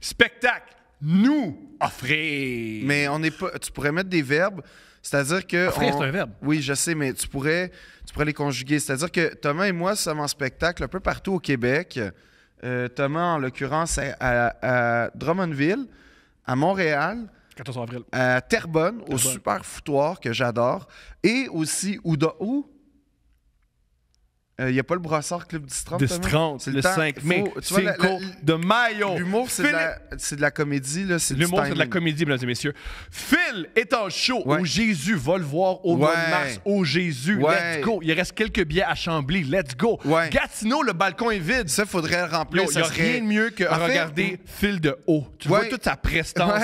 spectacle nous offrir. Mais on n'est pas. Tu pourrais mettre des verbes, c'est-à-dire que. Offrir, c'est un verbe. Oui, je sais, mais tu pourrais les conjuguer. C'est-à-dire que Thomas et moi sommes en spectacle un peu partout au Québec. Thomas, en l'occurrence, à Drummondville, à Montréal. 14 avril. À Terrebonne, au Super Foutoir, que j'adore. Et aussi, où? Il n'y a pas le Brossard Club Distron. Distron, c'est le 5 mai. Cinco de Mayo. L'humour, c'est de la comédie. Là, l'humour, c'est de la comédie, mesdames et messieurs. Phil est en show au Jésus. Va le voir au mois de mars au Jésus. Let's go. Il reste quelques billets à Chambly. Let's go. Gatineau, le balcon est vide. Ça, faudrait le remplir. Il n'y a rien de mieux que regarder Phil de haut. Tu vois toute sa prestance,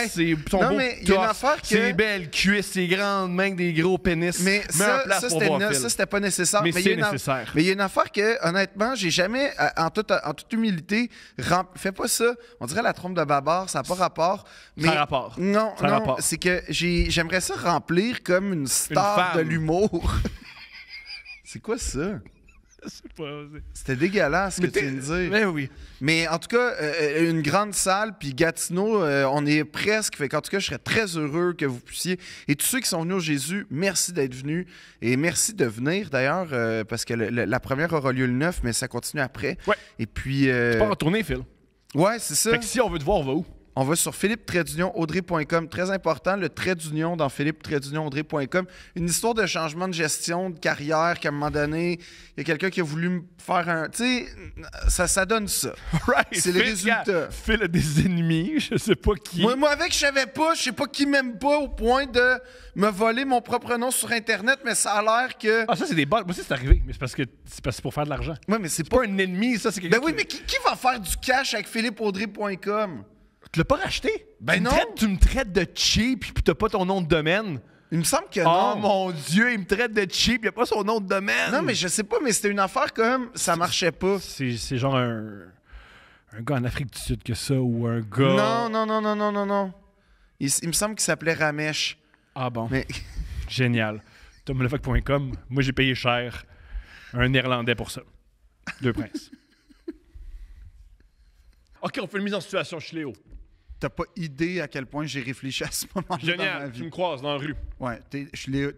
son beau torse, ses belles cuisses, ses grandes mains, des gros pénis. Mais ça, c'était pas nécessaire. Mais c'est nécessaire. Mais il y a une affaire que, honnêtement, j'ai jamais, en toute humilité, fais pas ça. On dirait la trompe de Babar, ça n'a pas rapport. Mais ça a rapport. Non, c'est que j'aimerais ça remplir comme une star de l'humour. C'est quoi ça? C'était dégueulasse ce que tu viens de dire. Mais oui. Mais en tout cas, une grande salle, puis Gatineau, on est presque. Fait qu'en tout cas, je serais très heureux que vous puissiez. Et tous ceux qui sont venus au Jésus, merci d'être venus. Et merci de venir d'ailleurs, parce que la première aura lieu le 9, mais ça continue après. Ouais. Et puis. Tu peux retourner, Phil. Ouais, c'est ça. Fait que si on veut te voir, on va où? On va sur philippe-audrey.com. Très important, le trait d'union dans philippe-audrey.com. Une histoire de changement de gestion, de carrière, qu'à un moment donné, il y a quelqu'un qui a voulu me faire un... Tu sais, ça donne ça. Right. C'est le résultat. Phil a des ennemis, je sais pas qui. Moi avec, je sais pas qui m'aime pas au point de me voler mon propre nom sur Internet, mais ça a l'air que... Ah, ça, c'est des bots. Moi aussi, c'est arrivé, mais c'est parce que c'est pour faire de l'argent. Ouais, mais c'est pas un ennemi, ça, c'est quelqu'un oui, mais qui va faire du cash avec philippe-audrey.com? Tu l'as pas racheté? Ben non! Tu me traites de cheap puis t'as pas ton nom de domaine. Il me semble que non. Oh mon Dieu, il me traite de cheap, il a pas son nom de domaine. Non, mais je sais pas, mais c'était une affaire comme ça marchait pas. C'est genre un gars en Afrique du Sud que ça ou un gars... Non. Il me semble qu'il s'appelait Ramesh. Ah bon? Mais... Génial. TomLefac.com, moi j'ai payé cher un Néerlandais pour ça. 2 princes. OK, on fait une mise en situation, je suis Léo. T'as pas idée à quel point j'ai réfléchi à ce moment-là. Génial, dans ma vie. tu me croises dans la rue. Ouais, t'es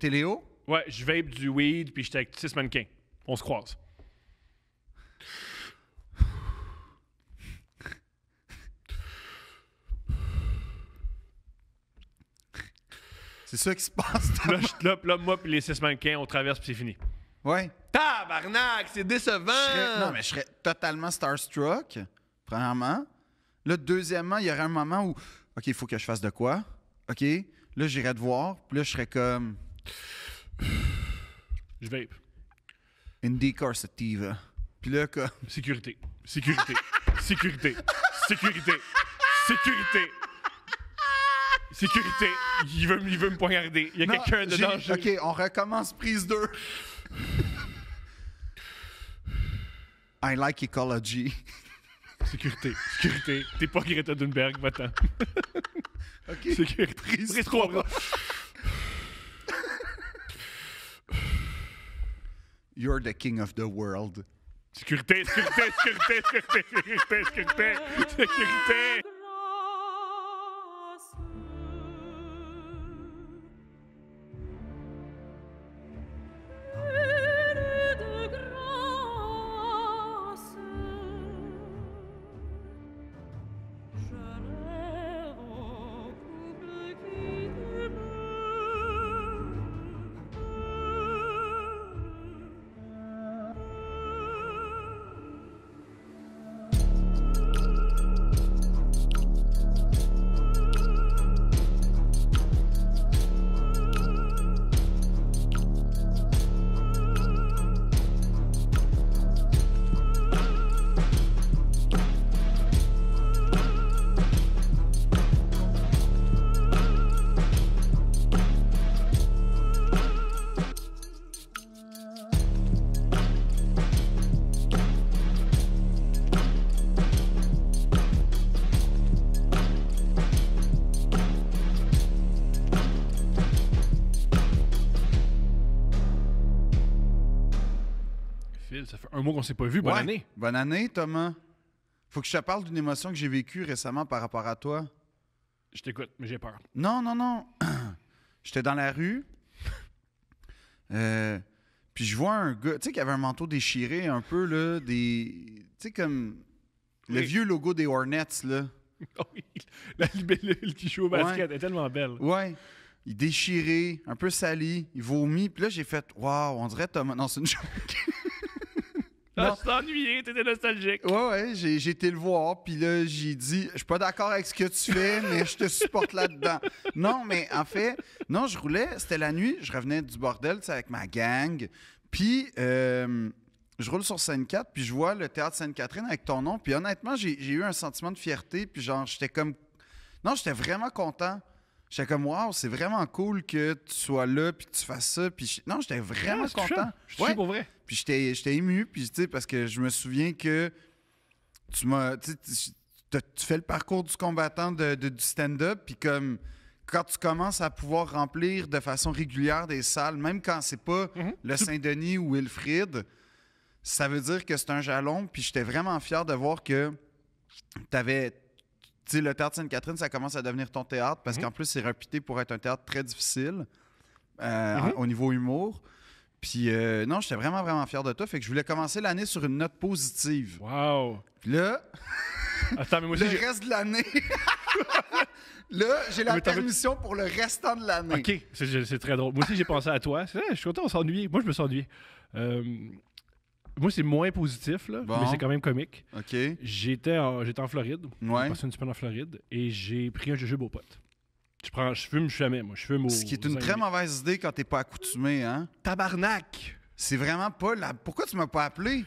Léo? Ouais, je vape du weed puis j'étais avec 6 mannequins. On se croise. C'est ça qui se passe. Là, moi puis les 6 mannequins, on traverse puis c'est fini. Ouais. Tabarnak, c'est décevant! Je serais totalement starstruck, premièrement. Là, deuxièmement, il y aurait un moment où, OK, il faut que je fasse de quoi? OK, là, j'irais te voir, puis là, je serais comme... Je vape. Indica or Sativa. Puis là, comme... Sécurité. Sécurité. Sécurité. Sécurité. Sécurité. Sécurité. Il veut me poignarder. Il y a quelqu'un de dangereux. OK, on recommence prise 2. I like ecology. Sécurité. Sécurité. T'es pas Greta Thunberg, va-t'en. OK. Sécurité. Prise 3. You're the king of the world. Sécurité, sécurité, sécurité, sécurité, sécurité, sécurité, sécurité. Ça fait un mois qu'on s'est pas vu. Bonne année. Bonne année, Thomas. Faut que je te parle d'une émotion que j'ai vécue récemment par rapport à toi. Je t'écoute, mais j'ai peur. Non. J'étais dans la rue. Puis je vois un gars, tu sais, qui avait un manteau déchiré un peu, là, tu sais, comme le vieux logo des Hornets, là. Oh oui, la libellule qui joue au basket est tellement belle. Ouais. Il est déchiré, un peu sali, il vomit. Puis là, j'ai fait « Wow, on dirait Thomas... » Non, c'est une joke. Je t'ennuyais, t'étais nostalgique. Ouais, j'ai été le voir, puis là, j'ai dit « Je suis pas d'accord avec ce que tu fais, mais je te supporte là-dedans. » Non, mais en fait, non, je roulais, c'était la nuit, je revenais du bordel, tu sais, avec ma gang, puis je roule sur Sainte-Catherine, puis je vois le théâtre Sainte-Catherine avec ton nom, puis honnêtement, j'ai eu un sentiment de fierté, puis genre, j'étais comme... Non, j'étais vraiment content. J'étais comme, wow, c'est vraiment cool que tu sois là puis que tu fasses ça. Puis non, j'étais vraiment content. Je suis pour vrai. Puis j'étais ému, puis tu sais, parce que je me souviens que tu fais le parcours du combattant du stand-up, puis comme quand tu commences à pouvoir remplir de façon régulière des salles, même quand c'est pas le Saint-Denis ou Wilfrid, ça veut dire que c'est un jalon. Puis j'étais vraiment fier de voir que t'avais... Tu sais, le théâtre Sainte-Catherine, ça commence à devenir ton théâtre parce qu'en plus, c'est réputé pour être un théâtre très difficile au niveau humour. Puis non, j'étais vraiment, vraiment fier de toi. Fait que je voulais commencer l'année sur une note positive. Wow! Puis là, attends, mais moi aussi, le reste de l'année, là, j'ai la permission pour le restant de l'année. OK, c'est très drôle. Moi aussi, j'ai pensé à toi. Je suis content, on s'ennuie. Moi, je me suis ennuyé. Moi, c'est moins positif, là, mais c'est quand même comique. OK. J'étais en Floride. Ouais. J'ai passé une semaine en Floride et j'ai pris un jujube au pote. Je fume jamais, moi. Je fume au... Ce qui est une très mauvaise idée quand t'es pas accoutumé, hein? Tabarnak! C'est vraiment pas la... Pourquoi tu m'as pas appelé?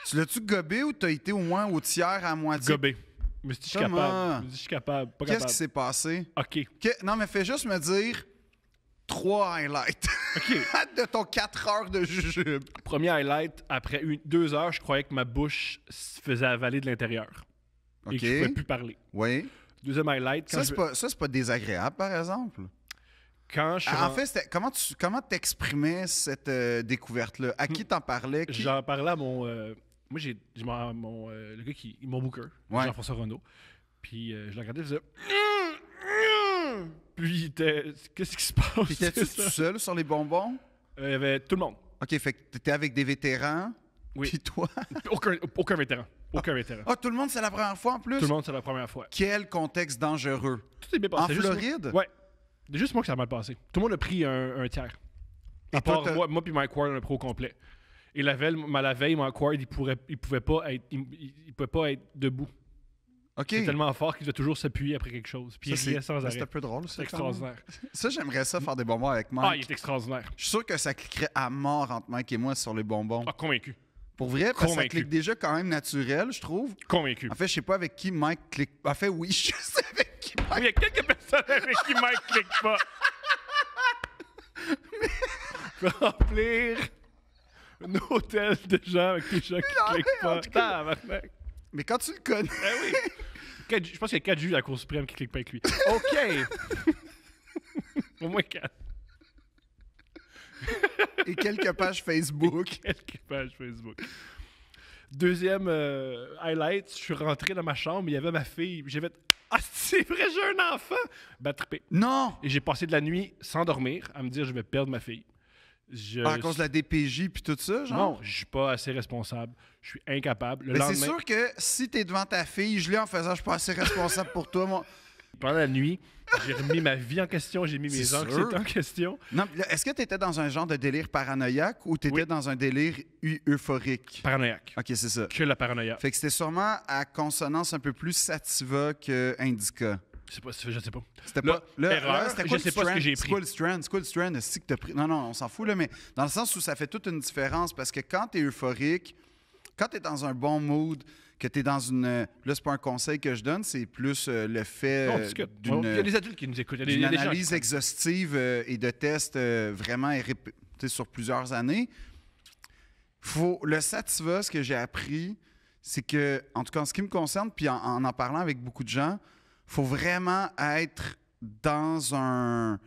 Tu l'as-tu gobé ou t'as été au moins au tiers à moitié? Gobé. Mais si je suis capable. Je suis capable. Pas Qu'est-ce qui s'est passé? OK. Non, mais fais juste me dire 3 highlights. OK. De ton 4 heures de jujube. Premier highlight, après 2 heures, je croyais que ma bouche se faisait avaler de l'intérieur. OK. Et que je pouvais plus parler. Oui. Deuxième highlight... Ça, c'est pas désagréable, par exemple. Quand je en fait, comment t'exprimais cette découverte-là? À qui t'en parlais? J'en parlais à mon... moi, j'ai le gars mon booker, Jean-François Renaud. Puis je le regardais, je faisais... Puis qu'est-ce qui se passe? Puis étais-tu tout seul sur les bonbons? Il y avait tout le monde. OK, fait que t'étais avec des vétérans. Oui. Puis toi? Aucun vétéran. Aucun vétéran. Ah, tout le monde, c'est la première fois en plus? Tout le monde, c'est la première fois. Quel contexte dangereux. Tout est bien passé. En Floride? Ouais. C'est juste moi que ça a mal passé. Tout le monde a pris un tiers. À part moi puis Mike Ward, on a pris au complet. Et la veille, Mike Ward, il pouvait pas être debout. OK. C'est tellement fort qu'il devait toujours s'appuyer après quelque chose. Puis il riait sans arrêt. C'est un peu drôle, ça. C'est extraordinaire. Ça, j'aimerais ça faire des bonbons avec Mike. Ah, il est extraordinaire. Je suis sûr que ça cliquerait à mort entre Mike et moi sur les bonbons. Ah, convaincu. Pour vrai, parce que ça clique déjà quand même naturel, je trouve. Convaincu. En fait, je sais pas avec qui Mike clique. En fait, oui, je sais avec qui Mike. Il y a quelques personnes avec qui Mike clique pas. Mais... remplir un hôtel de gens avec des gens qui cliquent pas. Tabarnak. Mais quand tu le connais. Eh oui. Je pense qu'il y a 4 juges à la Cour suprême qui cliquent pas avec lui. OK. Au moins 4. Et quelques pages Facebook. Deuxième highlight, je suis rentré dans ma chambre, il y avait ma fille. J'ai fait « Ah, c'est vrai, j'ai un enfant! » Ben, trippé. Non! Et j'ai passé de la nuit sans dormir à me dire « Je vais perdre ma fille. » À cause de la DPJ puis tout ça, genre? Non, je suis pas assez responsable. Je suis incapable. Mais c'est sûr que si t'es devant ta fille, je l'ai en faisant « Je suis pas assez responsable pour toi, moi. » Pendant la nuit, j'ai remis ma vie en question, j'ai mis mes anxiétés en question. Non, est-ce que tu étais dans un genre de délire paranoïaque ou tu étais dans un délire euphorique? Paranoïaque. OK, c'est ça. Que la paranoïa. Fait que c'était sûrement à consonance un peu plus sativa que indica. Je sais pas. C'était pas. Erreur. C'était quoi je sais pas ce que j'ai pris. C'est quoi le strand? Est-ce que t'as pris? Non, on s'en fout, là, mais dans le sens où ça fait toute une différence parce que quand t'es euphorique, quand t'es dans un bon mood, que t'es dans une... Là, c'est pas un conseil que je donne, c'est plus le fait d'une... Il y a des adultes qui nous écoutent. Il y a des analyse exhaustive et de tests vraiment sur plusieurs années. Le sativa, ce que j'ai appris, c'est que, en tout cas, en ce qui me concerne, puis en parlant avec beaucoup de gens, faut vraiment être dans une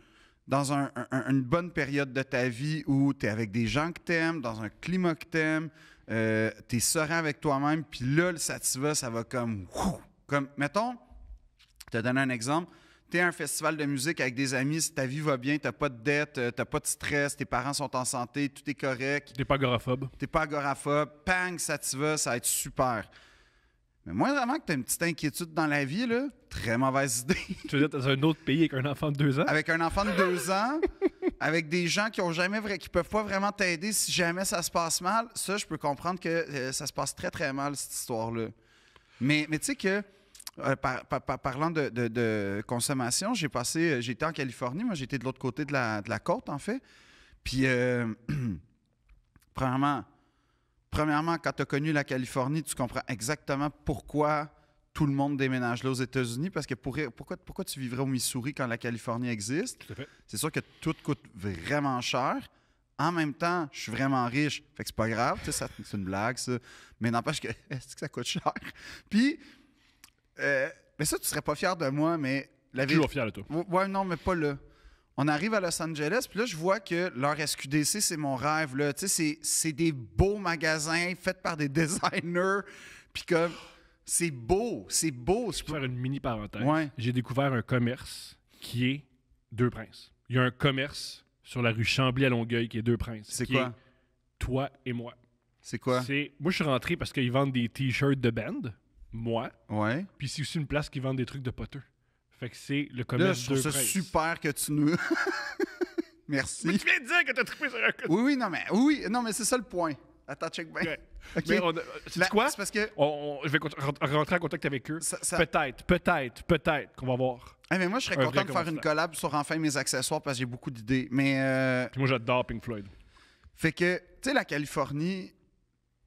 bonne période de ta vie où tu es avec des gens que tu aimes, dans un climat que tu aimes, t'es serein avec toi-même, puis là, le sativa, ça va comme... mettons, je te donne un exemple. T'es à un festival de musique avec des amis, si ta vie va bien, t'as pas de dette, t'as pas de stress, tes parents sont en santé, tout est correct. T'es pas agoraphobe. T'es pas agoraphobe. Pang, sativa, ça va être super. Mais moi, vraiment que t'as une petite inquiétude dans la vie, là, très mauvaise idée. Tu veux dire, t'es dans un autre pays avec un enfant de 2 ans? Avec un enfant de 2 ans, avec des gens qui peuvent pas vraiment t'aider si jamais ça se passe mal, ça, je peux comprendre que ça se passe très, très mal, cette histoire-là. Mais tu sais que, parlant de consommation, j'ai été en Californie, moi, j'étais de l'autre côté de la côte, en fait. Puis, premièrement, quand tu as connu la Californie, tu comprends exactement pourquoi tout le monde déménage là aux États-Unis. Parce que pourquoi tu vivrais au Missouri quand la Californie existe? Tout à fait. C'est sûr que tout coûte vraiment cher. En même temps, je suis vraiment riche. Fait que c'est pas grave. C'est une blague, ça. Mais n'empêche que, est-ce que ça coûte cher? Puis, mais ça, tu serais pas fier de moi, mais... Toujours fier de toi. Ouais, non, mais pas là. On arrive à Los Angeles, puis là, je vois que leur SQDC, c'est mon rêve. Là. Tu sais, c'est des beaux magasins faits par des designers. Puis comme, c'est beau. Je peux faire une mini parenthèse. Ouais. J'ai découvert un commerce qui est Deux-Princes. Il y a un commerce sur la rue Chambly à Longueuil qui est Deux-Princes. C'est quoi? Est toi et moi. C'est quoi? Moi, je suis rentré parce qu'ils vendent des t-shirts de band. Moi. Ouais. Puis c'est aussi une place qui vend des trucs de poteux. Fait que c'est le commerce là, je trouve ça super que tu nous... Merci. Mais tu viens de dire que t'as trippé sur un coup. Oui, non, mais c'est ça le point. Attends, check bien. Ouais. Okay. C'est quoi? C'est parce que... Je vais rentrer en contact avec eux. Peut-être qu'on va voir. Mais moi, je serais content de faire une collab sur Enfin mes accessoires parce que j'ai beaucoup d'idées. Mais... Puis moi, j'adore Pink Floyd. Fait que, tu sais, la Californie...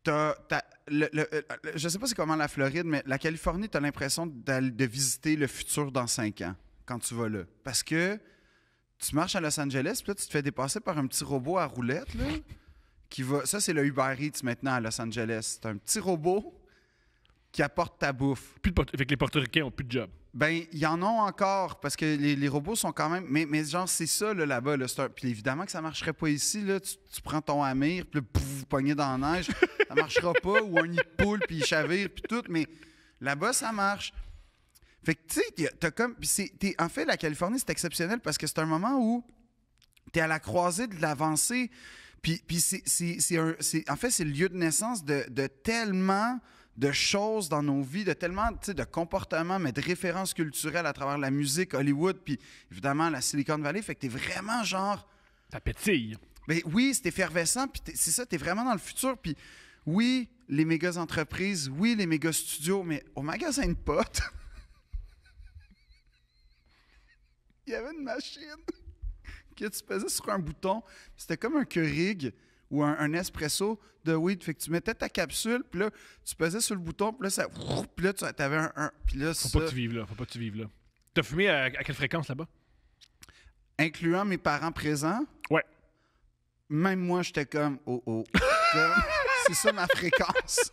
je sais pas c'est comment la Floride, mais la Californie, tu as l'impression de visiter le futur dans 5 ans quand tu vas là. Parce que tu marches à Los Angeles, puis là, tu te fais dépasser par un petit robot à roulette, là, qui va... Ça, c'est le Uber Eats maintenant à Los Angeles. C'est un petit robot qui apporte ta bouffe. Fait que les Portoricains n'ont plus de job. Ben, il y en a encore, parce que les robots sont quand même... Mais genre, c'est ça, là-bas. Là, puis évidemment que ça marcherait pas ici. Là. Tu prends ton Amir, puis pouf, pogné dans la neige. Ça marchera pas. Ou un nid de poule, puis il chavire, puis tout. Mais là-bas, ça marche. Fait que, tu sais, t'as comme... en fait, la Californie, c'est exceptionnel parce que c'est un moment où t'es à la croisée de l'avancée. Puis en fait, c'est le lieu de naissance de tellement... de choses dans nos vies, de tellement de comportements, mais de références culturelles à travers la musique, Hollywood, puis évidemment la Silicon Valley. Fait que t'es vraiment genre... Ça pétille. Ben oui, c'est effervescent, puis c'est ça, t'es vraiment dans le futur. Puis oui, les méga entreprises, oui, les méga studios, mais au magasin de potes, il y avait une machine que tu pesais sur un bouton. C'était comme un Keurig ou un espresso de weed. Fait que tu mettais ta capsule, puis là, tu pesais sur le bouton, puis là, ça... Puis là, tu avais un... Puis là, Faut pas que tu vives là. T'as fumé à quelle fréquence là-bas? Incluant mes parents présents? Ouais. Même moi, j'étais comme... Oh. C'est ça ma fréquence.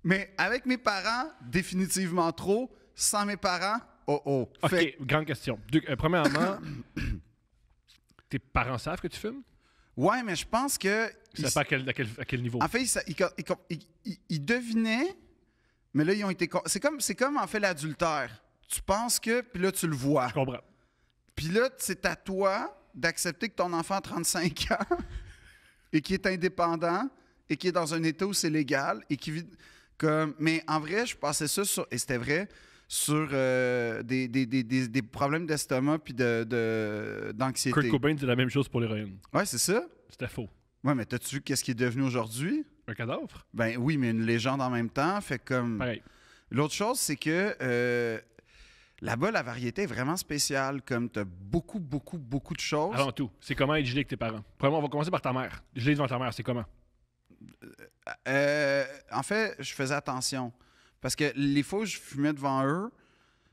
Mais avec mes parents, définitivement trop. Sans mes parents, oh. OK, grande question. Premièrement... Tes parents savent que tu fumes? Ouais, mais je pense que... Ça pas à quel niveau? En fait, ils devinaient, mais là, ils ont été... C'est comme en fait, l'adultère. Tu penses que, puis là, tu le vois. Je comprends. Puis là, c'est à toi d'accepter que ton enfant a 35 ans et qui est indépendant et qui est dans un état où c'est légal et qui vit comme... Mais en vrai, je passais ça sur... Et c'était vrai... sur des problèmes d'estomac puis d'anxiété. Kurt Cobain dit la même chose pour l'héroïne. Ouais, c'est ça. C'était faux. Ouais, mais t'as-tu vu qu'est-ce qui est devenu aujourd'hui? Un cadavre? Ben oui, mais une légende en même temps. Fait comme... Pareil. L'autre chose, c'est que là-bas, la variété est vraiment spéciale. Comme t'as beaucoup de choses. Avant tout, c'est comment être gelé avec tes parents? Premièrement, on va commencer par ta mère. Gelé devant ta mère, c'est comment? En fait, je faisais attention. Parce que les fois où je fumais devant eux,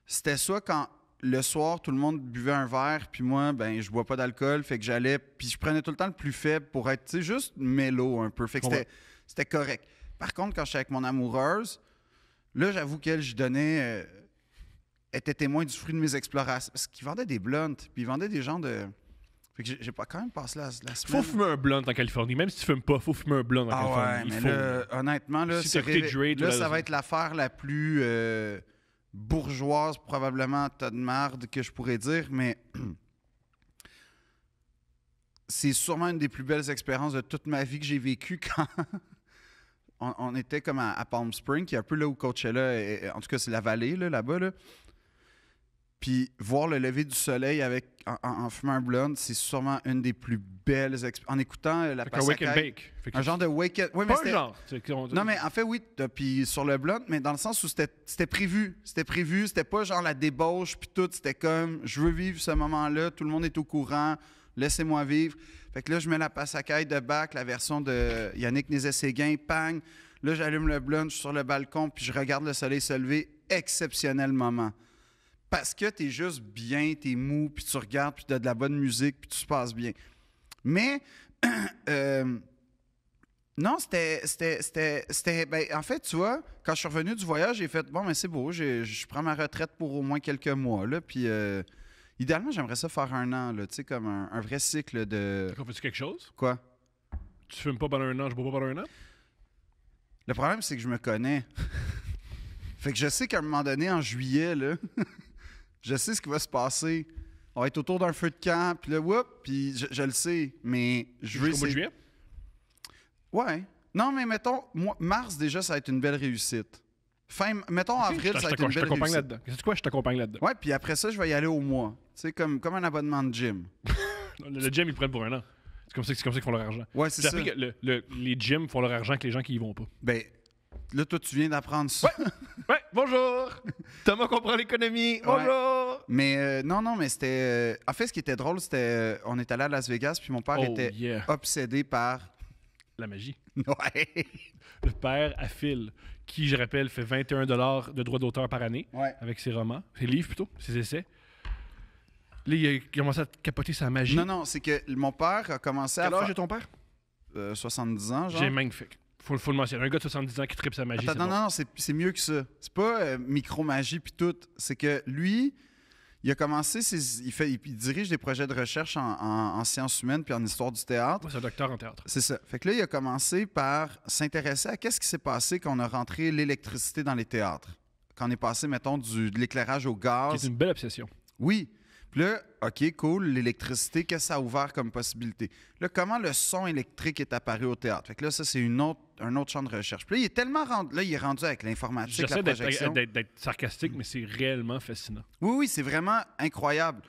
c'était soit quand le soir, tout le monde buvait un verre, puis moi, ben, je bois pas d'alcool, fait que j'allais, puis je prenais tout le temps le plus faible pour être, tu sais, juste mélo un peu. Fait que c'était correct. Par contre, quand j'étais avec mon amoureuse, là, j'avoue qu'elle, je donnais... était témoin du fruit de mes explorations. Parce qu'ils vendaient des blunts, puis ils vendaient des genres de Fait que j'ai pas quand même passé la semaine. Faut fumer un blunt en Californie. Même si tu fumes pas, faut fumer un blunt en Californie. Ouais, mais là, honnêtement, là, si ça va être l'affaire la plus bourgeoise, probablement, tas de marde que je pourrais dire, mais c'est sûrement une des plus belles expériences de toute ma vie que j'ai vécues quand on était comme à Palm Springs, qui est un peu là où Coachella est, en tout cas, c'est la vallée, là-bas, là. Puis voir le lever du soleil en fumant un blunt, c'est sûrement une des plus belles expériences. En écoutant la passe à bake. Un genre de wake and... Oui, pas un genre. Non, mais en fait, oui. Puis sur le blunt, mais dans le sens où c'était prévu. C'était prévu. C'était pas genre la débauche puis tout. C'était comme, je veux vivre ce moment-là. Tout le monde est au courant. Laissez-moi vivre. Fait que là, je mets la passacaille de bac, la version de Yannick Nézet-Séguin. Pang! Là, j'allume le blunt, je suis sur le balcon puis je regarde le soleil se lever. Exceptionnel moment. Parce que t'es juste bien, t'es mou, puis tu regardes, puis t'as de la bonne musique, puis tout se passe bien. Mais, non, c'était ben, en fait, tu vois, quand je suis revenu du voyage, j'ai fait, bon, mais c'est beau, je prends ma retraite pour au moins quelques mois, là, puis idéalement, j'aimerais ça faire 1 an, là, tu sais, comme un vrai cycle de... Fais-tu quelque chose? Quoi? Tu fumes pas pendant 1 an, je bois pas pendant 1 an? Le problème, c'est que je me connais. Fait que je sais qu'à un moment donné, en juillet, là... Je sais ce qui va se passer. On va être autour d'un feu de camp, puis là, puis je le sais, mais je veux essayer... Au mois de juillet? Ouais. Non, mais mettons, mars, déjà, ça va être une belle réussite. Mettons, avril, ça va être une belle réussite. Là-dedans. C'est quoi? Je t'accompagne là-dedans. Ouais, puis après ça, je vais y aller au mois. Tu sais, comme un abonnement de gym. Le gym, ils prennent pour 1 an. C'est comme ça qu'ils font leur argent. Ouais, c'est ça. J'ai appris que les gyms font leur argent avec les gens qui y vont pas. Ben... Là, toi, tu viens d'apprendre ça. Ouais, bonjour! Thomas comprend l'économie. Bonjour! Ouais. Mais non, mais c'était... en fait, ce qui était drôle, c'était... on est allé à Las Vegas, puis mon père était obsédé par... La magie. Ouais. Le père à Phil, qui, je rappelle, fait 21 $ de droits d'auteur par année avec ses romans, ses livres plutôt, ses essais. Là, il a commencé à capoter sa magie. Non, c'est que mon père a commencé à... Quel âge est ton père? 70 ans, genre. J'ai magnifique. Faut le mentionner. Un gars de 70 ans qui tripe sa magie. Attends, non, c'est mieux que ça. C'est pas micro-magie puis tout. C'est que lui, il a commencé, il dirige des projets de recherche en sciences humaines puis en histoire du théâtre. C'est un docteur en théâtre. C'est ça. Fait que là, il a commencé par s'intéresser à qu'est-ce qui s'est passé quand on a rentré l'électricité dans les théâtres. Quand on est passé, mettons, de l'éclairage au gaz. C'est une belle obsession. Oui. Puis là, OK, cool, l'électricité, qu'est-ce que ça a ouvert comme possibilité? Là, comment le son électrique est apparu au théâtre? Fait que là, ça, c'est un autre champ de recherche. Puis là, il est tellement rendu, il est rendu avec l'informatique, la projection. J'essaie d'être sarcastique, mais c'est réellement fascinant. Oui, c'est vraiment incroyable.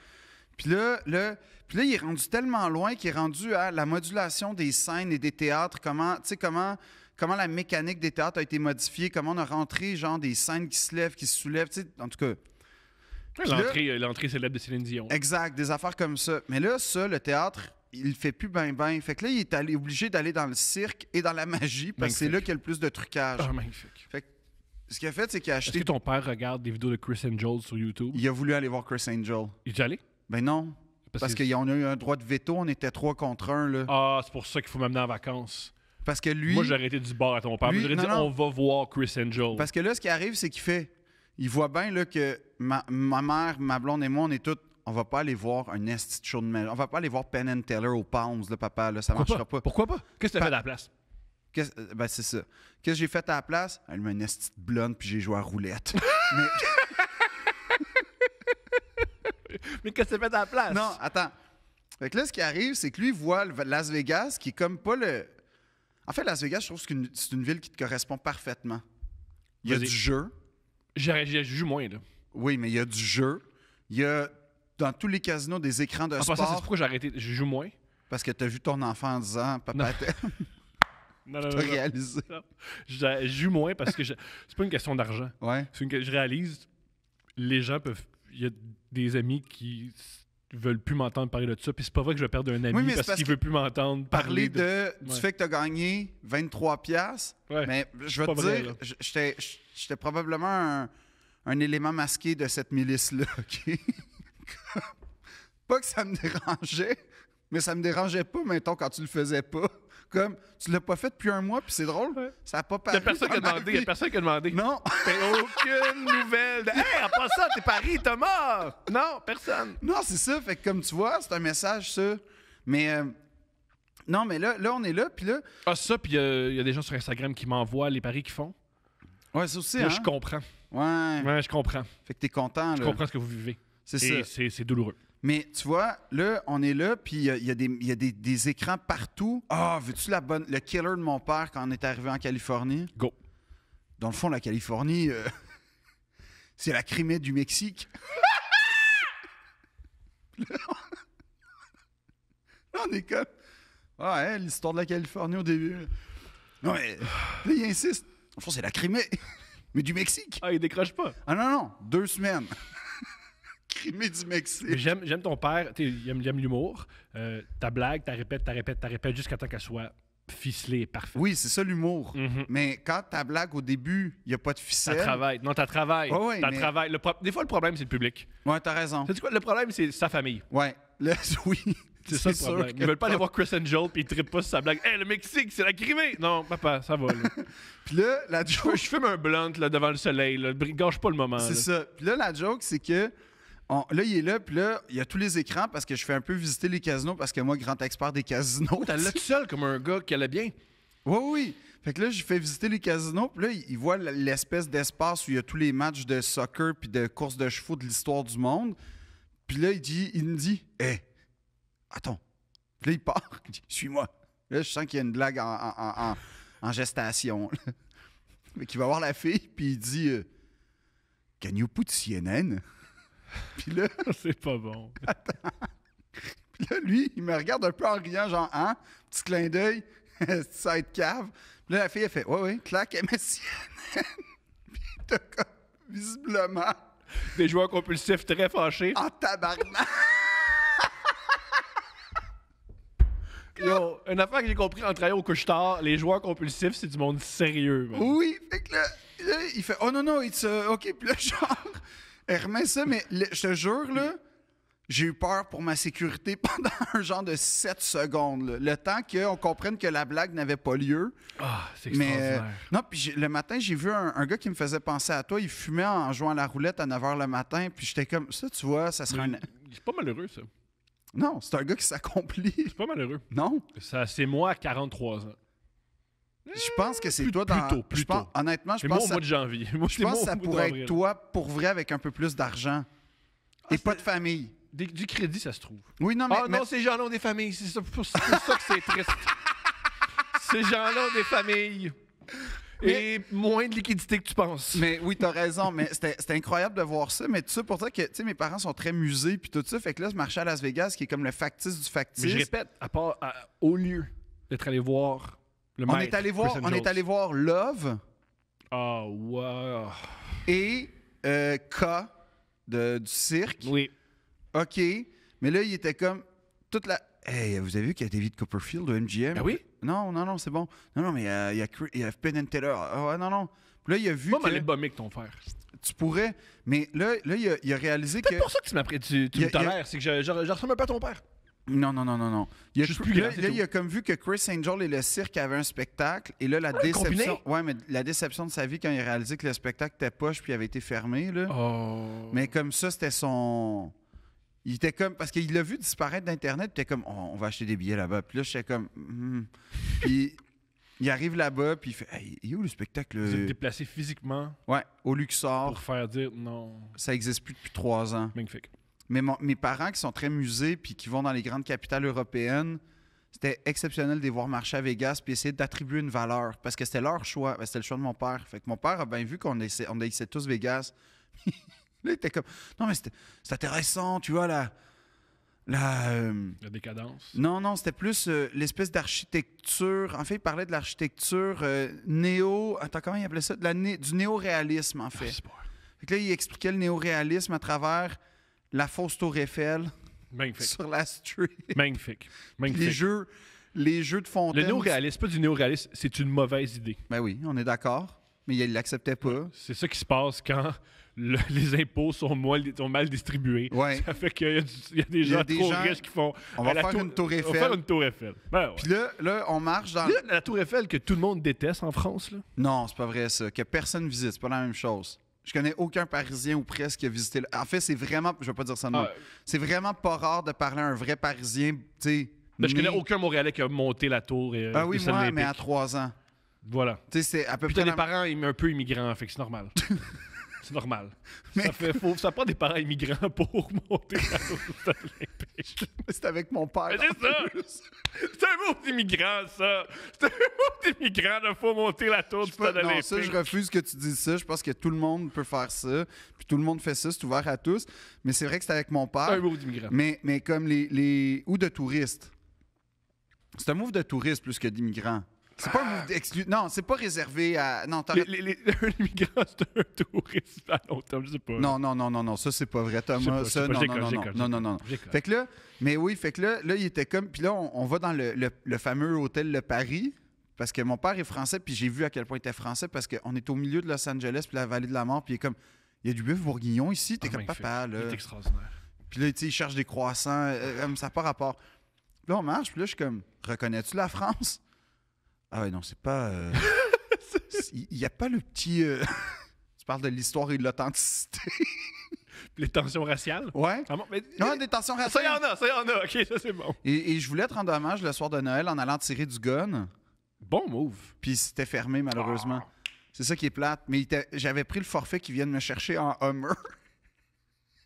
Puis là, il est rendu tellement loin qu'il est rendu à la modulation des scènes et des théâtres, comment la mécanique des théâtres a été modifiée, comment on a rentré, genre, des scènes qui se lèvent, qui se soulèvent, tu sais, en tout cas... L'entrée célèbre de Céline Dion. Exact, des affaires comme ça. Mais là, ça, le théâtre, il le fait plus ben. Fait que là, il est obligé d'aller dans le cirque et dans la magie parce que c'est là qu'il y a le plus de trucage. Ah, magnifique. Fait que ce qu'il a fait, c'est qu'il a acheté... Est-ce que ton père regarde des vidéos de Chris Angel sur YouTube? Il a voulu aller voir Chris Angel. Il est allé? Ben non. Parce qu'ils ont eu un droit de veto, on était 3 contre 1. Là. Ah, c'est pour ça qu'il faut m'amener en vacances. Parce que lui... Moi, j'ai arrêté du bar à ton père. J'aurais dit, on va voir Chris Angel. Parce que là, ce qui arrive, c'est qu'il fait... Il voit bien là, que ma mère, ma blonde et moi, on est toutes... On va pas aller voir un esti de show de magie. On va pas aller voir Penn and Teller aux Palms, là, papa. Là, ça marchera pas. Pourquoi pas? Qu'est-ce que tu as fait à la place? Ben, c'est ça. Qu'est-ce que j'ai fait à la place? Elle m'a une esti de blonde, puis j'ai joué à roulette. Mais qu'est-ce que tu as fait à la place? Non, attends. Fait que là, ce qui arrive, c'est que lui, il voit Las Vegas, qui est comme pas le... En fait, Las Vegas, je trouve que c'est une ville qui te correspond parfaitement. Il y a du jeu. J'ai joué moins, là. Oui, mais il y a du jeu. Il y a, dans tous les casinos, des écrans de sport. C'est pourquoi j'ai arrêté. Je joue moins. Parce que tu as vu ton enfant en disant, papa, non, réalisé. Je joue moins parce que c'est pas une question d'argent. Ouais. Je réalise, les gens peuvent... Il y a des amis qui veulent plus m'entendre parler de ça, puis c'est pas vrai que je vais perdre un ami parce qu'il veut plus m'entendre parler du fait que tu as gagné 23$. Ouais. Mais je vais te dire, j'étais probablement un élément masqué de cette milice-là. Okay? Pas que ça me dérangeait, mais ça me dérangeait pas, mettons, quand tu le faisais pas. Comme, tu l'as pas fait depuis 1 mois, puis c'est drôle, ça n'a pas paru. Il y a personne qui a demandé. Non. Aucune nouvelle. Hey, en passant, t'es Paris, Thomas. Non, personne. Non, c'est ça. Fait que comme tu vois, c'est un message, ça. Mais non, mais là, on est là, puis là... Ah, ça, puis il y a des gens sur Instagram qui m'envoient les paris qu'ils font. Ouais, ça aussi, Là, hein? je comprends. Ouais. Ouais, je comprends. Fait que t'es content, là. Je comprends ce que vous vivez. C'est Et ça. c'est douloureux. Mais tu vois, là, on est là, puis il y a des écrans partout. Ah, veux-tu le killer de mon père quand on est arrivé en Californie? Go. Dans le fond, la Californie, c'est la Crimée du Mexique. Là, on est comme... Ah, ouais, l'histoire de la Californie au début. Non, mais là, il insiste. Dans le fond, c'est la Crimée, mais du Mexique. Ah, il décroche pas. Ah non, 2 semaines. Crimée du Mexique. J'aime ton père. Il aime l'humour. Ta blague, t'as répètes jusqu'à temps qu'elle soit ficelée et parfaite. Oui, c'est ça l'humour. Mhm. Mais quand ta blague, au début, il n'y a pas de ficelle... T'as travail. Non, t'as travail. Ouais, T'as mais- travail. Des fois, le problème, c'est le public. Ouais, t'as raison. Sais-tu quoi? Le problème, c'est sa famille. Ouais. Là, oui. C'est ça le sûr problème. que- Ils veulent pas aller voir Chris Angel puis ils trippent pas sur sa blague. Hey, le Mexique, c'est la Crimée! Non, papa, ça va. Là. Puis là, la Je joke... fume un blunt là, devant le soleil. Là. Gâche pas le moment. C'est là. ça. Puis là, la joke, c'est que... là, il est là, puis là, il y a tous les écrans parce que je fais un peu visiter les casinos parce que moi, grand expert des casinos... T'as là tout seul comme un gars qui allait bien. Oui, oui. Fait que là, j'ai fait visiter les casinos, puis là, il voit l'espèce d'espace où il y a tous les matchs de soccer puis de courses de chevaux de l'histoire du monde. Puis là, il me dit, « Hé, attends. » Puis là, il part. Il dit, « Suis-moi. » Là, je sens qu'il y a une blague en gestation. là. Fait qu'il va voir la fille, puis il dit, « Can you put CNN? » Puis là, C'est pas bon. puis là, lui, il me regarde un peu en riant, genre, hein? Petit clin d'œil, side cave. Puis là, la fille, elle fait, ouais, claque MSN. Puis t'as comme, visiblement, Des joueurs compulsifs très fâchés. en tabarnak. Yo, une affaire que j'ai compris en travaillant au couche-tard, les joueurs compulsifs, c'est du monde sérieux. Man. Oui, fait que là, il fait, oh non, it's, OK. Puis là, genre, elle remet ça, mais je te jure, là, j'ai eu peur pour ma sécurité pendant un genre de 7 secondes. Là. Le temps qu'on comprenne que la blague n'avait pas lieu. Ah, c'est Mais extraordinaire. non, puis le matin, j'ai vu un gars qui me faisait penser à toi. Il fumait en jouant à la roulette à 9h le matin. Puis j'étais comme, ça, tu vois, ça serait un... C'est pas malheureux, ça. Non, c'est un gars qui s'accomplit. C'est pas malheureux. Non, Ça, c'est moi à 43 ans. je pense que c'est Plus- toi dans... plus tôt, plus je pense- tôt. Honnêtement, je Mais moi, pense au que mois de janvier. Moi, je pense que ça pourrait être toi. toi pour vrai avec un peu plus d'argent. Et pas de famille. Du crédit, ça se trouve. Oui, non, mais... Ah non, ces gens-là ont des familles. C'est pour ça que c'est triste. Ces gens-là ont des familles. Et moins de liquidité que tu penses. Mais oui, t'as raison, mais c'était incroyable de voir ça. Mais tout ça pour dire que, tu sais, mes parents sont très musés puis tout ça. Fait que là, ce marché à Las Vegas, qui est comme le factice du factice. Mais je répète, au lieu d'être allé voir le on maître, est allé Chris voir, Angels. voir Love Ah, wow. et K du cirque. Oui. OK. Mais là, il était comme toute la... Hey, vous avez vu qu'il y a David Copperfield au MGM? Ben oui. Non, c'est bon. Non, mais il y a Penn and Teller. Ah ouais, non. Puis là, il a vu Moi, que m'aller bomber avec ton frère. tu pourrais... Mais là il a réalisé que... C'est pour ça que tu me tolères. C'est que je ressemble un peu à ton père. Non. Il a Juste plus grand, c'est là, tout. il a comme vu que Chris Angel et le cirque avaient un spectacle. Et là, la déception... combiné? Ouais, mais la déception de sa vie quand il a réalisé que le spectacle était poche puis avait été fermé, là. Oh. Mais comme ça, c'était son... Il était comme... Parce qu'il l'a vu disparaître d'Internet, puis il était comme, on va acheter des billets là-bas. Puis là, j'étais comme... Puis il arrive là-bas, puis il fait, hey, il est où le spectacle? Vous êtes déplacé physiquement Ouais, au Luxor. pour faire dire non. Ça n'existe plus depuis 3 ans. Magnifique. Mais mes parents qui sont très musés, puis qui vont dans les grandes capitales européennes, c'était exceptionnel de les voir marcher à Vegas, puis essayer d'attribuer une valeur. Parce que c'était leur choix. C'était le choix de mon père. Fait que mon père a bien vu qu'on haïssait tous Vegas. Là, il était comme, non, mais c'est intéressant, tu vois, la décadence. Non, c'était plus l'espèce d'architecture. En fait, il parlait de l'architecture néo... Attends, comment il appelait ça? Du néo-réalisme, en fait. Ah, c'est pas vrai. Fait que là, il expliquait le néo-réalisme à travers la fausse tour Eiffel Magnifique. sur la street. Magnifique. Les Magnifique. jeux de fontaine. Le néo-réalisme, pas du néo-réalisme, c'est une mauvaise idée. Ben oui, on est d'accord. Mais il l'acceptait pas. C'est ça qui se passe quand les impôts sont mal distribués. Ouais. Ça fait qu'il y a des gens trop riches qui font... On va à la faire une tour Eiffel. On va faire une tour Eiffel. Ben ouais. Puis là, on marche dans... Là, la tour Eiffel que tout le monde déteste en France, là. Non, c'est pas vrai ça. Que personne visite, c'est pas la même chose. Je connais aucun Parisien ou presque qui a visité. En fait, c'est vraiment... Je vais pas dire ça de même. C'est vraiment pas rare de parler à un vrai Parisien, tu sais, Mais je connais aucun Montréalais qui a monté la tour. Ah oui, moi, mais à 3 ans. Voilà. Tu sais, c'est à peu Puis près. t'as des parents un peu immigrants, fait que c'est normal. C'est normal. Mais... Ça prend des parents immigrants pour monter la tour du stade olympique. C'est avec mon père. Mais c'est ça! C'est un mot d'immigrant, ça! C'est un mot d'immigrant de faut monter la tour du stade olympique. Non, ça, je refuse que tu dises ça. Je pense que tout le monde peut faire ça. Puis tout le monde fait ça, c'est ouvert à tous. Mais c'est vrai que c'est avec mon père. C'est un mot d'immigrant. Mais comme ou de touristes. C'est un move de touristes plus que d'immigrants. C'est pas un move d'exclu... Non, c'est pas réservé à... Non, un immigrant, c'est un touriste à long terme, je sais pas. Non, ça, c'est pas vrai, Thomas. Non. Fait que là, mais oui, fait que là, il était comme... Puis là, on va dans le fameux hôtel Le Paris, parce que mon père est français, puis j'ai vu à quel point il était français, parce qu'on est au milieu de Los Angeles, puis la vallée de la mort, puis il est comme... Il y a du bœuf bourguignon ici, t'es comme papa, là. Il est extraordinaire. Puis là, tu sais, il cherche des croissants, ça n'a pas rapport. Là, on marche, puis là, je suis comme... Reconnais-tu la France? Ah ouais, non, c'est pas... Il n'y a pas le petit... Tu parles de l'histoire et de l'authenticité. Les tensions raciales? Ouais. Ah bon, mais... Non, des tensions raciales. Ça y en a. OK, ça, c'est bon. Et je voulais te rendre hommage le soir de Noël en allant tirer du gun. Bon move. Puis c'était fermé, malheureusement. Oh. C'est ça qui est plate. Mais j'avais pris le forfait qui viennent me chercher en Hummer.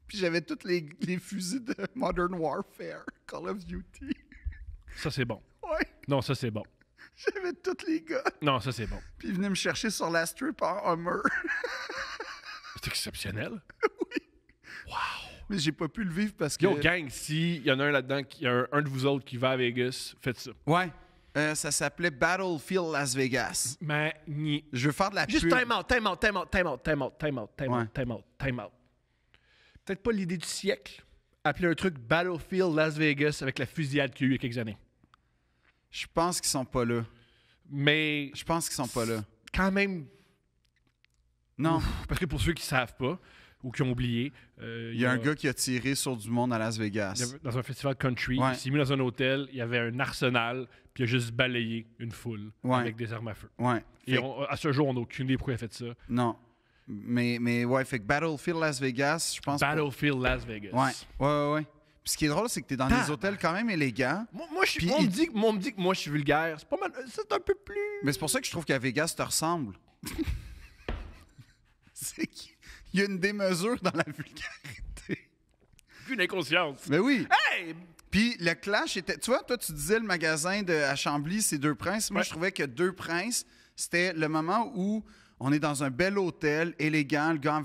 Puis j'avais tous les fusils de Modern Warfare, Call of Duty. Ça, c'est bon. Ouais. Non, ça, c'est bon. J'avais tous les gars. Non, ça, c'est bon. Puis ils venaient me chercher sur la strip en Hummer. C'est exceptionnel. Oui. Wow. Mais j'ai pas pu le vivre parce que... Yo, gang, s'il y en a un là-dedans, il y a un de vous autres qui va à Vegas, faites ça. Ouais. Ça s'appelait Battlefield Las Vegas. Je veux faire de la pub. Juste time out. Peut-être pas l'idée du siècle. Appeler un truc Battlefield Las Vegas avec la fusillade qu'il y a eu il y a quelques années. Je pense qu'ils sont pas là. Mais... Je pense qu'ils sont pas là. Quand même... Non. Ouf, parce que pour ceux qui savent pas ou qui ont oublié... il y a un gars qui a tiré sur du monde à Las Vegas. Dans un festival country. Il s'est mis dans un hôtel. Il y avait un arsenal. Puis il a juste balayé une foule avec des armes à feu. Ouais. Et à ce jour, on n'a aucune idée pourquoi il a fait ça. Non. Mais ouais, fait que Battlefield Las Vegas, je pense... Battlefield Las Vegas. Ouais. Puis ce qui est drôle, c'est que t'es dans des hôtels quand même élégants. Moi, on me dit que moi, je suis vulgaire. C'est pas mal... C'est un peu plus... Mais c'est pour ça que je trouve qu'à Vegas, te ressemble. C'est qu'il y a une démesure dans la vulgarité. Une inconscience. Mais oui. Hey! Puis le clash était... Tu vois, toi, tu disais le magasin à Chambly, c'est Deux Princes. Moi, je trouvais que Deux Princes, c'était le moment où on est dans un bel hôtel, élégant, le gars en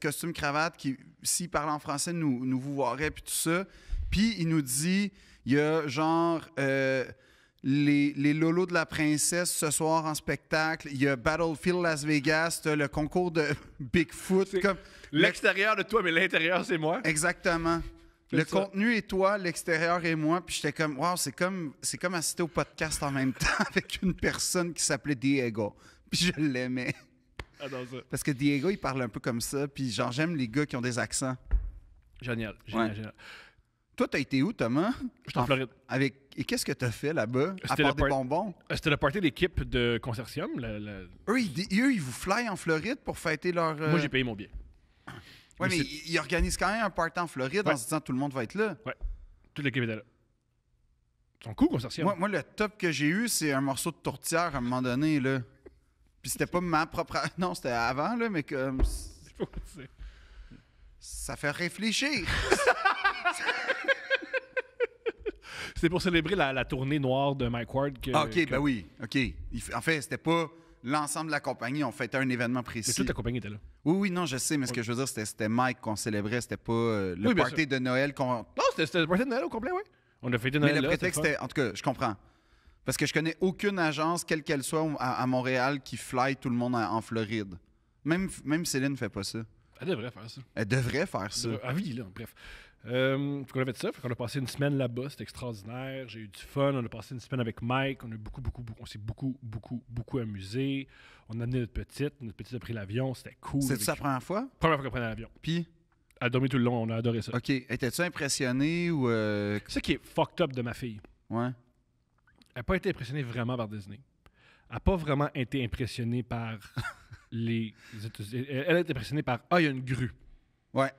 costume, cravate, qui, s'il parlait en français, nous vous voirait, puis tout ça. Puis il nous dit, il y a genre... les lolos de la princesse ce soir en spectacle. Il y a Battlefield Las Vegas, t'as le concours de Bigfoot. Comme l'extérieur de toi, mais l'intérieur, c'est moi. Exactement. Le contenu est toi, l'extérieur est moi. Puis j'étais comme, wow, c'est comme assister au podcast en même temps avec une personne qui s'appelait Diego. Puis je l'aimais. Adore ça. Parce que Diego, il parle un peu comme ça. Puis genre, j'aime les gars qui ont des accents. Génial. Toi, t'as été où, Thomas? J'étais en Floride. Et qu'est-ce que t'as fait là-bas? À part des bonbons? C'était le party d'équipe de Consortium. Eux, ils vous flyent en Floride pour fêter leur... Moi, j'ai payé mon billet. Oui, mais ils organisent quand même un party en Floride en se disant tout le monde va être là. Ouais. Toute l'équipe était là. Ils sont cool, Consortium. Moi, le top que j'ai eu, c'est un morceau de tourtière à un moment donné, là. Puis c'était pas ma propre... Non, c'était avant, là, mais comme... Ça fait réfléchir. C'est pour célébrer la tournée noire de Mike Ward. Ben oui. OK. En fait, c'était pas l'ensemble de la compagnie. On fêtait un événement précis. Mais toute la compagnie était là. Oui, non, je sais. Mais ce que je veux dire, c'était Mike qu'on célébrait. C'était pas le party de Noël qu'on... Non, c'était le party de Noël au complet, oui. On a fêté Noël. Mais le prétexte c'était... En tout cas, je comprends. Parce que je connais aucune agence, quelle qu'elle soit, à Montréal, qui fly tout le monde en Floride. Même Céline fait pas ça. Elle devrait faire ça. Elle devrait faire ça. Ah oui, là, bref. On a fait ça. On a passé une semaine là-bas. C'était extraordinaire. J'ai eu du fun. On a passé une semaine avec Mike. On s'est beaucoup amusé. On a amené notre petite. Notre petite a pris l'avion. C'était cool. C'était sa première fois? Première fois qu'on prenait l'avion. Puis? Elle a dormi tout le long. On a adoré ça. OK. Étais-tu impressionné ou... C'est ça qui est fucked up de ma fille. Ouais. Elle n'a pas été impressionnée vraiment par Disney. Elle n'a pas vraiment été impressionnée par les... Elle a été impressionnée par « Ah, il y a une grue. » Ouais.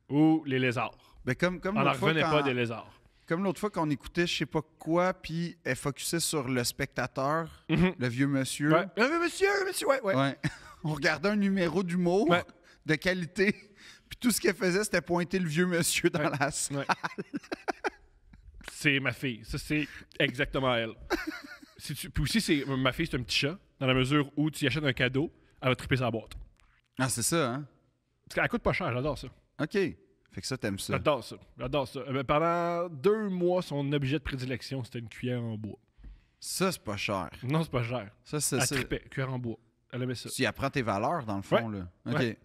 Ou les lézards. Ben comme on n'en revenait pas des lézards. comme l'autre fois qu'on écoutait je sais pas quoi, puis elle focusait sur le spectateur, le vieux monsieur. Ouais. Monsieur, ouais. Ouais. On regardait un numéro d'humour de qualité, puis tout ce qu'elle faisait, c'était pointer le vieux monsieur dans la salle. Ouais. C'est ma fille. Ça, c'est exactement elle. Puis aussi, ma fille, c'est un petit chat, dans la mesure où tu y achètes un cadeau, elle va triper sa boîte. Ah, c'est ça, hein? Parce qu'elle coûte pas cher, j'adore ça. OK. Fait que ça, t'aimes ça. J'adore ça. Pendant 2 mois, son objet de prédilection, c'était une cuillère en bois. Ça, c'est pas cher. Non, c'est pas cher. Ça, c'est Elle ça. tripait, cuillère en bois. Elle aimait ça. Tu y apprends tes valeurs, dans le fond, là. OK. Ouais.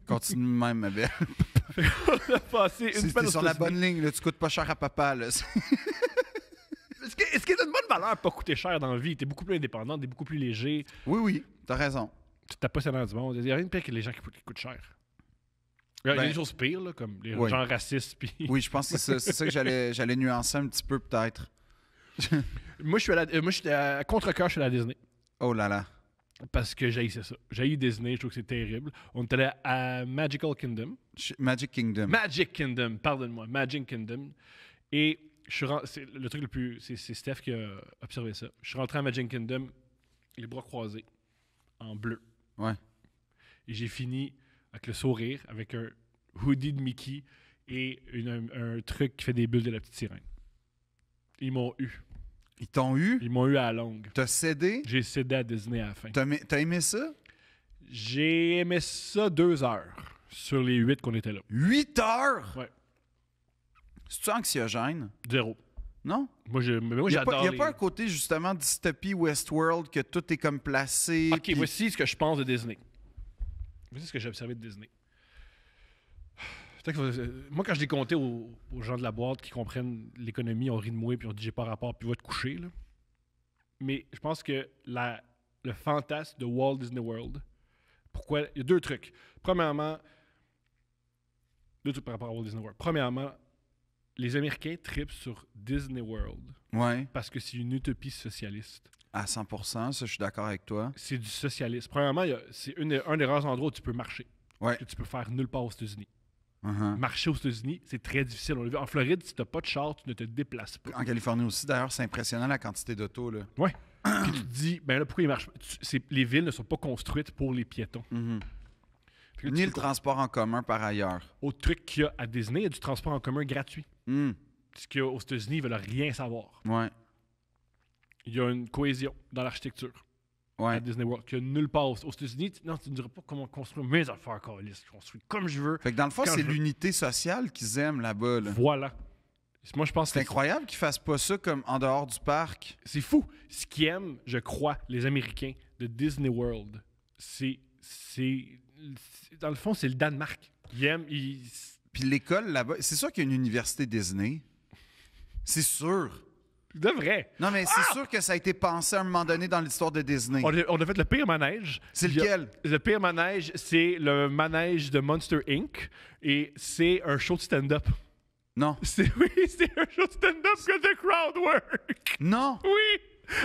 Continue de même, ma belle. On a passé une semaine T'es aux sur la États-Unis. bonne ligne, là. Tu coûtes pas cher à papa, là. Est-ce qu'il y a une bonne valeur pour pas coûter cher dans la vie? T'es beaucoup plus indépendant, t'es beaucoup plus léger. Oui, t'as raison. Tu t'as pas dans du monde. Il n'y a rien de pire que les gens qui coûtent cher. Il y a Ben, des choses pires, là, comme les oui. gens racistes. Puis... Oui, je pense que c'est ça que j'allais nuancer un petit peu, peut-être. Moi, j'étais à contre-cœur chez la Disney. Oh là là. Parce que j'haïssais ça. J'haïs Disney, je trouve que c'est terrible. On était allé à Magical Kingdom. Magic Kingdom. Magic Kingdom, pardonne-moi. Magic Kingdom. Et c'est le truc le plus... C'est Steph qui a observé ça. Je suis rentré à Magic Kingdom, les bras croisés, en bleu. Ouais. Et j'ai fini avec le sourire, avec un hoodie de Mickey et un truc qui fait des bulles de la petite sirène. Ils m'ont eu. Ils t'ont eu? Ils m'ont eu à la longue. T'as cédé? J'ai cédé à Disney à la fin. T'as aimé ça? J'ai aimé ça 2 heures sur les 8 qu'on était là. 8 heures? Ouais. C'est-tu anxiogène? 0. Non? Moi, Il n'y a j'adore pas un côté, justement, dystopie Westworld, que tout est comme placé. OK, puis- voici ce que je pense de Disney. Voici ce que j'ai observé de Disney. Moi, quand je l'ai compté aux gens de la boîte qui comprennent l'économie, on rit de moi puis on dit j'ai pas rapport puis va te coucher. Là. Mais je pense que le fantasme de Walt Disney World, pourquoi. Il y a 2 trucs. Premièrement, 2 trucs par rapport à Walt Disney World. Premièrement, les Américains tripent sur Disney World Ouais, parce que c'est une utopie socialiste. à 100%, ça, je suis d'accord avec toi. C'est du socialisme. Premièrement, c'est un des rares endroits où tu peux marcher. Ouais. Que tu peux faire nulle part aux États-Unis. Uh-huh. Marcher aux États-Unis, c'est très difficile. On l'a vu. En Floride, si tu n'as pas de char, tu ne te déplaces pas. En Californie aussi, d'ailleurs, c'est impressionnant la quantité d'autos, là. Ouais. Puis tu te dis, ben là, pourquoi ils marchent pas? Les villes ne sont pas construites pour les piétons. Mhm. Fait que là, Ni tu le peux- transport en commun, par ailleurs. Autre truc qu'il y a à Disney, il y a du transport en commun gratuit. Hmm. Ce qu'il y a aux États-Unis, ils veulent rien savoir. Ouais, Il y a une cohésion dans l'architecture à ouais. Disney World qu'il y a nulle part. Aux États-Unis, tu ne dirais pas comment construire mes affaires, Carlis. Je construis comme je veux. Fait que dans le fond, Quand c'est je veux. l'unité sociale qu'ils aiment là-bas, là. Voilà. Moi, je pense C'est que incroyable qu'ils fassent pas ça comme en dehors du parc. c'est fou. Ce qu'aiment, je crois, les Américains de Disney World, c'est dans le fond, c'est le Danemark. Ils aiment... Puis l'école là-bas, c'est sûr qu'il y a une université Disney. C'est sûr. De vrai. Non, mais c'est sûr que ça a été pensé à un moment donné dans l'histoire de Disney. On a fait le pire manège. C'est Il y a- lequel? Le pire manège, c'est le manège de Monster Inc. Et c'est un show de stand-up. Non. Oui, c'est un show de stand-up que de crowd work. Non. Oui!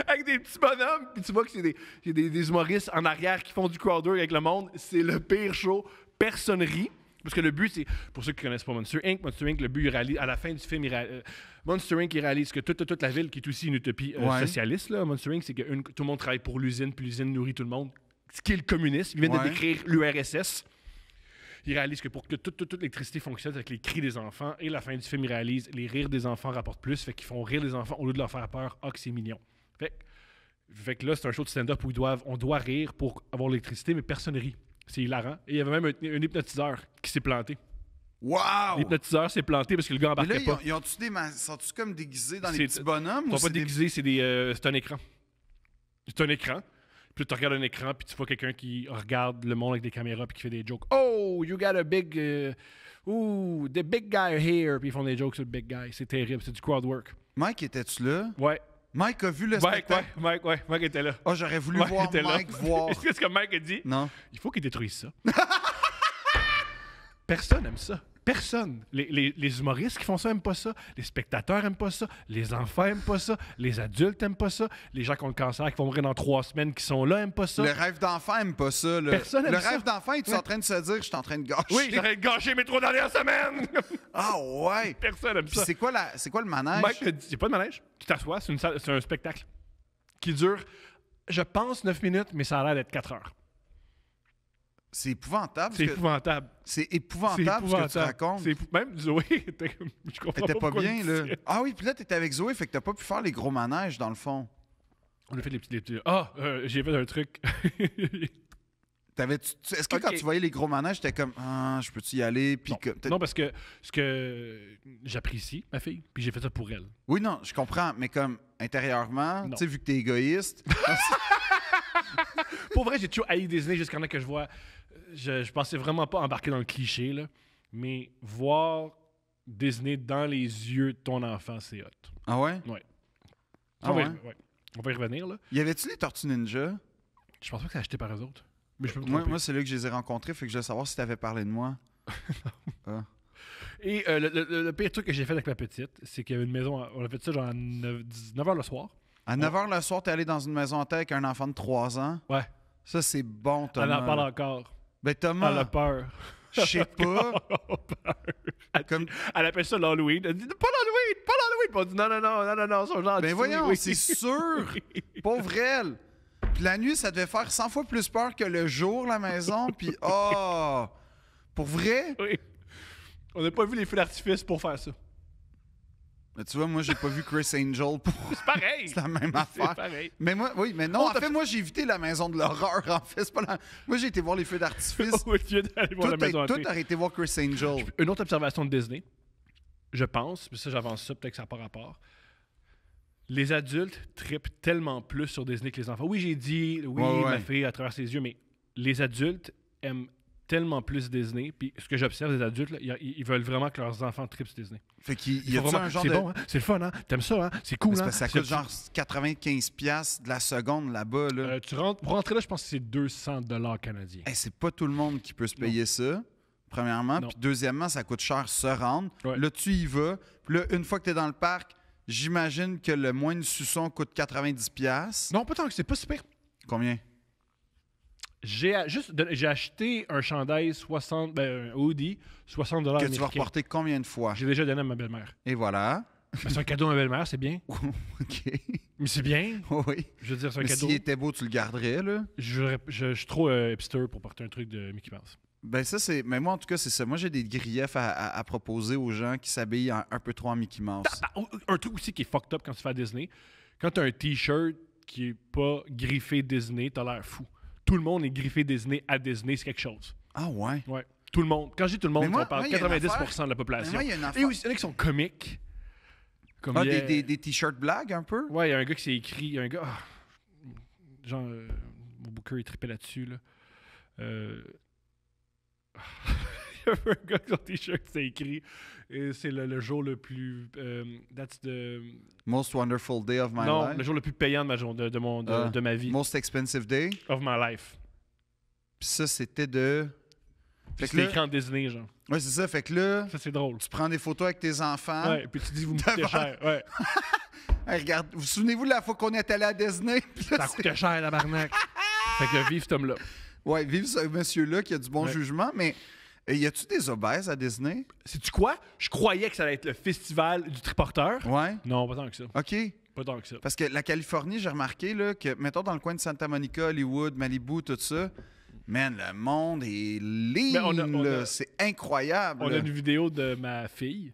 Avec des petits bonhommes. Puis tu vois que c'est des humoristes en arrière qui font du crowd work avec le monde. C'est le pire show. Personne rit. Parce que le but, c'est, pour ceux qui ne connaissent pas Monster Inc., le but, il réalise, à la fin du film, Monster Inc., il réalise que toute la ville, qui est aussi une utopie Ouais. socialiste, là, Monster Inc., c'est que tout le monde travaille pour l'usine, puis l'usine nourrit tout le monde. Ce qui est le communisme. Ils viennent Ouais. de décrire l'URSS. Il réalise que pour que toute l'électricité fonctionne avec les cris des enfants, et la fin du film, il réalise les rires des enfants rapportent plus, fait qu'ils font rire les enfants au lieu de leur faire peur. Ah, que c'est mignon. Fait que là, c'est un show de stand-up où on doit rire pour avoir l'électricité, mais personne rit. C'est hilarant. Et il y avait même un hypnotiseur qui s'est planté. Wow! L'hypnotiseur s'est planté parce que le gars Mais là, embarquait pas. ils ont-tu sont-tu comme déguisés dans C'est- les petits bonhommes? Ils ou sont pas c'est des- déguisés, c'est un écran. C'est un écran. Puis tu regardes un écran, puis tu vois quelqu'un qui regarde le monde avec des caméras, puis qui fait des jokes. Oh, you got a big. Ooh, the big guy here. Puis ils font des jokes sur le big guy. C'est terrible, c'est du crowd work. Mike, étais-tu là? Ouais. Mike a vu le Mike spectacle? Mike était là. Oh, j'aurais voulu Mike voir était là. Mike voir. Qu'est-ce que Mike a dit? Non. Il faut qu'il détruise ça. Personne aime ça. Personne. Les humoristes qui font ça aiment pas ça. Les spectateurs aiment pas ça. Les enfants aiment pas ça. Les adultes aiment pas ça. Les gens qui ont le cancer, qui vont mourir dans 3 semaines, qui sont là, aiment pas ça. Le rêve d'enfant aime pas ça. Là. Personne aime le ça. rêve d'enfant, es-tu en train de se dire, je suis en train de gâcher? Oui, j'aurais gâché mes 3 dernières semaines. Ah ouais! Personne aime Puis ça. c'est quoi le manège? Mike, il n'y a pas de manège. Tu t'assois, c'est un spectacle qui dure, je pense, 9 minutes, mais ça a l'air d'être 4 heures. C'est épouvantable. C'est épouvantable. C'est épouvantable ce que tu racontes. Même Zoé, je comprends T'étais pas pas pourquoi bien, il là. dit ça. Ah oui, puis là, t'étais avec Zoé, fait que t'as pas pu faire les gros manèges, dans le fond. On a fait les petits... Ah, j'ai fait un truc. Est-ce que Ok. quand tu voyais les gros manèges, t'étais comme, ah, je peux-tu y aller? Puis Non, parce que ce que j'apprécie, ma fille, puis j'ai fait ça pour elle. Oui, non, je comprends, mais comme intérieurement, Non. tu sais, vu que t'es égoïste, Pour vrai, j'ai toujours haï Disney jusqu'à là que je vois. Je pensais vraiment pas embarquer dans le cliché, là. Mais voir Disney dans les yeux de ton enfant, c'est hot. ah ouais? Ouais. Ah ouais? On va y revenir, là. Y avait-tu les Tortues Ninja? Je pense pas que c'est acheté par eux autres. Mais je peux me Moi, tromper. c'est là que je les ai rencontrés, fait que je voulais savoir si t'avais parlé de moi. Et le pire truc que j'ai fait avec ma petite, c'est qu'il y avait une maison. On a fait ça genre à 9h le soir. À 9h le soir, t'es allé dans une maison en avec un enfant de 3 ans. Ouais. Ça, c'est bon, Elle Thomas. en parle encore. Ben, Elle a Thomas, peur. je sais pas. Comme- Elle appelle ça l'Halloween. Elle dit pas l'Halloween, pas l'Halloween. Puis on dit non, ils sont gentils. Ben voyons, oui. c'est sûr. Pauvre elle. Puis la nuit, ça devait faire 100 fois plus peur que le jour, la maison. Puis, oh! Pour vrai? Oui. On n'a pas vu les feux d'artifice pour faire ça. Mais tu vois, moi, j'ai pas vu Chris Angel pour... C'est pareil. C'est la même C'est affaire. pareil. Mais moi, oui, mais non, en fait, moi, j'ai évité la maison de l'horreur, en fait. C'est pas la... Moi, j'ai été voir les feux d'artifice. Au lieu d'aller voir la maison Toi, hantée. t'as été voir Chris Angel. Une autre observation de Disney, je pense, puis ça, j'avance ça, peut-être que ça n'a pas rapport. Les adultes trippent tellement plus sur Disney que les enfants. Oui, j'ai dit, oui, Ouais. ma fille à travers ses yeux, mais les adultes aiment tellement plus Disney. Puis ce que j'observe des adultes, là, ils veulent vraiment que leurs enfants trippent sur Disney. Fait qu'il Il y a faut vraiment- un genre c'est de... bon, hein? C'est le fun, hein? T'aimes ça, hein? C'est cool, C'est hein? parce que ça C'est- coûte genre 95$ de la seconde là-bas, là. pour rentrer là, je pense que c'est 200 $ canadiens. Hey, c'est pas tout le monde qui peut se payer ça, premièrement. Non. Puis deuxièmement, ça coûte cher se rendre. Ouais. Là, tu y vas. Puis là, une fois que tu es dans le parc, j'imagine que le moindre suçon coûte 90$. Non, pas tant que c'est pas super. Combien? J'ai acheté un chandail 60, un hoodie, 60 $ Que tu vas américains. reporter combien de fois? J'ai déjà donné à ma belle-mère. Et voilà. Ben, c'est un cadeau à ma belle-mère, c'est bien. OK. Mais c'est bien. Oui. Je veux dire, c'est un Mais cadeau. s'il était beau, tu le garderais, là. Je suis trop hipster pour porter un truc de Mickey Mouse. Ben ça, c'est... Mais moi, en tout cas, c'est ça. Moi, j'ai des griefs à proposer aux gens qui s'habillent un peu trop en Mickey Mouse. Un truc aussi qui est fucked up quand tu fais à Disney, quand tu as un T-shirt qui est pas griffé Disney, t'as l'air fou. Tout le monde est griffé Disney à Disney, c'est quelque chose. Ah ouais? Ouais. Tout le monde. Quand je dis tout le monde, Mais moi- on parle moi, il y a une 90% affaire- de la population. Mais moi, il y a une Et affaire- aussi, il y en a qui sont comiques. Comme Ah, il y a- des t-shirts blagues, un peu? Ouais, il y a un gars qui s'est écrit. Il y a un gars. Genre, mon booker, il trippait là-dessus. Là. Il y avait un gars qui son t-shirt qui s'est écrit. Et c'est le jour le plus. That's the. Most Wonderful Day of My Non, Life. le jour le plus payant de de ma vie. Most Expensive Day. Of my life. Puis ça, c'était de... Puis Fait que c'est là... écrit en Disney, genre. Ouais, c'est ça. Fait que là, Ça, c'est drôle. tu prends des photos avec tes enfants. Ouais, puis tu dis, vous me coûtez Devant- cher. Ouais. Hey, regarde, vous souvenez-vous de la fois qu'on est allé à Disney? Puis là, Ça coûtait cher, la barnaque. Fait que vive cet homme-là. Ouais, vive ce monsieur-là qui a du bon Ouais. jugement, mais y a-tu des obèses à Disney? Sais-tu quoi? Je croyais que ça allait être le festival du triporteur. Ouais. Non, pas tant que ça. OK. Pas tant que ça. Parce que la Californie, j'ai remarqué là, que, mettons, dans le coin de Santa Monica, Hollywood, Malibu, tout ça, man, le monde est lean, on là. a- C'est incroyable. On là. a une vidéo de ma fille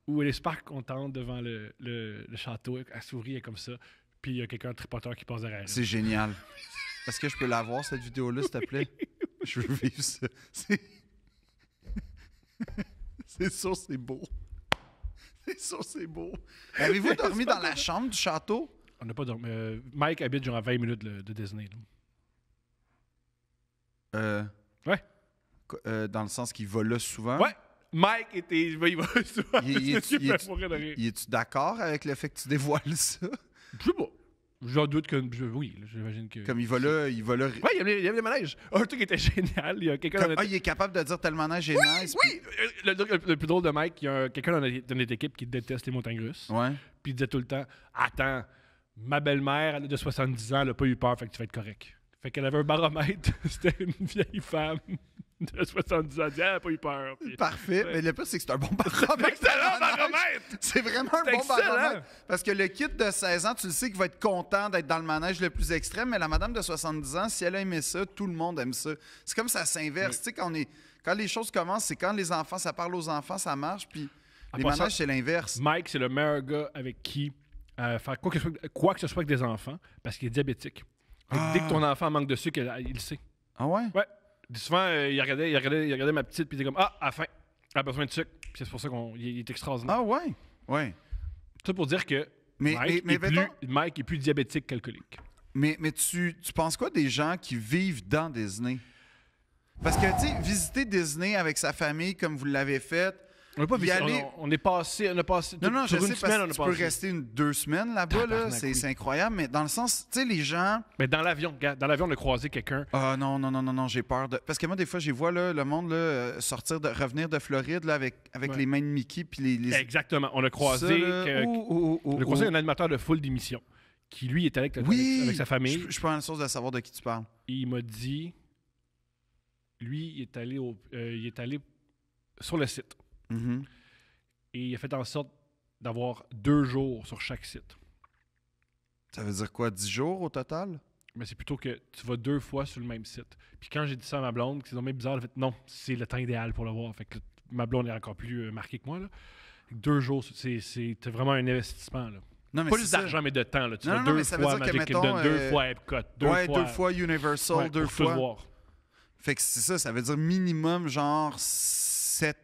où elle est super contente devant le château. Elle sourit, elle est comme ça. Puis il y a quelqu'un de tripoteur qui passe derrière elle. C'est génial. Est-ce que je peux la voir, cette vidéo-là, s'il te plaît? Je veux vivre ça. C'est sûr, c'est beau. C'est sûr, c'est beau. Avez-vous dormi dans la chambre du château? On n'a pas dormi. Mike habite genre à 20 minutes de Disney. là. Ouais. Dans le sens qu'il va là souvent? Ouais! Mike était. Il va souvent. Il Il va mourir de rire. Es-tu d'accord avec le fait que tu dévoiles ça? Je sais pas. Je doute que. Oui, là, j'imagine que. Comme il va là. Ouais, il y avait le manège. Un truc qui était génial. Il y a quelqu'un il est capable de dire tellement neige est nice. Oui! Le plus drôle de Mike, il y a quelqu'un dans notre équipe qui déteste les montagnes russes. Ouais. Puis il disait tout le temps: Attends, ma belle-mère, elle est de 70 ans, elle n'a pas eu peur, fait que tu vas être correct. Fait qu'elle avait un baromètre. C'était une vieille femme de 70 ans. Elle n'a pas eu peur. Puis... Parfait. Ouais. Mais le pire, c'est que c'est un bon baromètre. Excellent baromètre! C'est vraiment un bon baromètre. Parce que le kid de 16 ans, tu le sais qu'il va être content d'être dans le manège le plus extrême, mais la madame de 70 ans, si elle a aimé ça, tout le monde aime ça. C'est comme ça s'inverse. Oui. Tu sais, quand les choses commencent, c'est quand les enfants, ça parle aux enfants, ça marche, puis les manèges, c'est l'inverse. Mike, c'est le meilleur gars avec qui faire quoi que ce soit avec des enfants, parce qu'il est diabétique. Dès que ton enfant manque de sucre, il le sait. Ah ouais? Ouais. Souvent, il regardait ma petite, puis il était comme: Ah, à la fin, elle a besoin de sucre. Puis c'est pour ça qu'il est extraordinaire. Ah ouais? Ouais. Tout pour dire que Mike est plus diabétique qu'alcoolique. Mais tu penses quoi des gens qui vivent dans Disney? Parce que, tu sais, visiter Disney avec sa famille comme vous l'avez fait, on a passé non, je sais, parce que tu peux rester 2 semaines là-bas, là, c'est incroyable, mais dans le sens, tu sais, les gens... Mais dans l'avion, on a croisé quelqu'un... Ah non, j'ai peur de... Parce que moi, des fois, j'y vois là, le monde là, revenir de Floride là, avec les mains de Mickey, puis les... Exactement, on a croisé... On a croisé un animateur de foule d'émission, qui, lui, est allé avec sa famille. Je suis pas en source de savoir de qui tu parles. Et il m'a dit... Lui, il est allé sur le site. Mm-hmm. Et il a fait en sorte d'avoir 2 jours sur chaque site. Ça veut dire quoi, 10 jours au total? Mais c'est plutôt que tu vas 2 fois sur le même site. Puis quand j'ai dit ça à ma blonde, c'est même bizarre, elle a fait non, c'est le temps idéal pour le voir. Fait que ma blonde est encore plus marquée que moi. Là. 2 jours, c'est vraiment un investissement. Là. Non, mais pas juste d'argent, mais de temps. Là. Tu vas 2 fois Magic Kingdom, 2 fois Epcot, 2 fois Universal, 2 fois. Tout voir. Fait que c'est ça veut dire minimum genre 7,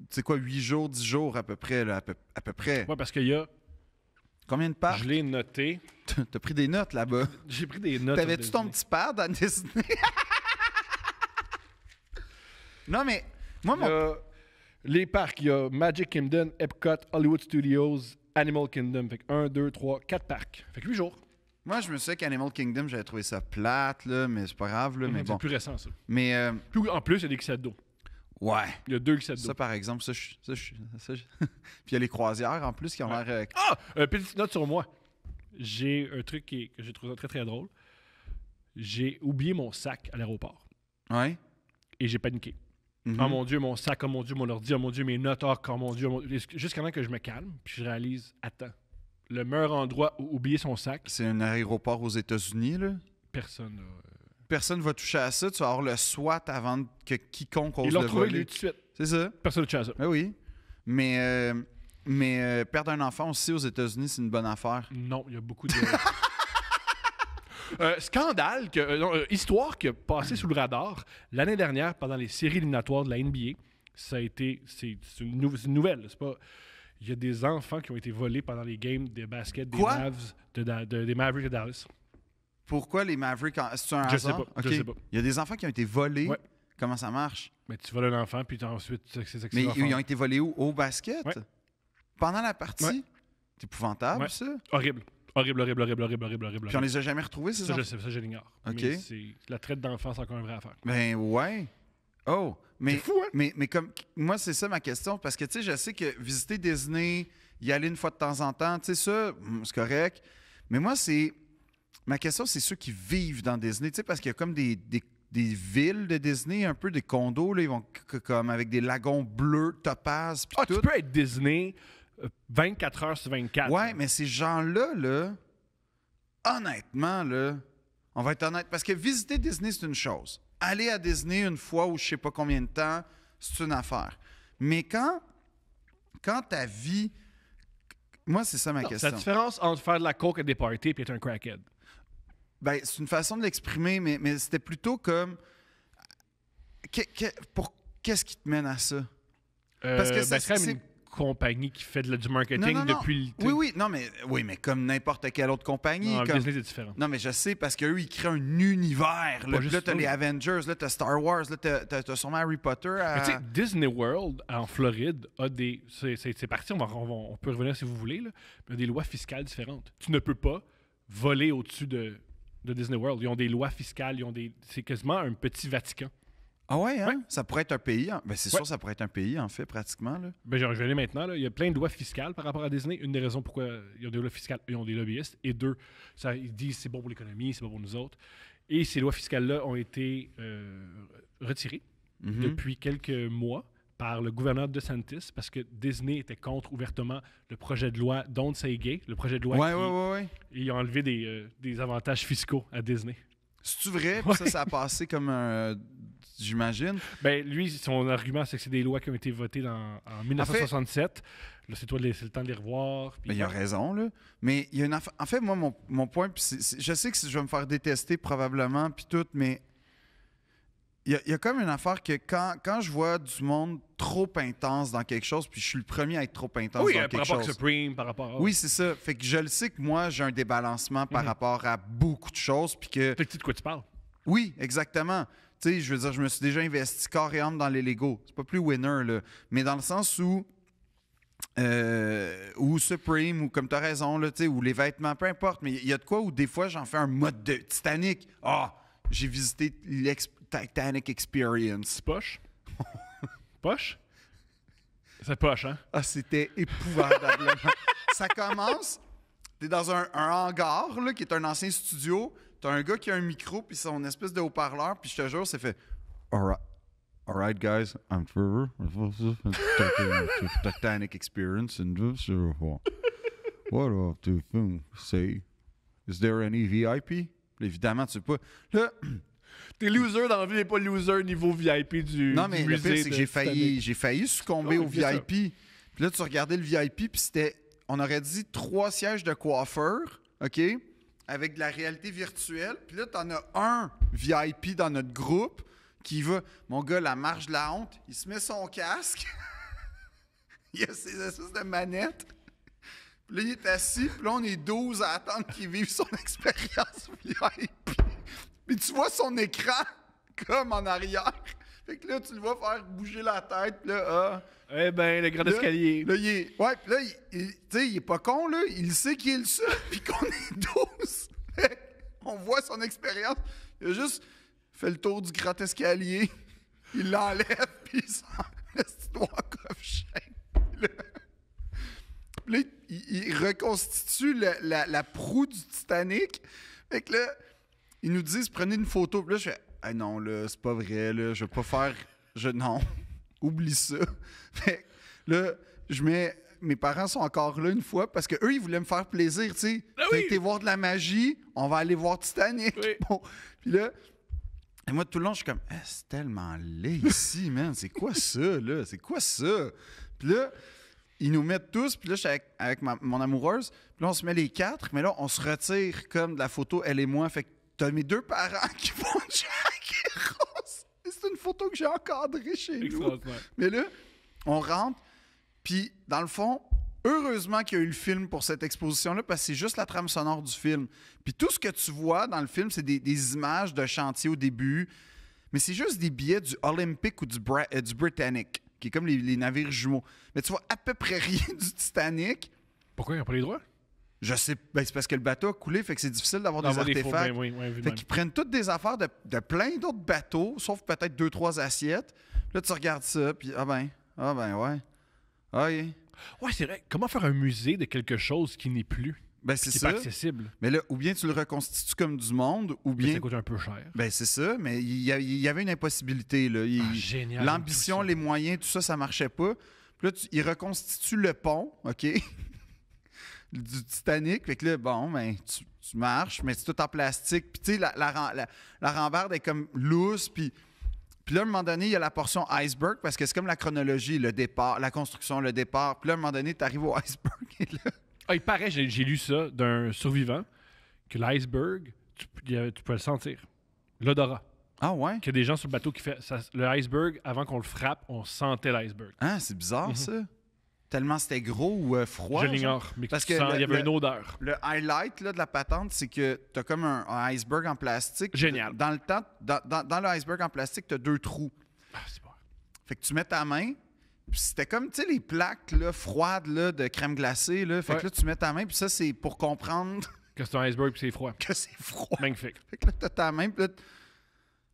c'est quoi, 8 jours, 10 jours à peu près, là, à peu près. Ouais, parce qu'il y a... Combien de parcs? Je l'ai noté. T'as pris des notes là-bas? J'ai pris des notes. T'avais-tu ton petit pad à Disney? Non, mais... Les parcs, il y a Magic Kingdom, Epcot, Hollywood Studios, Animal Kingdom. Fait que 1, 2, 3, 4 parcs. Fait que 8 jours. Moi, je me souviens qu'Animal Kingdom, j'avais trouvé ça plate, là, mais c'est pas grave. Là, mais bon. C'est plus récent, ça. Mais, Puis en plus, il y a des glissades d'eau. Ouais. Il y a 2 glissades d'eau. Ça, par exemple, Puis il y a les croisières, en plus, qui ont l'air... Petite note sur moi. J'ai un truc que j'ai trouvé très, très drôle. J'ai oublié mon sac à l'aéroport. Ouais. Et j'ai paniqué. Mm-hmm. Oh mon Dieu, mon sac, oh mon Dieu, mon ordi, oh mon Dieu, mes notes, oh mon Dieu. Jusqu'à temps que je me calme, puis je réalise, attends, le meilleur endroit où oublier son sac... C'est un aéroport aux États-Unis, là? Personne. Personne va toucher à ça. Tu vas avoir le SWAT avant que quiconque ose le voler. Ils l'ont trouvé, lui, tout de suite. C'est ça. Personne ne touche à ça. Ben oui. Mais perdre un enfant aussi aux États-Unis, c'est une bonne affaire. Non, il y a beaucoup de... Scandale, histoire qui a passé sous le radar. L'année dernière, pendant les séries éliminatoires de la NBA, c'est une nouvelle. C'est pas... Il y a des enfants qui ont été volés pendant les games de basket des Mavs, des Mavericks de Dallas. Pourquoi les Mavericks... C'est un hasard? Je sais pas. Il y a des enfants qui ont été volés. Ouais. Comment ça marche? Mais tu voles un enfant, puis ensuite... Mais ils ont été volés où? Au basket? Ouais. Pendant la partie? Ouais. C'est épouvantable, ça? Horrible. Horrible. Puis on les a jamais retrouvés, ces enfants? Ça, je l'ignore. OK. Mais la traite d'enfants, c'est encore une vraie affaire. Ben ouais. Oh, mais, c'est fou, hein? mais comme moi, c'est ça ma question, parce que tu sais, je sais que visiter Disney, y aller une fois de temps en temps, tu sais, ça, c'est correct. Mais moi, ma question, c'est ceux qui vivent dans Disney, tu sais, parce qu'il y a comme des villes de Disney, un peu des condos, là, ils vont comme avec des lagons bleus, topazes, puis tout. Tu peux être Disney 24 heures sur 24. Ouais, mais ces gens-là, là, honnêtement, là, on va être honnête, parce que visiter Disney, c'est une chose. Aller à Disney une fois ou je sais pas combien de temps, c'est une affaire. Mais quand ta vie... Moi, c'est ça ma question. C'est la différence entre faire de la coke à des parties et être un crackhead. Ben, c'est une façon de l'exprimer, mais c'était plutôt comme... Qu'est-ce qui te mène à ça? Parce que c'est quand même une compagnie qui fait du marketing depuis le... Oui, mais comme n'importe quelle autre compagnie. Non, comme... Disney, c'est différent. Non, mais je sais, parce qu'eux, ils créent un univers. Là, t'as les Avengers, là, t'as Star Wars, là, t'as sûrement Harry Potter. Mais tu sais, Disney World, en Floride, a des... C'est parti, on peut revenir si vous voulez, là, mais il y a des lois fiscales différentes. Tu ne peux pas voler au-dessus de Disney World. Ils ont des lois fiscales, c'est quasiment un petit Vatican. Ah ouais, hein? Ouais. Ça pourrait être un pays. Ben, c'est Ouais. sûr, ça pourrait être un pays, en fait, pratiquement. Là. Ben, je vais aller maintenant. Là. Il y a plein de lois fiscales par rapport à Disney. Une des raisons pourquoi il y a des lois fiscales, ils ont des lobbyistes. Et deux, ils disent c'est bon pour l'économie, c'est bon pour nous autres. Et ces lois fiscales-là ont été retirées Mhm. depuis quelques mois par le gouverneur DeSantis parce que Disney était contre ouvertement le projet de loi Don't Say Gay, le projet de loi Ouais, qui ouais. ils ont enlevé des avantages fiscaux à Disney. C'est-tu vrai? Puis Ouais. ça a passé comme un... J'imagine. Ben, lui, son argument, c'est que c'est des lois qui ont été votées en 1967. Là, c'est le temps de les revoir. Puis Ben, il a raison, là. Mais il y a une En fait, moi, mon point, puis je sais que je vais me faire détester probablement, puis tout, mais il y a comme une affaire que quand je vois du monde trop intense dans quelque chose, puis je suis le premier à être trop intense oui, dans par quelque rapport à chose. Supreme, par rapport à... Oui, c'est ça. Fait que je le sais que moi, j'ai un débalancement par rapport à beaucoup de choses, puis que... Tu sais de quoi tu parles. Oui, exactement. Tu sais, je veux dire, je me suis déjà investi corps et âme dans les Lego. C'est pas plus winner, là. Mais dans le sens où Supreme, ou comme tu as raison, là, tu sais, ou les vêtements, peu importe. Mais il y a de quoi où des fois, j'en fais un mode de Titanic. Ah, j'ai visité Titanic Experience. C'est poche. Poche? C'est poche, hein? Ah, c'était épouvantablement. Ça commence, t'es dans un hangar, là, qui est un ancien studio. T'as un gars qui a un micro, puis son espèce de haut-parleur, puis je te jure, c'est fait « All right, guys, I'm Trevor. Titanic Experience. And what do you say? Is there any VIP? » Évidemment, tu sais pas. Là, T'es loser dans la vie, mais pas loser niveau VIP du non, mais du le musée pire, c'est que de j'ai failli succomber Oh, au bien VIP. Puis là, tu regardais le VIP, puis c'était, on aurait dit 3 sièges de coiffeur, OK? Avec de la réalité virtuelle. Puis là, t'en as un VIP dans notre groupe qui va, mon gars, la marche de la honte, il se met son casque. Il a ses espèces de manettes. Puis là, il est assis, puis là, on est 12 à attendre qu'il vive son expérience VIP. Puis tu vois son écran comme en arrière. Fait que là, tu le vois faire bouger la tête, puis là, Eh ben, le grand Là, escalier. Là, ouais, puis là, tu sais, il est pas con, là. Il sait qu'il est le seul, puis qu'on est 12. On voit son expérience. Il a juste fait le tour du grand escalier. Il l'enlève, puis il s'en laisse droit coffre-chien. Puis là, il reconstitue la proue du Titanic. Fait que là, ils nous disent, prenez une photo. Puis là, je fais, ah non, là, c'est pas vrai, là. Je vais pas faire... Non, oublie ça. Fait que là, je mets... Mes parents sont encore là une fois parce qu'eux, ils voulaient me faire plaisir, tu sais. Ah T'as oui! été voir de la magie, on va aller voir Titanic. Oui. Bon. Puis là, et moi, tout le long, je suis comme, c'est tellement laid ici, man. C'est quoi ça, là? C'est quoi ça? Puis là, ils nous mettent tous, puis là, je suis avec mon amoureuse, puis là, on se met les 4, mais là, on se retire comme de la photo, elle et moi. Fait que t'as mes 2 parents qui font Jack et Rose. Et c'est une photo que j'ai encadrée chez nous. Extraordinaire. Mais là, on rentre, puis dans le fond, heureusement qu'il y a eu le film pour cette exposition-là, parce que c'est juste la trame sonore du film. Puis tout ce que tu vois dans le film, c'est des images de chantier au début, mais c'est juste des billets du Olympic ou du Britannic, qui est comme les navires jumeaux. Mais tu vois à peu près rien du Titanic. Pourquoi ils n'ont pas les droits? Je sais, ben c'est parce que le bateau a coulé, fait que c'est difficile d'avoir des D'avoir des faux, artefacts. ben oui, vu de Fait même. qu'ils prennent toutes des affaires de plein d'autres bateaux, sauf peut-être 2-3 assiettes. Là, tu regardes ça, puis ouais. Ah oui. Ouais, c'est vrai. Comment faire un musée de quelque chose qui n'est plus, Ben c'est qui n'est ça. pas accessible? Mais là, ou bien tu le reconstitues comme du monde, ou Mais bien... ça coûte un peu cher. Ben c'est ça, mais il y avait une impossibilité, là. Génial. L'ambition, tout ça. les moyens, tout ça, ça marchait pas. Puis là, il reconstitue le pont, OK? Du Titanic. Fait que là, bon, ben, tu marches, mais c'est tout en plastique. Puis tu sais, la rambarde est comme lousse, puis là, à un moment donné, il y a la portion iceberg, parce que c'est comme la chronologie, le départ, la construction, le départ. Puis là, à un moment donné, tu arrives au iceberg, et là... Ah, il paraît, j'ai lu ça d'un survivant, que l'iceberg, tu peux le sentir. L'odorat. Ah ouais? Qu'il y a des gens sur le bateau qui fait le iceberg, avant qu'on le frappe, on sentait l'iceberg. Ah, c'est bizarre, ça. Tellement c'était gros ou froid. Je genre. l'ignore, mais Parce tu que sens, il y avait le- une odeur. Le highlight là, de la patente, c'est que tu as comme un iceberg en plastique. Génial. Dans le temps, dans le iceberg en plastique, tu as 2 trous. Ah, c'est bon. Fait que tu mets ta main, puis c'était comme, tu sais, les plaques là, froides là, de crème glacée. Là. Fait Ouais. que là, tu mets ta main, puis ça, c'est pour comprendre Que c'est un iceberg puis c'est froid. que c'est froid. Magnifique. Fait que là, t'as ta main, puis là,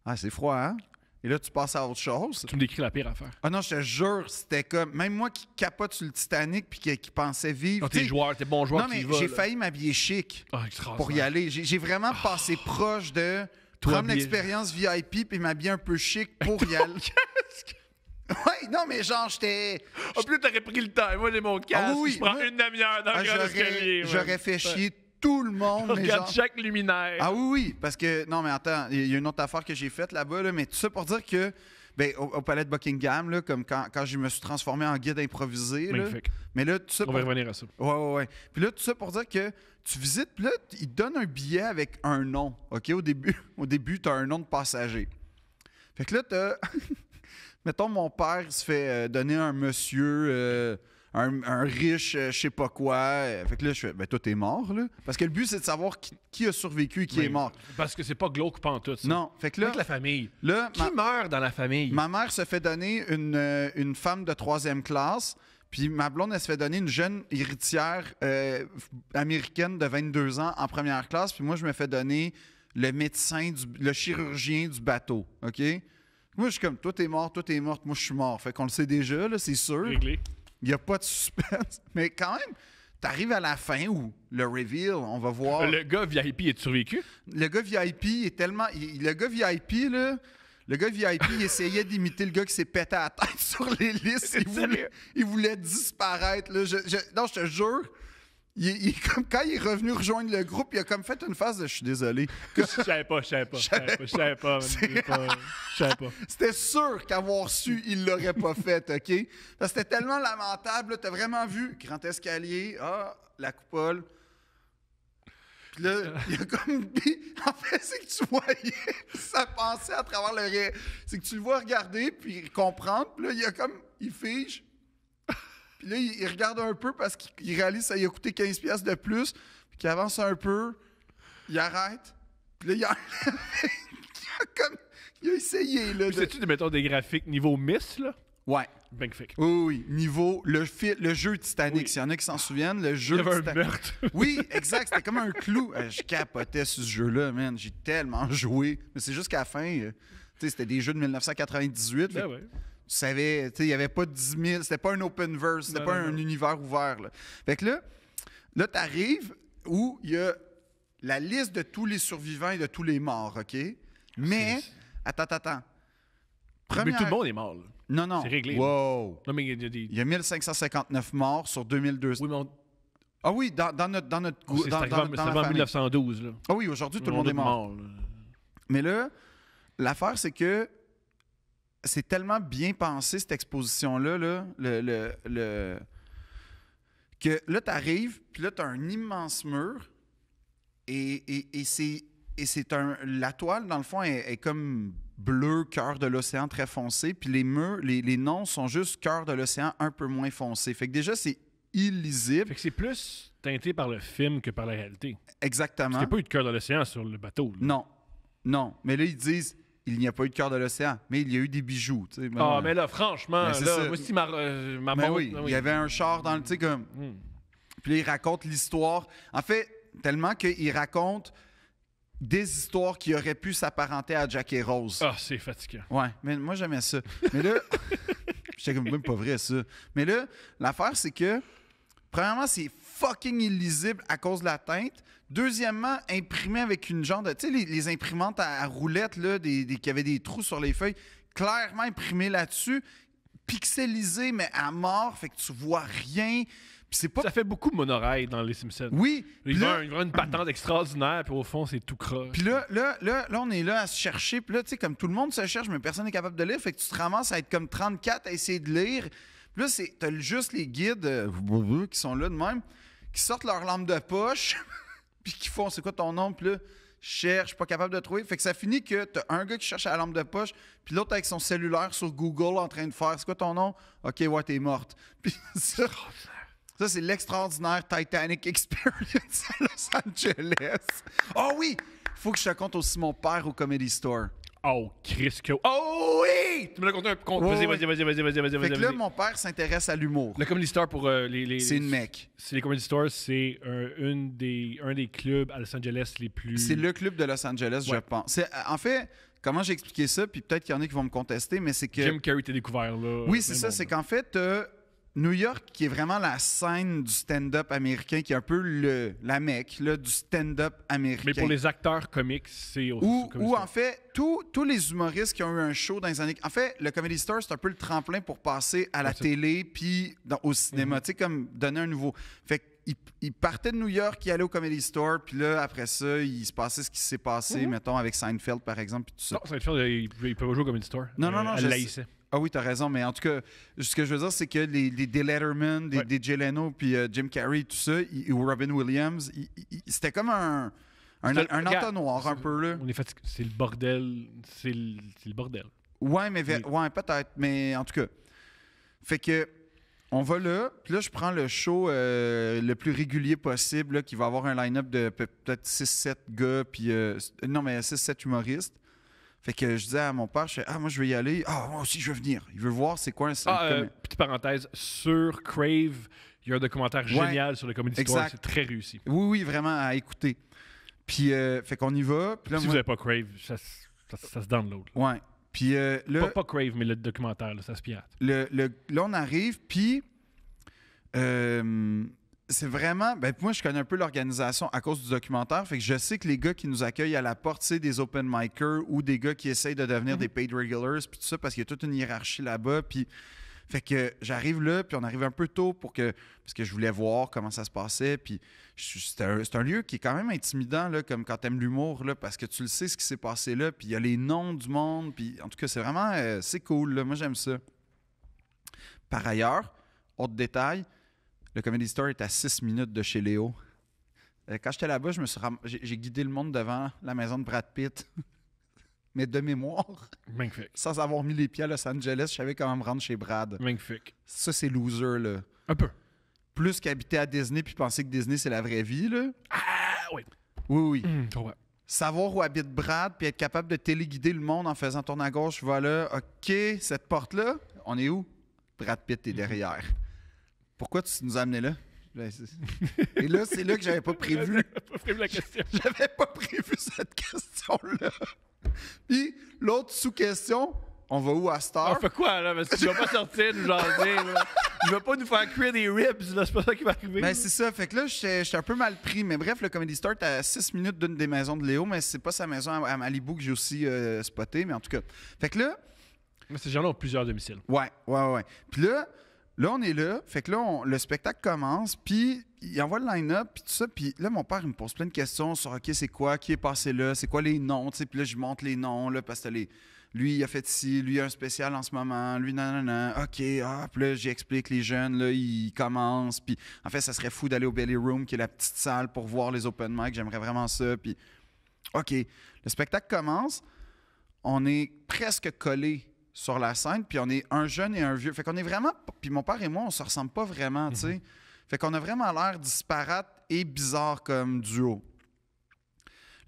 ah, c'est froid, hein? Et là, tu passes à autre chose. Tu me décris la pire affaire. Ah non, je te jure, c'était comme... Même moi qui capote sur le Titanic puis qui pensais vivre... Non, t'es t'sais, joueur, t'es bon joueur, non, tu y mais vas, j'ai là. failli m'habiller chic Ah, extraordinaire. pour y aller. J'ai vraiment passé proche de prendre habillé. l'expérience VIP puis m'habiller un peu chic pour y aller. Ouais, non, mais genre, j'étais... Ah, puis là, t'aurais pris le temps. Moi, j'ai mon casque. Ah oui, je prends moi- une demi-heure dans le grand escalier. J'aurais fait chier tout le monde. Je mais regarde genre- chaque luminaire. Ah oui, oui, parce que... Non, mais attends, il y a une autre affaire que j'ai faite là-bas, là, mais tout ça pour dire que... Ben, au palais de Buckingham, là, comme quand je me suis transformé en guide improvisé. Là, Magnifique. mais là, tout ça On pour... va revenir à ça. Ouais. Puis là, tout ça pour dire que tu visites, puis là, ils te donnent un billet avec un nom, OK? Au début, tu as un nom de passager. Fait que là, t'as... Mettons, mon père, il se fait donner un monsieur, un riche, je sais pas quoi. Fait que là, je fais, ben toi, t'es mort, là. Parce que le but, c'est de savoir qui a survécu et qui est mort. Parce que c'est pas glauque pantoute, ça. Non, fait que là... Avec la famille. Là, Qui meurt dans la famille? ma mère se fait donner une femme de 3e classe, puis ma blonde, elle se fait donner une jeune héritière américaine de 22 ans en première classe, puis moi, je me fais donner le médecin, le chirurgien du bateau, OK? Moi, je suis comme, toi, t'es mort, toi, t'es morte, moi, je suis mort. Fait qu'on le sait déjà, là, c'est sûr. Réglé. Il n'y a pas de suspense. Mais quand même, t'arrives à la fin où le reveal, on va voir... Le gars VIP est survécu? Le gars VIP est tellement... Le gars VIP, là... Le gars VIP, il essayait d'imiter le gars qui s'est pété à la tête sur les listes. Il voulait disparaître. Là. Non, je te jure, comme quand il est revenu rejoindre le groupe, il a comme fait une phase de « je suis désolé ». Je savais pas. C'était sûr qu'avoir su, il l'aurait pas fait, OK? Parce que c'était tellement lamentable. Tu as vraiment vu grand escalier, la coupole. Puis là, il y a comme... En fait, c'est que tu voyais sa pensée à travers le... C'est que tu le vois regarder, puis comprendre. Puis là, il y a comme... Il fige. Puis là, il regarde un peu parce qu'il réalise que ça lui a coûté 15$ de plus. Puis qu'il avance un peu. Il arrête. Puis là, il a essayé, là. Sais-tu, mettons, des graphiques niveau Miss, là? Ouais. Magnifique. Oui. Niveau... Le jeu Titanic. Oui. S'il y en a qui s'en souviennent, le jeu Il y avait un Titanic. meurtre. Oui, exact. C'était comme un clou. Je capotais sur ce jeu-là, man. J'ai tellement joué. Mais c'est juste qu'à la fin, tu sais, c'était des jeux de 1998. Ben ouais. Tu savais, tu sais, il n'y avait pas 10 000. C'était pas un open verse. C'était pas un univers ouvert. Là. Fait que là tu arrives où il y a la liste de tous les survivants et de tous les morts, OK? Mais, attends. Mais tout le monde est mort, là. Non. C'est réglé. Wow. Non, mais il y a des... Il y a 1559 morts sur 2200. Oui, mais Ah oui, dans notre c'est arrivé en famille. 1912, là. Ah oui, aujourd'hui, tout le monde est mort. là. Mais là, l'affaire, c'est que c'est tellement bien pensé, cette exposition-là, là, que là, tu arrives, puis là, tu as un immense mur, et c'est la toile, dans le fond, est comme bleu, cœur de l'océan très foncé, puis les murs, les noms sont juste cœur de l'océan un peu moins foncé. Fait que déjà, c'est illisible. Fait que c'est plus teinté par le film que par la réalité. Exactement. Parce qu'il n'y a pas eu de cœur de l'océan sur le bateau. Là. Non. Mais là, ils disent, il n'y a pas eu de cœur de l'océan, mais il y a eu des bijoux. Tu sais, ben, Mais là, franchement, Mais c'est là, ça. moi aussi, ma ben montre... oui, il y avait un char dans le... Tu sais, comme... Puis là, il raconte l'histoire. En fait, tellement qu'il raconte des histoires qui auraient pu s'apparenter à Jack et Rose. Ah, c'est fatigant. Ouais, mais moi, j'aimais ça. Mais là, j'étais comme même pas vrai, ça. Mais là, l'affaire, c'est que, premièrement, c'est fucking illisible à cause de la teinte. Deuxièmement, imprimé avec une genre de... Tu sais, les imprimantes à roulettes, là, qui avaient des trous sur les feuilles, clairement imprimé là-dessus, pixelisé, mais à mort, fait que tu vois rien. Puis c'est pas... Ça fait beaucoup monorail dans Les Simpsons. Oui. Il va une patente extraordinaire, puis au fond, c'est tout croche. Puis là, on est là à se chercher. Puis là, tu sais, comme tout le monde se cherche, mais personne n'est capable de lire. Fait que tu te ramasses à être comme 34 à essayer de lire. Puis là, t'as juste les guides qui sont là de même, qui sortent leur lampe de poche, puis qui font « c'est quoi ton nom? » Puis là, cherche, pas capable de trouver. Fait que ça finit que t'as un gars qui cherche à la lampe de poche, puis l'autre avec son cellulaire sur Google en train de faire « c'est quoi ton nom? » « OK, ouais, t'es morte. » Puis ça, c'est l'extraordinaire Titanic Experience à Los Angeles. Oh oui! Faut que je te conte aussi mon père au Comedy Store. Oh, Chris, oh oui! Tu me l'as conté un conte. Ouais, Vas-y. Fait que là, mon père s'intéresse à l'humour. Le Comedy Store pour les. C'est une mec. Les Comedy Stores, c'est un des clubs à Los Angeles les plus. C'est le club de Los Angeles, je pense. En fait, comment j'ai expliqué ça, puis peut-être qu'il y en a qui vont me contester, mais c'est que... Jim Carrey t'a découvert là. Oui, c'est ça. C'est qu'en fait, New York, qui est vraiment la scène du stand-up américain, qui est un peu la mecque là, du stand-up américain. Mais pour les acteurs comiques, c'est aussi. Ou en fait, tous les humoristes qui ont eu un show dans les années... En fait, le Comedy Store, c'est un peu le tremplin pour passer à la télé puis au cinéma. Tu sais, comme donner un nouveau... Fait qu'il partait de New York, il allait au Comedy Store, puis là, après ça, il se passait ce qui s'est passé, mettons, avec Seinfeld, par exemple, puis tout ça. Non, Seinfeld, il peut pas jouer au Comedy Store. Non, elle l'haïssait. Ah oui, t'as raison, mais en tout cas, ce que je veux dire, c'est que des Letterman, des Jay Leno, puis Jim Carrey, tout ça, ou Robin Williams, c'était comme un entonnoir un peu, là. On est fatigué. C'est le bordel. C'est le bordel. Ouais, mais ouais, peut-être, mais en tout cas. Fait que, on va là, puis là, je prends le show le plus régulier possible, là, qui va avoir un line-up de peut-être 6-7 gars, puis... non, mais 6-7 humoristes. Fait que je disais à mon père, moi je vais y aller. Ah, moi aussi je veux venir. Il veut voir c'est quoi un petite parenthèse, sur Crave, il y a un documentaire génial sur le Comedy Store. C'est très réussi. Oui, vraiment, à écouter. Puis, fait qu'on y va. Puis là, si vous n'avez pas Crave, ça se download. Ouais. Puis là... Pas Crave, mais le documentaire, là, ça se pirate. Là, on arrive, puis... c'est vraiment... Ben, moi, je connais un peu l'organisation à cause du documentaire. Fait que je sais que les gars qui nous accueillent à la porte, c'est des open micers ou des gars qui essayent de devenir des paid regulars, puis tout ça, parce qu'il y a toute une hiérarchie là-bas. Puis, fait que j'arrive là, puis on arrive un peu tôt parce que je voulais voir comment ça se passait. Puis c'est un lieu qui est quand même intimidant, là, comme quand t'aimes l'humour, là, parce que tu le sais ce qui s'est passé là, puis il y a les noms du monde. Puis en tout cas, c'est vraiment... c'est cool, là. Moi, j'aime ça. Par ailleurs, autre détail, le Comedy Store est à 6 minutes de chez Léo. Quand j'étais là-bas, j'ai guidé le monde devant la maison de Brad Pitt. Mais de mémoire. Magnifique. Sans avoir mis les pieds à Los Angeles, je savais comment me rendre chez Brad. Magnifique. Ça, c'est loser, là. Un peu. Plus qu'habiter à Disney puis penser que Disney, c'est la vraie vie, là. Ah, oui. Oui. Ouais. Savoir où habite Brad puis être capable de téléguider le monde en faisant tourner à gauche, voilà. OK, cette porte-là, on est où? Brad Pitt est derrière. Pourquoi tu nous as amenés là? Et là, c'est là que j'avais pas prévu. J'avais pas prévu la question. J'avais pas prévu cette question-là. Puis, l'autre sous-question, on va où à Star? On fait quoi, là? Parce que tu vas pas sortir nous jaser, là. Il va pas nous faire cuire des ribs, là. C'est pas ça qui va arriver. Ben, c'est ça. Fait que là, j'étais un peu mal pris. Mais bref, le Comedy Store est à 6 minutes d'une des maisons de Léo, mais c'est pas sa maison à Malibu que j'ai aussi spoté, mais en tout cas. Fait que là... Mais ces gens-là ont plusieurs domiciles. Ouais. Puis là, on est là. Fait que là, le spectacle commence, puis il envoie le line-up, puis tout ça. Puis là, mon père, il me pose plein de questions sur, OK, c'est quoi? Qui est passé là? C'est quoi les noms? T'sais, puis là, je montre les noms, là, parce que lui, il a fait ci, lui, il a un spécial en ce moment, lui, nanana. OK, puis là, j'explique les jeunes, là, ils commencent. Puis en fait, ça serait fou d'aller au Belly Room, qui est la petite salle, pour voir les open mic. J'aimerais vraiment ça. Puis, OK, le spectacle commence. On est presque collés sur la scène, puis on est un jeune et un vieux. Fait qu'on est vraiment... Puis mon père et moi, on se ressemble pas vraiment, tu sais. Fait qu'on a vraiment l'air disparate et bizarre comme duo.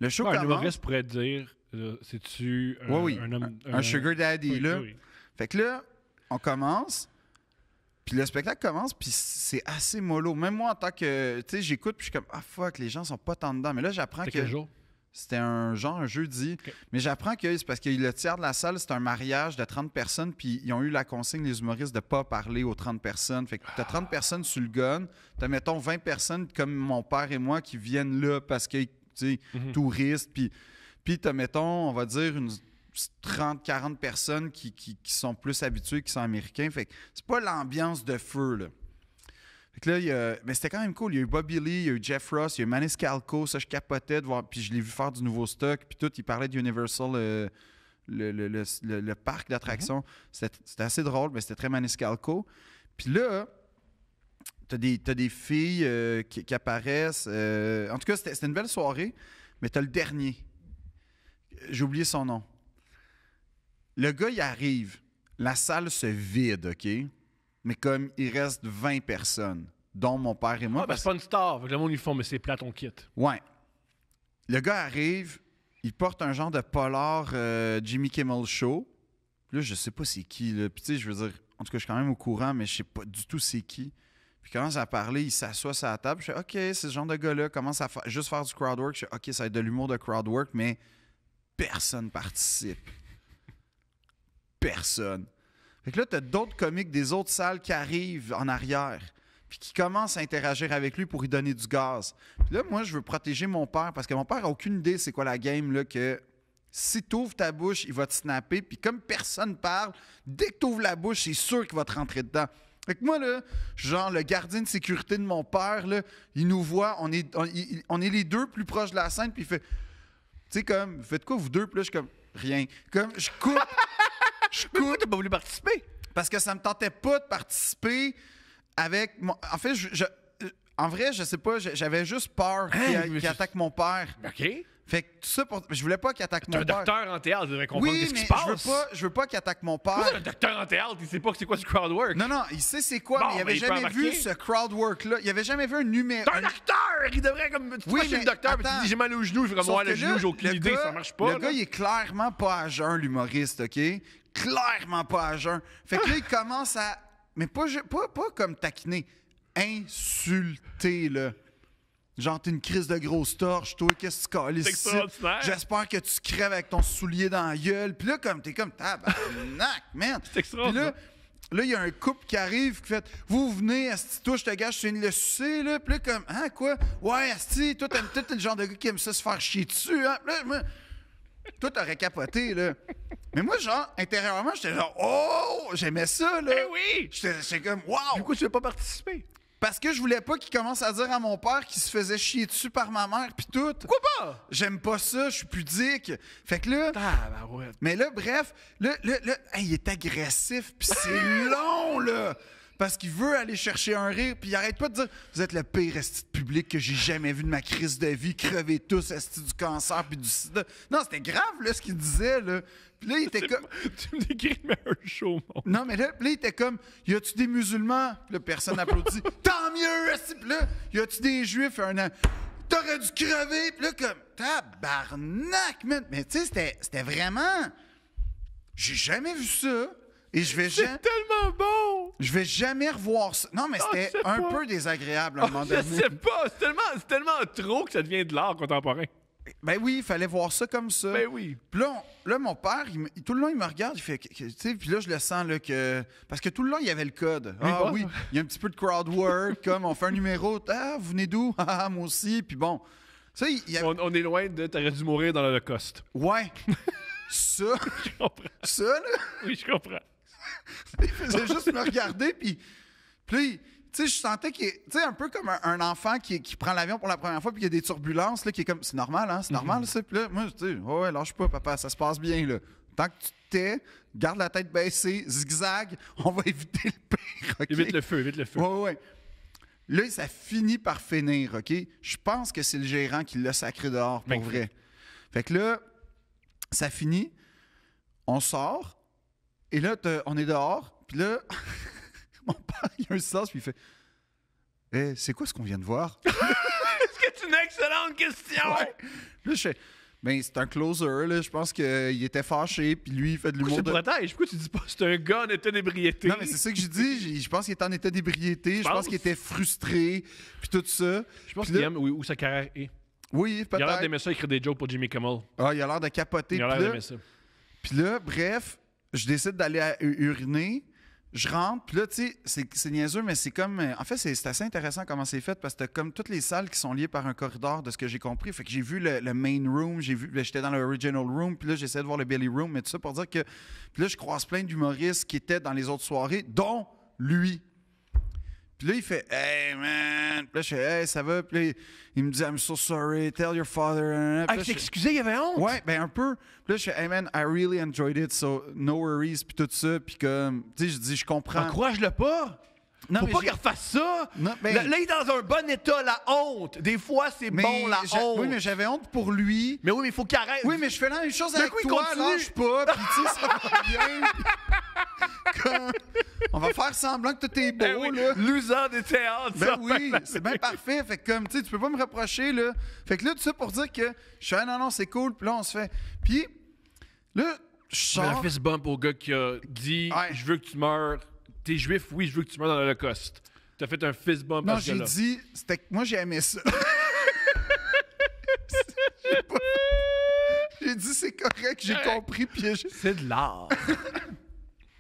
Le show commence... Un humoriste pourrait dire, c'est-tu un homme... Un sugar daddy, là. Oui. Fait que là, on commence, puis le spectacle commence, puis c'est assez mollo. Même moi, en tant que... Tu sais, j'écoute, puis je suis comme, ah fuck, les gens sont pas tant dedans. Mais là, j'apprends que... quel jour? C'était un jeudi. Okay. Mais j'apprends que c'est parce que le tiers de la salle, c'est un mariage de 30 personnes, puis ils ont eu la consigne, les humoristes, de ne pas parler aux 30 personnes. Fait que tu as 30 personnes sur le gun, tu as, mettons, 20 personnes comme mon père et moi qui viennent là parce que, tu sais, touristes, puis tu as, mettons, on va dire, une 30-40 personnes qui sont plus habituées, qui sont américains. Fait que c'est pas l'ambiance de feu, là. Fait que là, mais c'était quand même cool. Il y a eu Bobby Lee, il y a eu Jeff Ross, il y a eu Maniscalco. Ça, je capotais de voir. Puis je l'ai vu faire du nouveau stock. Puis tout, il parlait de Universal, le parc d'attractions. C'était assez drôle, mais c'était très Maniscalco. Puis là, t'as des filles qui apparaissent. En tout cas, c'était une belle soirée. Mais t'as le dernier. J'ai oublié son nom. Le gars, il arrive. La salle se vide, OK? Mais comme il reste 20 personnes, dont mon père et moi. C'est pas une star. Le monde, ils font, mais c'est plate, on quitte. Ouais. Le gars arrive, il porte un genre de polar Jimmy Kimmel Show. Là, je sais pas c'est qui, là. Puis tu sais, je veux dire, en tout cas, je suis quand même au courant, mais je sais pas du tout c'est qui. Puis il commence à parler, il s'assoit sur la table. Je fais, OK, c'est ce genre de gars-là, commence à juste faire du crowd work. Je fais, OK, ça va être de l'humour de crowd work, mais personne participe. Personne. Fait que là, t'as d'autres comiques des autres salles qui arrivent en arrière, puis qui commencent à interagir avec lui pour lui donner du gaz. Puis là, moi, je veux protéger mon père, parce que mon père a aucune idée c'est quoi la game, là, que si t'ouvres ta bouche, il va te snapper, puis comme personne parle, dès que t'ouvres la bouche, c'est sûr qu'il va te rentrer dedans. Fait que moi, là, genre, le gardien de sécurité de mon père, là, il nous voit, on est les deux plus proches de la scène, puis il fait, tu sais, comme, faites quoi, vous deux? Puis là, je suis comme, rien. Comme, je coupe. Pourquoi t'as pas voulu participer? Parce que ça me tentait pas de participer avec... En fait, en vrai, je sais pas, j'avais juste peur qu'il attaque mon père. OK. Fait que tout ça, je voulais pas qu'il attaque mon T'es un père. docteur en théâtre, tu devrais comprendre Oui, qu'est-ce qui mais se passe. je veux pas qu'il attaque mon père. Pourquoi un docteur en théâtre, il sait pas c'est quoi du crowd work? Non, il sait c'est quoi, Bon, mais il avait il peut jamais vu embarquer. ce crowd work-là. Il avait jamais vu un numéro... T'es un docteur! Il devrait comme... Tu Oui, vois, chez mais le docteur, puis tu attends. dis j'ai mal au genou, il fait comme Sauf moi, que le genou, là, j'ai aucune idée, gars, ça marche pas. Le gars, il est clairement pas à jeun, l'humoriste, OK? Clairement pas à jeun. Fait que là, il commence à... Mais pas comme taquiner. Insulter, là. Genre, t'es une crise de grosse torche, toi, qu'est-ce que tu calisses C'est ici? extraordinaire. J'espère que tu crèves avec ton soulier dans la gueule. Puis là, t'es comme, tabarnak, man. C'est extraordinaire. Puis là, il y a un couple qui arrive qui fait, vous venez, asti, toi, je te gâche, tu viens de le sucer, là. Puis là, comme, hein, quoi? Ouais, asti, toi, t'es le genre de gars qui aime ça se faire chier dessus, hein? Puis là, moi, toi, t'aurais capoté, là. Mais moi, genre, intérieurement, j'étais genre, oh, j'aimais ça, là. Eh oui! J'étais comme, wow! Pourquoi tu veux pas participer? Parce que je voulais pas qu'il commence à dire à mon père qu'il se faisait chier dessus par ma mère, puis tout. Pourquoi pas? J'aime pas ça, je suis pudique. Fait que là... Tabarouette. Mais là, bref, là, il est agressif, puis c'est long, là. Parce qu'il veut aller chercher un rire, puis il arrête pas de dire « Vous êtes le pire esti de public que j'ai jamais vu de ma crise de vie, crevez tous esti du cancer puis du sida. » Non, c'était grave, là, ce qu'il disait, là. Puis là, il était comme... Tu me décris le meilleur show, mon. Non, mais là, il était comme « Y a-tu des musulmans? » Puis là, personne applaudit. « Tant mieux, esti! » Puis là, « Y a-tu des juifs? » Un an. « T'aurais dû crever! » Puis là, comme « Tabarnak, man! » Mais tu sais, c'était vraiment... J'ai jamais vu ça. Et je vais jamais... C'est tellement bon! Je vais jamais revoir ça. Non, mais c'était je sais un pas. peu désagréable à un moment Je donné. sais pas, c'est tellement trop que ça devient de l'art contemporain. Ben oui, il fallait voir ça comme ça. Ben oui. Puis là, mon père, tout le long, il me regarde, il fait... Tu sais, puis là, je le sens, là, que... Parce que tout le long, il y avait le code. Oui, bon. Oui, il y a un petit peu de crowd work, comme on fait un numéro. Ah, vous venez d'où? Ah, moi aussi. Puis bon... Ça, il y a... On est loin de t'aurais dû mourir dans l'Holocauste. Ouais. Ça, Je comprends. ça, là... Oui, je comprends. Il faisait juste me regarder, puis tu sais, je sentais qu'il est, tu sais, un peu comme un enfant qui prend l'avion pour la première fois, puis il y a des turbulences, là, qui est comme, c'est normal, hein, c'est normal, ça. Puis là, moi, tu sais, ouais, lâche pas, papa, ça se passe bien, là. Tant que tu te tais, garde la tête baissée, zigzag, on va éviter le pire, OK? Évite le feu, évite le feu. Ouais. Là, ça finit par finir, OK? Je pense que c'est le gérant qui l'a sacré dehors, pour vrai. Fait que là, ça finit, on sort, et là, on est dehors, puis là, mon père, il a un silence, puis il fait c'est quoi ce qu'on vient de voir? Est-ce que c'est une excellente question? Ouais. Là, je fais ben, c'est un closer, là. Je pense qu'il était fâché, puis lui, il fait de l'humour. Pourquoi tu protèges? Pourquoi tu dis pas c'est un gars en état d'ébriété? Non, mais c'est ça que je dis. Je pense qu'il était en état d'ébriété. Je pense qu'il était frustré, puis tout ça. Je pense Puis qu'il là- aime où sa carrière est. Oui, Il a l'air peut-être. d'aimer ça, écrire des jokes pour Jimmy Kimmel. Ah, il a l'air de capoter. Il a l'air Puis là- d'aimer ça. Puis là, bref, je décide d'aller uriner. Je rentre, puis là, tu sais, c'est niaiseux, mais c'est comme... En fait, c'est assez intéressant comment c'est fait, parce que t'as comme toutes les salles qui sont liées par un corridor, de ce que j'ai compris. Fait que j'ai vu le main room, j'étais dans l'original room, puis là, j'essayais de voir le belly room, mais tout ça pour dire que... Puis là, je croise plein d'humoristes qui étaient dans les autres soirées, dont lui. Puis là, il fait « Hey, man! » Puis là, je fais « Hey, ça va? » Puis là, il me dit « I'm so sorry, tell your father. » Ah, il s'est excusé, il avait honte? Ouais, ben un peu. Puis là, je fais, hey man, I really enjoyed it, so no worries, puis tout ça. Puis comme, tu sais, je dis, je comprends. Encourage-le pas! Non, Faut mais pas j'ai- qu'il refasse ça! Non, ben- Là, il est dans un bon état, la honte! Des fois, c'est bon, la honte! Oui, mais j'avais honte pour lui. Mais oui, mais il faut qu'il arrête! Oui, mais je fais la même chose D'un avec coup, il toi, continue. lâche pas, puis tu sais, ça va bien. Comme, on va va faire semblant que tout est beau, Ben oui, là. L'usant des théâtres, Ben ça. oui, c'est bien parfait. Fait que comme, tu sais, tu peux pas me reprocher, là. Fait que là, tout ça pour dire que je suis non, c'est cool. Puis là, on se fait. Puis là, je Je fais un sors. fist bump au gars qui a dit Ouais. Je veux que tu meurs. T'es juif, oui, je veux que tu meurs dans l'Holocauste. T'as fait un fist bump Non, à ce j'ai gars-là. dit, c'était que moi, j'ai aimé ça. J'ai dit, c'est correct, j'ai compris. Puis C'est de l'art.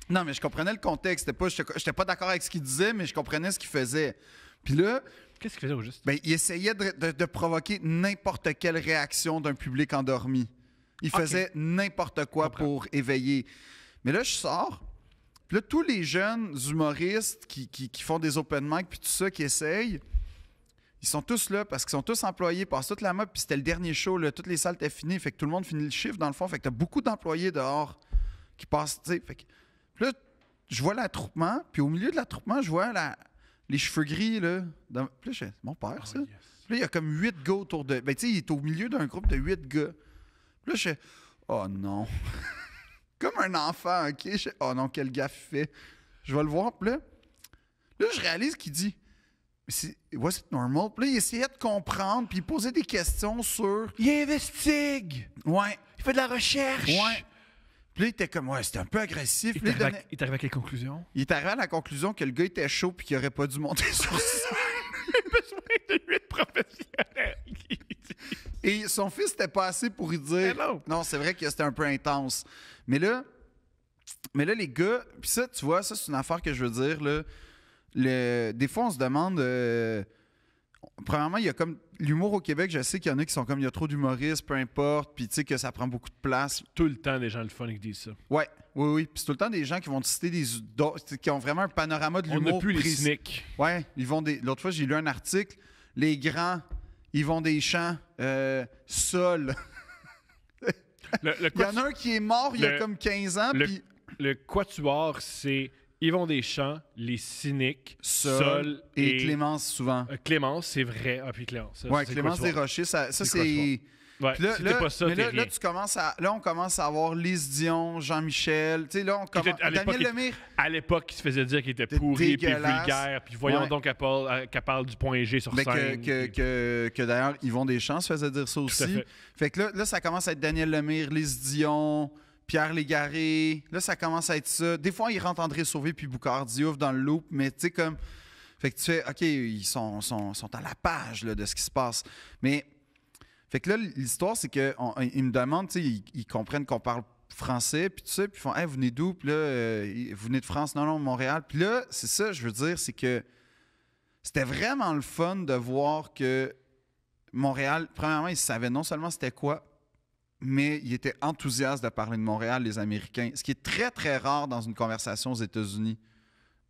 non, mais je comprenais le contexte. J'étais pas d'accord avec ce qu'il disait, mais je comprenais ce qu'il faisait. Puis là, Qu'est-ce qu'il faisait au juste? ben, il essayait de provoquer n'importe quelle réaction d'un public endormi. Il faisait n'importe quoi pour éveiller. Mais là, je sors. Puis là, tous les jeunes humoristes qui font des open mic puis tout ça, qui essayent, ils sont tous là parce qu'ils sont tous employés, passent toute la mode, puis c'était le dernier show, là, toutes les salles étaient finies, fait que tout le monde finit le chiffre dans le fond, fait que t'as beaucoup d'employés dehors qui passent, tu sais, fait que... Puis là, je vois l'attroupement, puis au milieu de l'attroupement, je vois les cheveux gris, là. Puis là, c'est mon père, ça. yes. Puis là, il y a comme 8 gars autour de... Ben, tu sais, il est au milieu d'un groupe de 8 gars. Puis là, je fais, oh non. Comme un enfant, OK? Je fais, oh non, quel gaffe il fait. Je vais le voir, puis là, je réalise qu'il dit, was it normal? Puis là, il essayait de comprendre, puis il posait des questions sur... Il investigue! Ouais, Il fait de la recherche! ouais. Puis là, il était comme, ouais, c'était un peu agressif. Il Puis là, est arrivé à quelle conclusion? il est arrivé à la conclusion que le gars était chaud puis qu'il aurait pas dû monter sur scène. Il a besoin de 8 professionnels. Et son fils était pas assez pour lui dire... Mais non. Non, c'est vrai que c'était un peu intense. Mais là, les gars... Puis ça, tu vois, ça, c'est une affaire que je veux dire, là. Des fois, on se demande... Premièrement, il y a comme... L'humour au Québec, je sais qu'il y en a qui sont comme... Il y a trop d'humoristes, peu importe, puis tu sais que ça prend beaucoup de place. Tout le temps, des gens le fun qui disent ça. Ouais, oui. Puis c'est tout le temps des gens qui vont te citer qui ont vraiment un panorama de On l'humour n'a plus les précis. cyniques. Ouais, ils vont des... L'autre fois, j'ai lu un article. Les grands, ils vont des champs seuls. Il y en a un qui est mort il y a comme 15 ans, puis... Le quatuor, c'est Yvon Deschamps, les cyniques, Sol et Clémence, souvent. Clémence, c'est vrai. Ah, puis Clémence. Ça, Ouais, c'est Clémence quatuor. Desrochers, ça C'est c'est... Ouais, Puis là, si t'es pas ça, mais t'es là, rien. on commence à avoir Lise Dion, Jean-Michel. Tu sais, là, on commence... À l'époque, Daniel Lemire. À l'époque, il se faisait dire qu'il était C'était pourri puis dégueulasse. vulgaire. Puis voyons Ouais. donc qu'elle parle du point G sur Mais scène. que d'ailleurs, Yvon Deschamps se faisait dire ça aussi. fait. Fait que là, ça commence à être Daniel Lemire, Lise Dion, Pierre Légaré. Là, ça commence à être ça. Des fois, il rentre André Sauvé puis Boucard Diouf dans le loop, mais tu sais, comme... Fait que tu fais, OK, ils sont à la page là, de ce qui se passe. Mais... Fait que là, l'histoire, c'est qu'ils me demandent, tu sais, ils comprennent qu'on parle français, puis tout ça, puis ils font, hey, vous venez d'où? Puis là, vous venez de France? Non, Montréal. Puis là, c'est ça, je veux dire, c'est que c'était vraiment le fun de voir que Montréal, premièrement, ils savaient non seulement c'était quoi, mais ils étaient enthousiastes de parler de Montréal, les Américains. Ce qui est très, très rare dans une conversation aux États-Unis.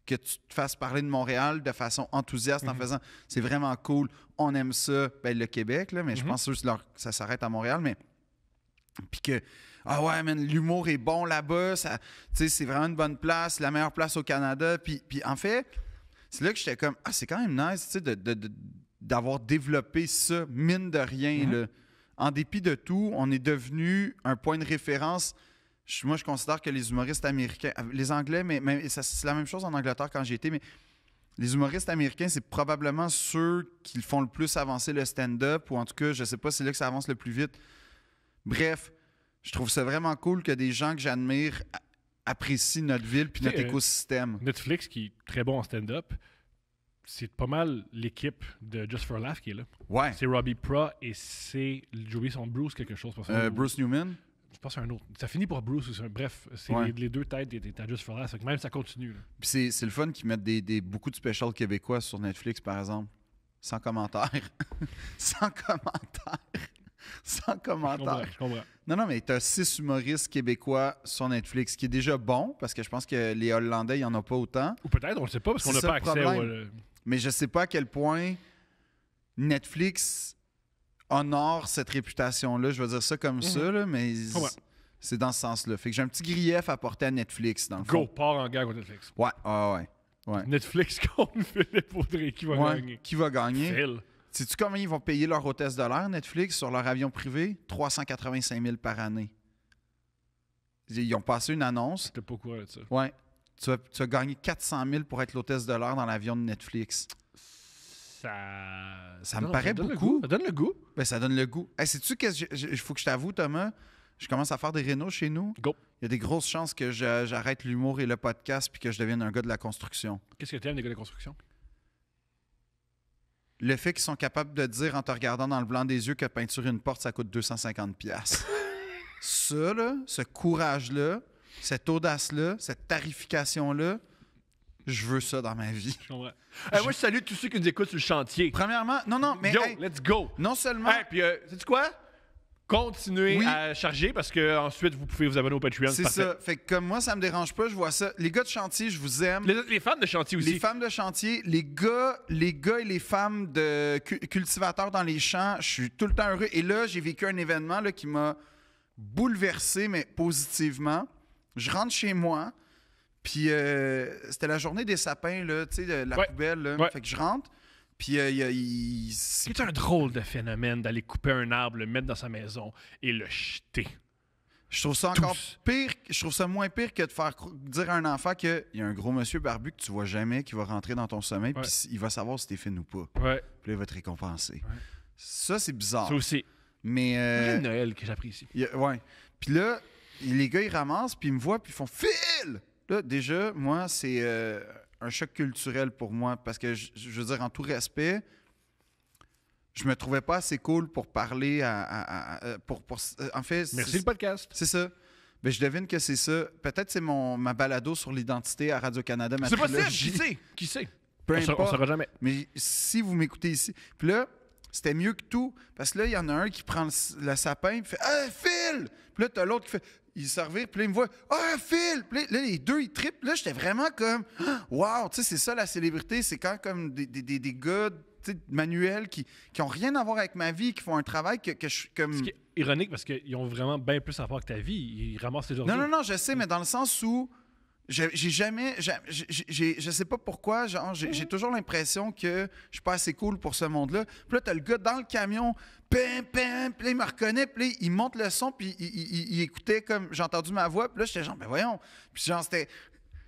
Que tu te fasses parler de Montréal de façon enthousiaste en faisant « c'est vraiment cool, on aime ça », ben, le Québec, là, mais je pense que ça s'arrête à Montréal, mais puis que « ah ouais, man, l'humour est bon là-bas, c'est vraiment une bonne place, la meilleure place au Canada », puis en fait, c'est là que j'étais comme « ah, c'est quand même nice, tu sais, d'avoir développé ça, mine de rien, là. En dépit de tout, on est devenu un point de référence. Moi, je considère que les humoristes américains, les Anglais, mais c'est la même chose en Angleterre quand j'y étais, mais les humoristes américains, c'est probablement ceux qui font le plus avancer le stand-up, ou en tout cas, je sais pas, c'est là que ça avance le plus vite. Bref, je trouve ça vraiment cool que des gens que j'admire apprécient notre ville puis notre écosystème. Netflix, qui est très bon en stand-up, c'est pas mal l'équipe de Just for Laugh qui est là. Ouais. C'est Robbie Pra et c'est, j'ai oublié son Bruce quelque chose. Bruce Newman. Je pense que c'est un autre. Ça finit pour Bruce aussi. Bref, c'est les deux têtes étaient Just for Laugh. Fait que même ça continue. Là. Puis c'est le fun qu'ils mettent beaucoup de specials québécois sur Netflix, par exemple. Sans commentaire. Sans commentaire. Sans commentaire. Je comprends. Non, mais t'as 6 humoristes québécois sur Netflix, ce qui est déjà bon, parce que je pense que les Hollandais, il n'y en a pas autant. Ou peut-être, on ne le sait pas, parce qu'on n'a C'est pas ça le accès problème. Mais je sais pas à quel point Netflix honore cette réputation-là. Je vais dire ça comme ça, là, mais c'est dans ce sens-là. Fait que j'ai un petit grief à porter à Netflix, dans le fond. Go, part en guerre contre Netflix. Ouais. Netflix contre Philippe Audrey, qui va gagner? Qui va gagner? Phil. Sais-tu combien ils vont payer leur hôtesse de l'air, Netflix, sur leur avion privé? 385 000 par année. Ils ont passé une annonce. J'étais pas au courant de ça. Ouais. Tu as gagné 400 000 pour être l'hôtesse de l'air dans l'avion de Netflix. Ça me paraît beaucoup. Ça donne le goût. Ben, ça donne le goût. Hey, sais-tu qu'il faut que je t'avoue, Thomas? Je commence à faire des rénos chez nous. Go. Il y a des grosses chances que j'arrête l'humour et le podcast puis que je devienne un gars de la construction. Qu'est-ce que tu aimes des gars de construction? Le fait qu'ils sont capables de dire en te regardant dans le blanc des yeux que peinturer une porte, ça coûte 250$. Ça, là, ce courage-là, cette audace-là, cette tarification-là, je veux ça dans ma vie. Je comprends. Moi, je salue tous ceux qui nous écoutent sur le chantier. Premièrement, non, mais... Yo, hey, let's go! non seulement... Puis, sais-tu quoi? Continuez Oui. à charger parce que ensuite vous pouvez vous abonner au Patreon. C'est parfait. ça. Fait que comme moi, ça me dérange pas, je vois ça. Les gars de chantier, je vous aime. Les femmes de chantier aussi. Les femmes de chantier, les gars et les femmes de cultivateurs dans les champs, je suis tout le temps heureux. Et là, j'ai vécu un événement là, qui m'a bouleversé, mais positivement. Je rentre chez moi, puis c'était la journée des sapins, là, tu sais, de la poubelle. Là. Ouais. Fait que je rentre, puis C'est un drôle de phénomène d'aller couper un arbre, le mettre dans sa maison et le jeter. je trouve ça encore pire, je trouve ça moins pire que de faire dire à un enfant qu'il y a un gros monsieur barbu que tu vois jamais, qui va rentrer dans ton sommeil, puis il va savoir si t'es fine ou pas. Ouais. Puis là, il va te récompenser. Ouais. Ça, c'est bizarre. Ça aussi. Mais... Noël que j'apprécie. Ouais. Puis là, les gars, ils ramassent, puis ils me voient, puis ils font « Phil! » Là, déjà, moi, c'est un choc culturel pour moi, parce que, je veux dire, en tout respect, je me trouvais pas assez cool pour parler en fait... Merci le podcast. C'est ça. Ben, je devine que c'est ça. Peut-être c'est ma balado sur l'identité à Radio-Canada. C'est possible, qui sait? Peu On importe. saura jamais. Mais si vous m'écoutez ici... Puis là, c'était mieux que tout, parce que là, il y en a un qui prend le sapin, il fait « Ah, Phil! » Puis là, t'as l'autre qui fait... Il se revire, puis là, il me voit « Ah, Phil! » Puis là, les deux, ils trippent. Là, j'étais vraiment comme « Wow! » Tu sais, c'est ça, la célébrité. C'est quand comme des gars manuels qui ont rien à voir avec ma vie, qui font un travail que je suis comme... Ce qui est ironique, parce qu'ils ont vraiment bien plus à voir que ta vie. Ils ramassent les ordures. Non, je sais, mais dans le sens où... je sais pas pourquoi, genre, j'ai toujours l'impression que je suis pas assez cool pour ce monde-là. Puis là, t'as le gars dans le camion, pim, pim, puis là, il me reconnaît, puis là, il monte le son, puis il écoutait comme, j'ai entendu ma voix, puis là, j'étais genre, ben voyons. Puis genre, c'était...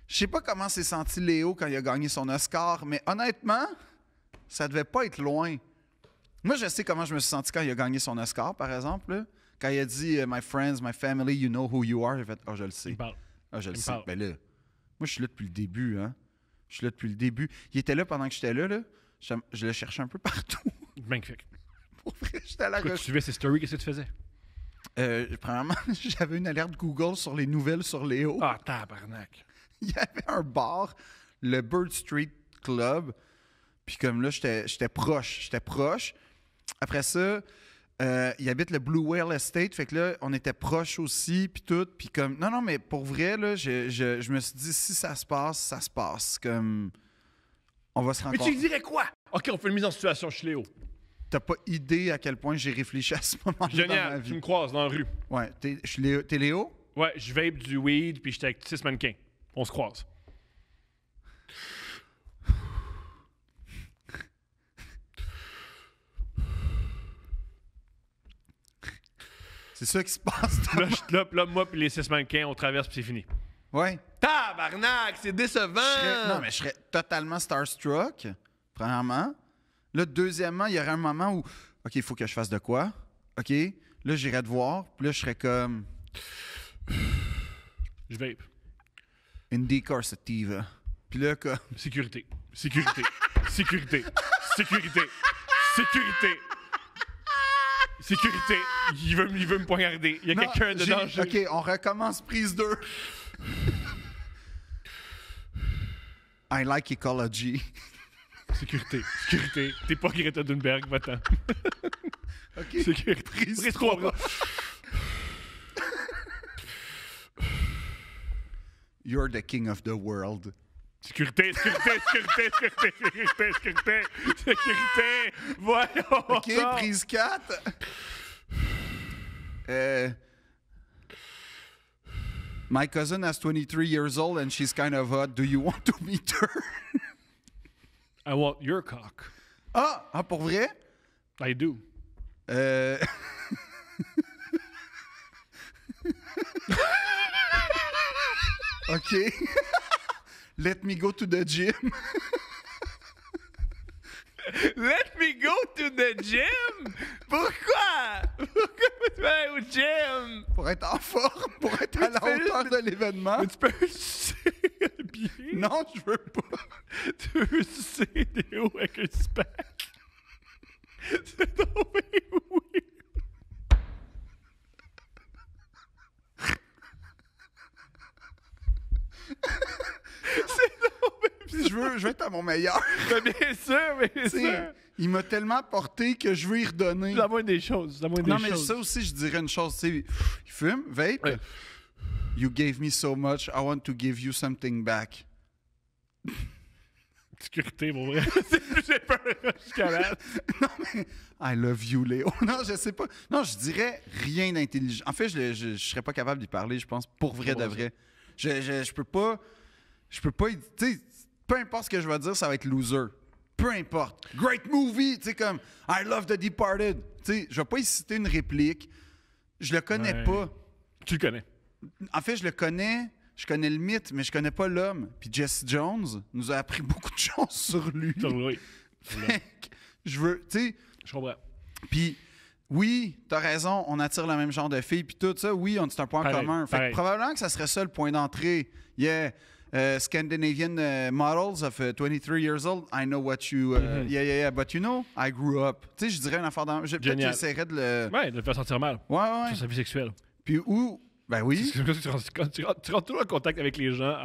Je sais pas comment s'est senti Léo quand il a gagné son Oscar, mais honnêtement, ça devait pas être loin. Moi, je sais comment je me suis senti quand il a gagné son Oscar, par exemple, là. Quand il a dit « My friends, my family, you know who you are », j'ai fait « Ah, je le sais. » Ah, je le sais. Ben là... Moi, je suis là depuis le début, hein. Je suis là depuis le début. Il était là pendant que j'étais là, là. Je le cherchais un peu partout. Magnifique. Pour vrai, j'étais à la Quand tu suivais ses stories, qu'est-ce que tu faisais? Premièrement, j'avais une alerte Google sur les nouvelles sur Léo. Ah, tabarnak. Il y avait un bar, le Bird Street Club. Puis comme là, j'étais proche. Après ça... il habite le Blue Whale Estate, fait que là, on était proches aussi, puis tout, puis comme... Non, mais pour vrai, là, je me suis dit, si ça se passe, comme... On va se rendre compte. Mais tu lui dirais quoi? OK, on fait une mise en situation chez Léo. T'as pas idée à quel point j'ai réfléchi à ce moment-là dans ma Génial, vie. tu me croises dans la rue. Ouais, t'es Léo? Ouais, je vape du weed, puis j'étais avec 6 mannequins. On se croise. C'est ça qui se passe. Là, moi puis les 6 mannequins, on traverse puis c'est fini. Ouais. Tabarnak, c'est décevant! Je serais totalement starstruck, premièrement. Là, deuxièmement, il y aurait un moment où, OK, il faut que je fasse de quoi? OK, là, j'irais te voir, puis là, je serais comme... Je vape. Indica Sativa. Puis là, comme... Sécurité. Il veut me poignarder. Il y a quelqu'un de dangereux. OK, on recommence prise 2. I like ecology. Sécurité. T'es pas Greta Thunberg, va-t'en. OK. Sécurité. Prise 3. You're the king of the world. Sécurité. Voyons. OK, prise 4. My cousin has 23 years old and she's kind of hot. Do you want to meet her? I want your cock. Ah, pour vrai? I do. OK. Let me go to the gym. Let me go to the gym? Pourquoi? Pourquoi tu vas aller au gym? Pour être en forme, pour être à la hauteur de l'événement. Mais tu peux sucer bien. Non, je veux pas. Tu veux sucer des hauts avec un spack. C'est tombé oui. C'est tombé. Je veux être à mon meilleur. Mais bien sûr, bien T'sais, sûr. il m'a tellement porté que je veux y redonner. C'est la moindre des choses. C'est la moindre Non, des mais choses. ça aussi, je dirais une chose. Tu sais, il fume, vape. Ouais. You gave me so much, I want to give you something back. Sécurité, pour vrai. J'ai peur jusqu'à là. Non, mais I love you, Léo. Non, je sais pas. Non, je dirais rien d'intelligent. En fait, je serais pas capable d'y parler, je pense, pour vrai de vrai. Je peux pas. Tu sais, peu importe ce que je vais dire, ça va être loser. Peu importe. Great movie, tu sais, comme I love The Departed. Tu sais, je vais pas y citer une réplique. Je le connais Ouais. pas. Tu le connais. En fait, je connais le mythe, mais je connais pas l'homme. Puis Jesse Jones nous a appris beaucoup de choses sur lui. Oui. Fait que je veux, tu sais, Je comprends. puis oui, t'as raison, on attire le même genre de filles, puis tout ça, oui, c'est un point Pareil, commun. Fait que pareil. probablement que ça serait ça le point d'entrée. Yeah. Scandinavian models of 23 years old, I know what you. Yeah, but you know, I grew up. Tu sais, je dirais une affaire dans. Peut-être que Génial. j'essaierais de le. Ouais, de te faire sentir mal Ouais. sur sa vie sexuelle. Puis où. Ben oui. C'est comme ça que tu rentres toujours en contact avec les gens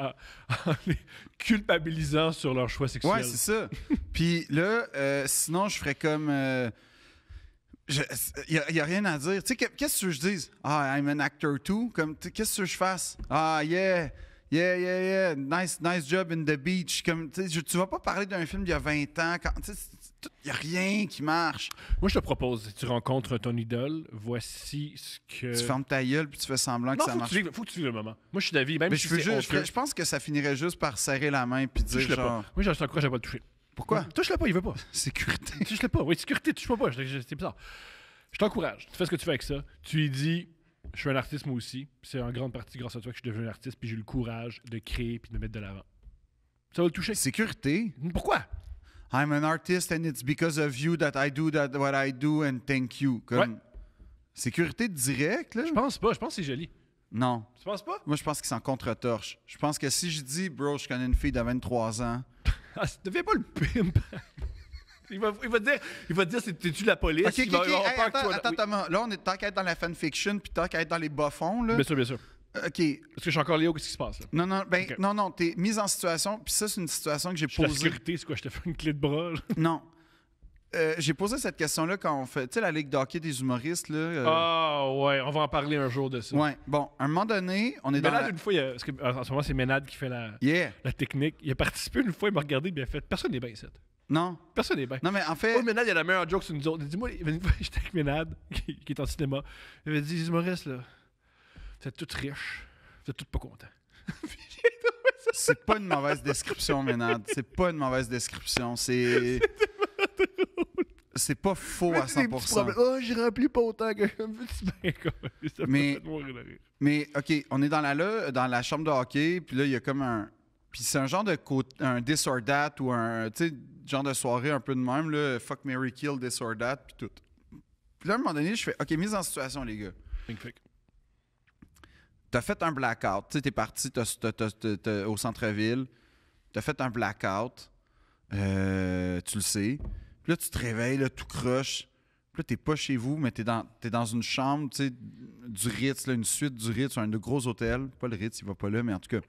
en les culpabilisant sur leur choix sexuel. Ouais, c'est ça. Puis là, sinon, je ferais comme. Il n'y a rien à dire. Tu sais, qu'est-ce que tu veux que je dise? Ah, I'm an actor too. Comme, qu'est-ce que tu veux que je fasse? Ah, yeah. Nice job in the beach. Comme, tu vas pas parler d'un film d'il y a 20 ans. Il n'y a rien qui marche. Moi, je te propose, si tu rencontres ton idole, voici ce que... Tu fermes ta gueule puis tu fais semblant Non, que ça marche. faut que tu vives le moment. Moi, je suis d'avis, même Mais si je, veux c'est juste, honteux, je pense que ça finirait juste par serrer la main puis dire touche-le genre... pas. Moi, je t'encourage à pas le toucher. Pourquoi? Touche-le pas, il veut pas. Sécurité. Touche-le pas. Oui, sécurité, touche-moi pas. C'est bizarre. Je t'encourage. Tu fais ce que tu fais avec ça. Tu lui dis, je suis un artiste moi aussi. Puis c'est en grande partie grâce à toi que je suis devenu un artiste. Puis j'ai eu le courage de créer puis de me mettre de l'avant. Ça va le toucher. Sécurité. Pourquoi? I'm an artist and it's because of you that I do what I do and thank you. Comme Ouais. sécurité directe, là? Je pense pas. Je pense que c'est joli. Non. Tu penses pas? Moi, je pense qu'il s'en contre-torche. Je pense que si je dis, bro, je connais une fille de 23 ans... Ah, deviens pas le pimp. Il va te dire, t'es-tu la police? OK, Il va avoir hey, peur que toi- attends, oui. Thomas. Là, on est tant qu'à être dans la fanfiction puis tant qu'à être dans les bas-fonds, là. Bien sûr, bien sûr. OK. Parce que je suis encore Léo, qu'est-ce qui se passe là? Non, OK. non, t'es mise en situation, puis ça, c'est une situation que j'ai Je suis la posée. sécurité, c'est quoi? Je te fais une clé de bras? Là? Non. J'ai posé cette question-là quand on fait, tu sais, la Ligue d'hockey des humoristes, là. Ah ouais, on va en parler un jour de ça. Ouais, bon, à un moment donné, on est dans Ménade, la... une fois, parce que, en ce moment, c'est Ménade qui fait la Yeah. technique. Il a participé une fois, il m'a regardé, bien fait. Personne n'est bien ici. Non. Personne n'est bien. Non, mais en fait... Oh, Ménade, il a la meilleure joke sur nous autres. Dis-moi, une fois, j'étais avec Ménade, qui est en cinéma. Il avait dit, les humoristes, là, vous êtes tous riches, vous êtes tous pas contents. C'est pas une mauvaise description, Ménade. C'est pas une mauvaise description. C'est pas faux à 100%. Oh, j'ai rempli pas autant que je me dis bien, quoi. Ça m'a Mais- fait mourir de rire. Mais, OK, on est dans la chambre de hockey, puis là, il y a comme un... Puis c'est un genre de un this or that ou un, tu sais, genre de soirée un peu de même, là, fuck, marry, kill, this or that, puis tout. Puis là, à un moment donné, je fais, OK, mise en situation, les gars. Magnifique. T'as fait un blackout. Tu sais, t'es parti au centre-ville. T'as fait un blackout. Tu le sais. Puis là, tu te réveilles, là, tout croche. Puis là, t'es pas chez vous, mais t'es dans une chambre, tu sais, du Ritz, là, une suite du Ritz, un gros hôtel. Pas le Ritz, il va pas là, mais en tout cas,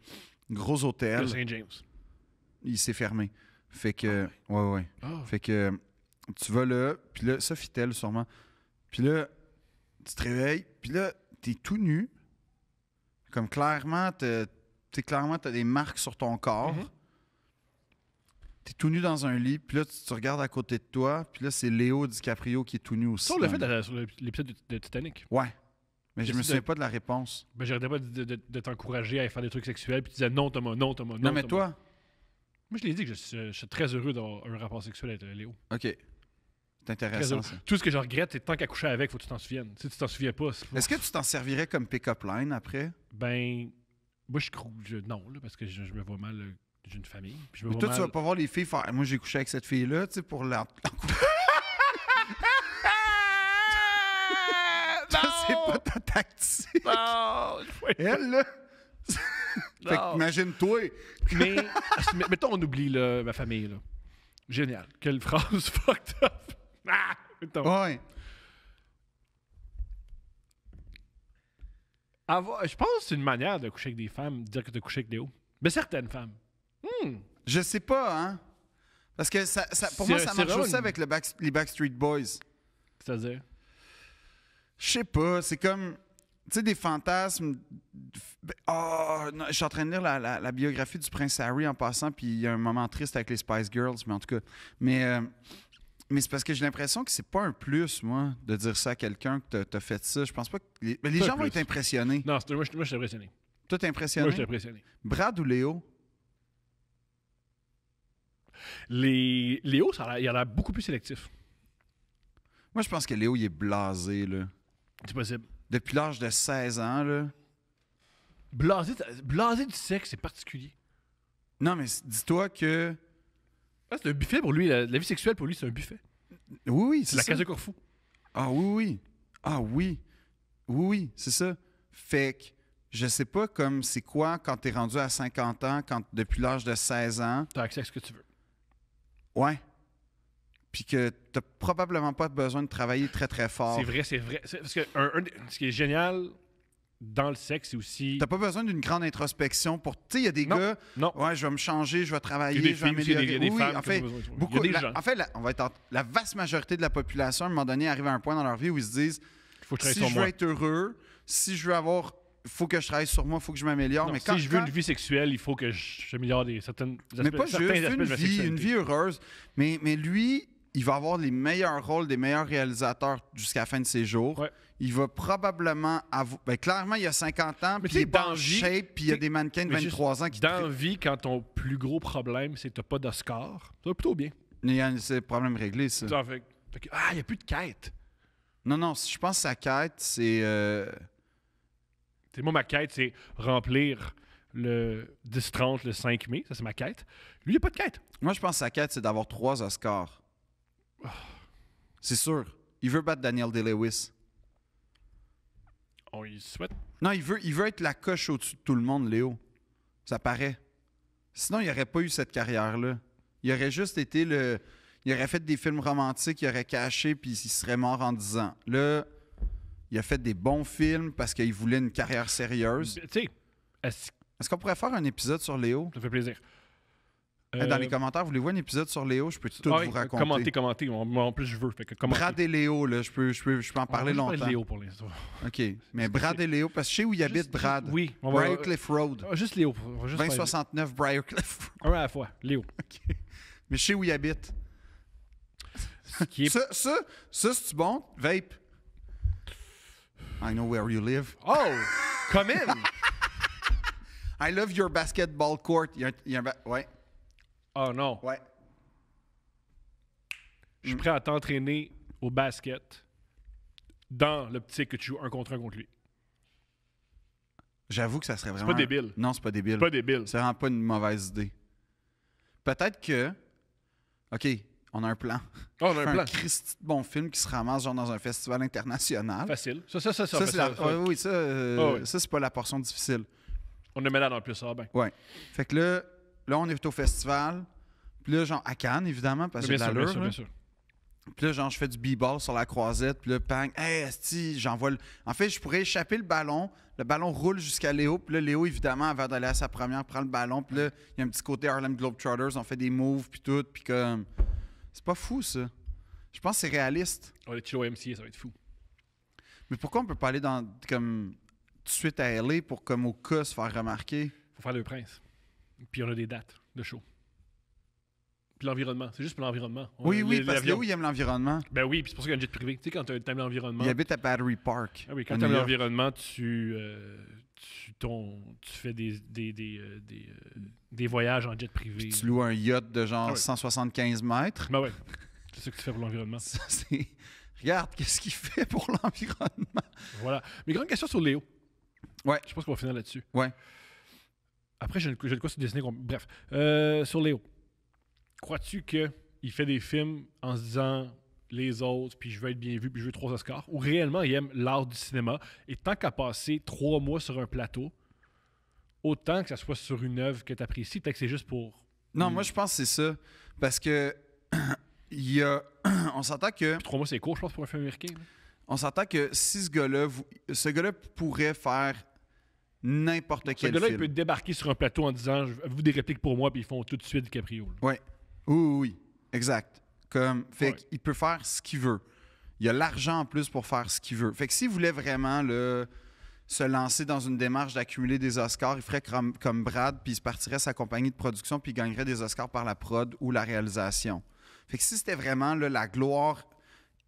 gros hôtel. Le Saint James. Il s'est fermé. Fait que... Ouais. Ah. Fait que tu vas là, puis là, Sofitel sûrement. Puis là, tu te réveilles, puis là, t'es tout nu. Comme clairement, t'as des marques sur ton corps. Mhm. T'es tout nu dans un lit, puis là, tu regardes à côté de toi, puis là, c'est Léo DiCaprio qui est tout nu aussi. Ça, on l'a dans fait le- sur l'épisode de Titanic. Ouais. Mais je me J'essaie souviens de- pas de la réponse. Ben, j'arrêtais pas de t'encourager à faire des trucs sexuels, puis tu disais non, Thomas, non, Thomas, non. Non, mais Thomas. toi, Moi, je l'ai dit que je suis très heureux d'avoir un rapport sexuel avec Léo. OK. C'est Très intéressant, heureux. ça. Tout ce que je regrette, c'est tant qu'à coucher avec, faut que tu t'en souviennes. Si tu t'en souviens pas, c'est pas- Est-ce que tu t'en servirais comme pick-up line après? Ben, Moi, non, là, parce que je me vois mal. J'ai une famille. Puis je me Mais vois toi, mal... tu vas pas voir les filles faire. Moi, j'ai couché avec cette fille-là, tu sais, pour la. Ça, c'est pas ta tactique. Non! Elle, là. Fait que imagine-toi. Mais, mettons, on oublie là, ma famille. Là. Génial. Quelle phrase fucked up. Ah! Mettons. Ouais. Je pense que c'est une manière de coucher avec des femmes, de dire que tu as couché avec Léo. Mais certaines femmes. Je sais pas, hein. Parce que pour moi, ça c'est marche vraiment aussi une- avec les Backstreet Boys. C'est-à-dire? Je sais pas, c'est comme. Tu sais, des fantasmes. Oh, non, je suis en train de lire la biographie du prince Harry en passant, puis il y a un moment triste avec les Spice Girls, mais en tout cas. Mais c'est parce que j'ai l'impression que c'est pas un plus, moi, de dire ça à quelqu'un que t'as fait ça. Je pense pas que. Les C'est gens un vont plus. être impressionnés. Non, moi, je suis impressionné. Toi, t'es Moi, impressionné? je suis impressionné. Brad ou Léo? Léo, il a l'air beaucoup plus sélectif. Moi, je pense que Léo, il est blasé, là. C'est possible. Depuis l'âge de 16 ans, là. Blasé du sexe, c'est particulier. Non, mais dis-toi que. Ah, c'est un buffet pour lui. La vie sexuelle, pour lui, c'est un buffet. Oui, oui, C'est la ça. case de Corfou. Ah oui, oui. Ah oui. Oui, oui, c'est ça. Fait que je sais pas comme c'est quoi quand t'es rendu à 50 ans, depuis l'âge de 16 ans. Tu as accès à ce que tu veux. Ouais. Puis que t'as probablement pas besoin de travailler très, très fort. C'est vrai, c'est vrai. Parce que ce qui est génial dans le sexe, c'est aussi... T'as pas besoin d'une grande introspection pour... Tu sais, il y a des Non. gars... Non. Ouais, je vais me changer, je vais Il y a travailler, des je vais filles aussi, améliorer. il y a des Oui, femmes en qui ont fait, besoin de- beaucoup... il y a des gens. En fait, on va être la vaste majorité de la population, à un moment donné, arrive à un point dans leur vie où ils se disent... Il faut que je travaille Si sur je veux moi. être heureux, si je veux avoir... Il faut que je travaille sur moi, il faut que je m'améliore. Non, Mais si je veux une vie sexuelle, il faut que j'améliore certaines Mais pas certains juste aspects de ma sexualité. une vie heureuse. Mais lui, il va avoir les meilleurs rôles des meilleurs réalisateurs jusqu'à la fin de ses jours. Ouais. Il va probablement avoir... Ben, clairement, il a 50 ans, Mais puis il est tu sais, pas dans en vie, shape, puis il y a tu sais, des mannequins de mais 23 ans qui... Dans la vie, quand ton plus gros problème, c'est que t'as pas d'Oscar, ça va plutôt bien. C'est le problème réglé, ça. Genre, fait que, il n'y a plus de quête. Non, je pense que sa quête, c'est... T'sais, moi, ma quête, c'est remplir le 10-30 le 5 mai. Ça, c'est ma quête. Lui, il n'y a pas de quête. Moi, je pense que sa quête, c'est d'avoir 3 Oscars. C'est sûr. Il veut battre Daniel Day-Lewis. On y souhaite. Non, il veut être la coche au-dessus de tout le monde, Léo. Ça paraît. Sinon, il n'aurait pas eu cette carrière-là. Il aurait juste été le... Il aurait fait des films romantiques, il aurait caché, puis il serait mort en 10 ans. Là, il a fait des bons films parce qu'il voulait une carrière sérieuse. Tu sais, Est-ce qu'on pourrait faire un épisode sur Léo? ça fait plaisir. Dans les commentaires, voulez-vous un épisode sur Léo? Je peux tout vous raconter. Commentez. Moi, en plus, je veux. Fait que commentez. Brad et Léo, là, je peux en parler On va longtemps. de Léo pour l'instant. OK. Mais Brad et Léo, parce que je sais où il habite, Brad. Oui. On va, Briarcliff Road. juste Léo. On va juste faire 2069 Briarcliff Road. un à la fois. Léo. Mais je sais où il habite. Qui est... Ça, c'est-tu bon? Vape. I know where you live. Oh! Come in! I love your basketball court. Il y a ouais. Oh non. Ouais. Je suis prêt à t'entraîner au basket dans l'optique que tu joues un contre lui. J'avoue que ça serait vraiment... pas débile. Non, c'est pas débile. C'est pas débile. C'est vraiment pas une mauvaise idée. Peut-être que... OK, on a un plan. Oh, on a un plan. Christy de bon film qui se ramasse genre dans un festival international. Facile. Ça, Ça, c'est la... Oui, ça, ouais. ça c'est pas la portion difficile. On est malade en plus, ça va bien. Ouais. Fait que là, on est au festival. Puis là, genre, à Cannes, évidemment, parce que j'ai de l'allure. bien là. sûr. Puis là, genre, je fais du b-ball sur la croisette. Puis là, bang, hey, esti, j'envoie le... En fait, je pourrais échapper le ballon. Le ballon roule jusqu'à Léo. Puis là, Léo, évidemment, avant d'aller à sa première, prend le ballon. Puis là, il y a un petit côté Harlem Globetrotters. On fait des moves, puis tout. Puis comme... C'est pas fou, ça. Je pense que c'est réaliste. On va aller chiller au MCA, ça va être fou. Mais pourquoi on peut pas aller dans, comme, tout de suite à LA pour, comme au cas, se faire remarquer? Faut faire le prince. Puis on a des dates de show. Puis l'environnement. C'est juste pour l'environnement. Oui, parce que l'avion. Léo, il aime l'environnement. Ben oui, puis c'est pour ça qu'il y a un jet privé. Tu sais, quand tu aimes l'environnement. Il habite à Battery Park. Ah oui, quand à tu aimes New York. l'environnement, tu fais des voyages en jet privé. Puis tu loues un yacht de genre Ah oui. 175 mètres. Ben ouais. C'est ça que tu fais pour l'environnement. Ça, c'est... Regarde, qu'est-ce qu'il fait pour l'environnement? Voilà. Mais grande question sur Léo. Ouais. Je pense qu'on va finir là-dessus. Ouais. Après, j'ai de quoi sur Disney. Bref. Sur Léo. Crois-tu qu'il fait des films en se disant les autres, puis je veux être bien vu, puis je veux 3 Oscars, ou réellement il aime l'art du cinéma, et tant qu'à passer 3 mois sur un plateau, autant que ça soit sur une œuvre que tu apprécies, peut-être que c'est juste pour... Non, moi, je pense que c'est ça. Parce que il y a... on s'entend que... Puis 3 mois, c'est court, je pense, pour un film américain. Là. On s'entend que si ce gars-là pourrait faire n'importe quel film. Ce gars-là, il peut débarquer sur un plateau en disant « Vous des répliques pour moi », puis ils font tout de suite DiCaprio. Oui. Oui, exact. Fait qu'il peut faire ce qu'il veut. Il a l'argent en plus pour faire ce qu'il veut. Fait que s'il voulait vraiment se lancer dans une démarche d'accumuler des Oscars, il ferait comme Brad, puis il se partirait sa compagnie de production, puis il gagnerait des Oscars par la prod ou la réalisation. Fait que si c'était vraiment la gloire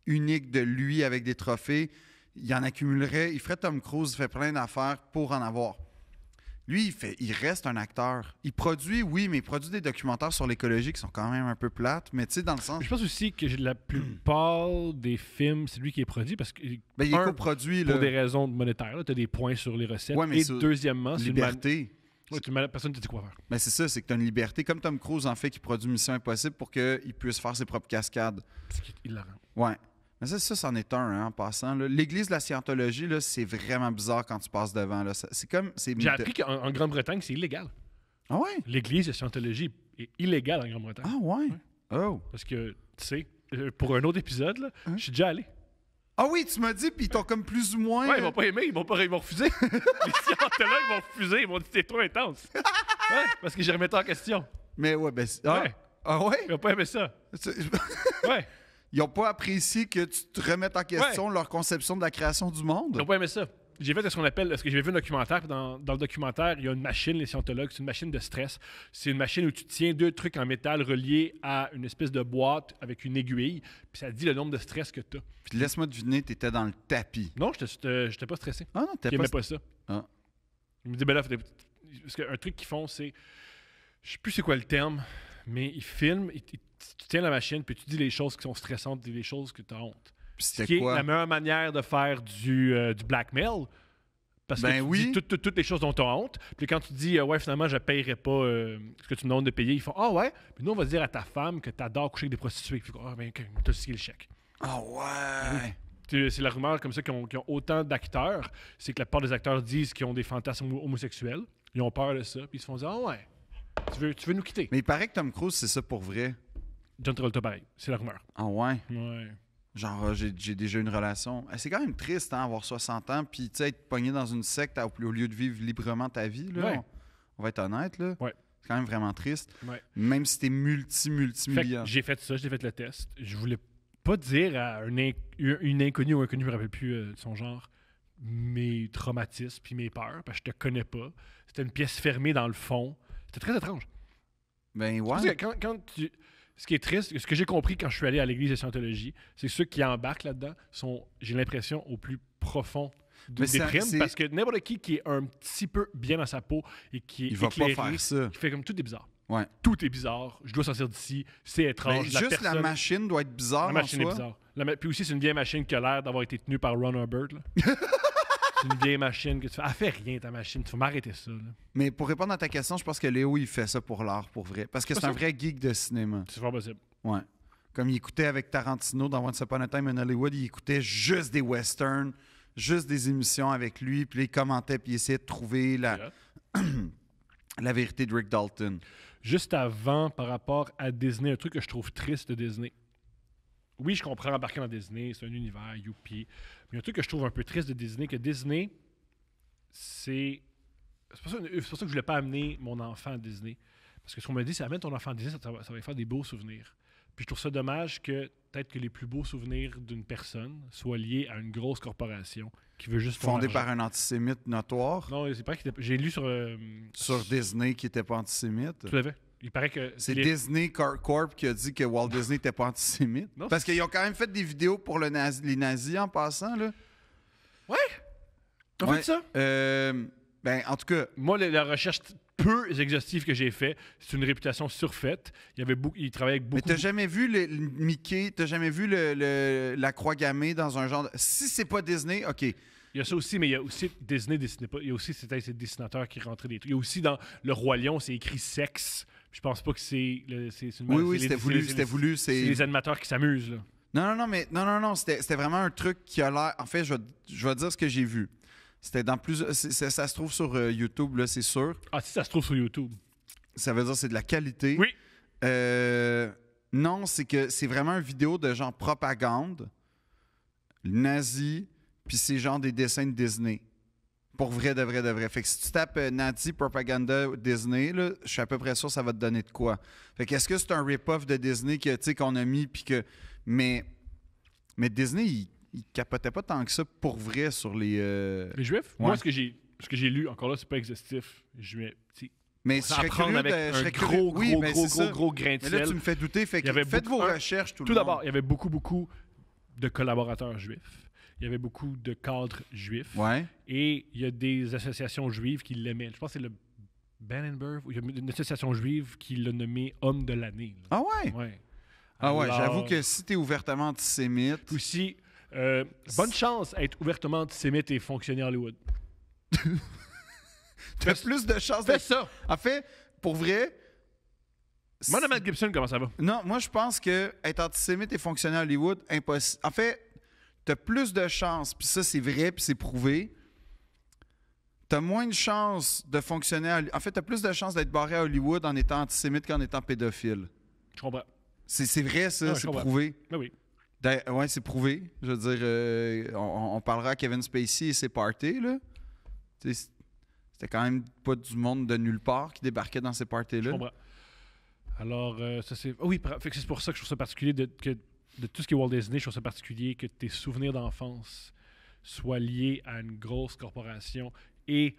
unique de lui avec des trophées, il en accumulerait. Il ferait Tom Cruise, il fait plein d'affaires pour en avoir. Lui, il reste un acteur. Il produit, oui, mais il produit des documentaires sur l'écologie qui sont quand même un peu plates, mais tu sais, dans le sens... Je pense aussi que la plupart des films, c'est lui qui est produit parce que... il est coproduit. Pour des raisons monétaires, tu as des points sur les recettes. Ouais, mais et deuxièmement, c'est liberté. Personne ne te dit quoi faire. Ben c'est ça, c'est que tu as une liberté. Comme Tom Cruise, en fait, qui produit Mission Impossible pour qu'il puisse faire ses propres cascades. C'est hilarant. Ouais. Mais ça, c'en est un, hein, en passant. L'église de la Scientologie, là, c'est vraiment bizarre quand tu passes devant. Là. J'ai appris qu'en Grande-Bretagne, c'est illégal. Ah ouais? L'église de Scientologie est illégale en Grande-Bretagne. Ah ouais? Oh. Parce que, tu sais, pour un autre épisode, là, je suis déjà allé. Ah oui, tu m'as dit, puis ils t'ont comme plus ou moins... Ouais, ils m'ont pas aimé, ils m'ont refusé. Les scientologues m'ont refusé, ils m'ont dit « T'es trop intense. » Ouais, parce que j'ai remis en question. Mais ouais, ben... Ouais. Ah ouais? Ils n'ont pas aimé ça. Ouais. Ils n'ont pas apprécié que tu te remettes en question leur conception de la création du monde? Ils n'ont pas aimé ça. J'ai fait ce qu'on appelle, parce que j'ai vu un documentaire, puis dans le documentaire, il y a une machine, les scientologues, c'est une machine de stress. C'est une machine où tu tiens 2 trucs en métal reliés à une espèce de boîte avec une aiguille, puis ça dit le nombre de stress que tu as. Puis laisse-moi deviner, tu étais dans le tapis. Non, j'étais pas stressé. Ah non, t'étais pas ça. Ah. Il me dit, ben là, parce qu'un truc qu'ils font, c'est, je sais plus c'est quoi le terme, mais ils filment, tu tiens la machine, puis tu dis les choses qui sont stressantes et les choses que tu as honte. Ce qui est la meilleure manière de faire du blackmail. Parce que tu dis toutes les choses dont tu as honte. Puis quand tu dis, ouais, finalement, je ne paierai pas ce que tu me demandes de payer, ils font, ah ouais. Puis nous, on va dire à ta femme que tu adores coucher avec des prostituées. Puis, ah, ben, tu as signé le chèque. Ah ouais. C'est la rumeur comme ça qui ont autant d'acteurs. C'est que la plupart des acteurs disent qu'ils ont des fantasmes homosexuels. Ils ont peur de ça. Puis ils se font dire, ah ouais, tu veux nous quitter. Mais il paraît que Tom Cruise, c'est ça pour vrai. John Travolta, pareil. C'est la rumeur. Ah ouais? Ouais. Genre, j'ai déjà une relation. C'est quand même triste, hein, avoir 60 ans, puis tu sais, être pogné dans une secte au lieu de vivre librement ta vie. Là. Ouais. On va être honnête, là. Ouais. C'est quand même vraiment triste. Ouais. Même si t'es multimillionnaire. J'ai fait ça, j'ai fait le test. Je voulais pas dire à une inconnue ou un inconnu, je me rappelle plus de son genre, mes traumatismes puis mes peurs, parce que je te connais pas. C'était une pièce fermée dans le fond. C'était très étrange. Ben ouais. Parce que ce qui est triste, ce que j'ai compris quand je suis allé à l'église de Scientologie, c'est que ceux qui embarquent là-dedans sont, j'ai l'impression, au plus profond de déprime, parce que n'importe qui est un petit peu bien dans sa peau et qui est éclairé, pas faire ça. qui fait comme tout est bizarre. Ouais. Tout est bizard. Je dois sortir d'ici. C'est étrange. Mais la machine doit être bizarre. La machine est bizarre. Puis aussi, c'est une vieille machine qui a l'air d'avoir été tenue par Ron Hubbard. C'est une vieille machine que tu fais. Elle fait rien, ta machine. Tu vas m'arrêter ça. Là. Mais pour répondre à ta question, je pense que Léo, il fait ça pour l'art, pour vrai. Parce que c'est un vrai geek de cinéma. C'est fort possible. Ouais. Comme il écoutait avec Tarantino dans Once Upon a Time in Hollywood, il écoutait juste des westerns, juste des émissions avec lui, puis il commentait, puis il essayait de trouver la vérité de Rick Dalton. Juste avant, par rapport à Disney, un truc que je trouve triste de Disney. Oui, je comprends embarquer dans Disney, c'est un univers, youpi. Mais un truc que je trouve un peu triste de Disney, que Disney, c'est pour ça que je voulais pas amener mon enfant à Disney. Parce que ce qu'on m'a dit, c'est amène ton enfant à Disney, ça va faire des beaux souvenirs. Puis je trouve ça dommage que peut-être que les plus beaux souvenirs d'une personne soient liés à une grosse corporation qui veut juste... Fondée par un antisémite notoire. Non, c'est pas qu'il était... J'ai lu sur... sur Disney qui n'était pas antisémite. Tout à fait. Il paraît que... C'est Disney Corp qui a dit que Walt Disney n'était pas antisémite. Non, parce qu'ils ont quand même fait des vidéos pour les nazis en passant, là. Ouais! T'as fait ça? Ben, en tout cas... Moi, la recherche peu exhaustive que j'ai fait, c'est une réputation surfaite. Il travaillait avec beaucoup... Mais t'as jamais vu le Mickey, t'as jamais vu la croix gammée dans un genre de... Si c'est pas Disney, OK. Il Il y a ça aussi, mais il y a aussi Disney dessinait pas. Il y a aussi ces dessinateurs qui rentraient des trucs. Il y a aussi dans Le Roi Lion, c'est écrit sexe. Je pense pas que c'est une Oui, c'était voulu. C'est les animateurs qui s'amusent, là. Non, c'était vraiment un truc qui a l'air... En fait, je vais dire ce que j'ai vu. C'était dans plus... ça se trouve sur YouTube, là, c'est sûr. Ah, si ça se trouve sur YouTube. Ça veut dire que c'est de la qualité. Oui. Non, c'est que c'est vraiment une vidéo de genre propagande, nazi, puis c'est genre des dessins de Disney. Pour vrai, de vrai, de vrai. Fait que si tu tapes Nazi Propaganda Disney, là, je suis à peu près sûr que ça va te donner de quoi. Fait que est-ce que c'est un rip-off de Disney qu'on a mis, puis que... Mais Disney, il capotait pas tant que ça pour vrai sur les... Les Juifs? Ouais. Moi, ce que j'ai lu, encore là, c'est pas exhaustif. Mais je serais curieux avec un gros grain de Mais sel. là, tu me fais douter. Fait que faites vos recherches tout le Tout monde. d'abord, il y avait beaucoup de collaborateurs juifs. Il y avait beaucoup de cadres juifs. Ouais. Et il y a des associations juives qui l'aimaient. Je pense que c'est le Bannenberg. Il y a une association juive qui l'a nommé homme de l'année. Ah ouais? Ouais. Ah ouais, Alors, j'avoue que si t'es ouvertement antisémite... Aussi, bonne chance à être ouvertement antisémite et fonctionner à Hollywood. T'as plus de chances Fais d'être... ça! En fait, pour vrai... Moi, Mel Gibson, comment ça va? Non, moi, je pense que être antisémite et fonctionner à Hollywood, impossible. En fait, t'as plus de chances, puis ça, c'est vrai, puis c'est prouvé. T'as moins de chances de fonctionner à... En fait, t'as plus de chances d'être barré à Hollywood en étant antisémite qu'en étant pédophile. Je comprends. C'est vrai, ça, je c'est comprends. prouvé. Ben oui. Ouais, c'est prouvé. Je veux dire, on parlera à Kevin Spacey et ses parties, là. C'était quand même pas du monde de nulle part qui débarquait dans ces Je parties-là. comprends. Alors, ça c'est... Oui, fait que c'est pour ça que je trouve ça particulier de tout ce qui est Walt Disney, je trouve ça particulier que tes souvenirs d'enfance soient liés à une grosse corporation. Et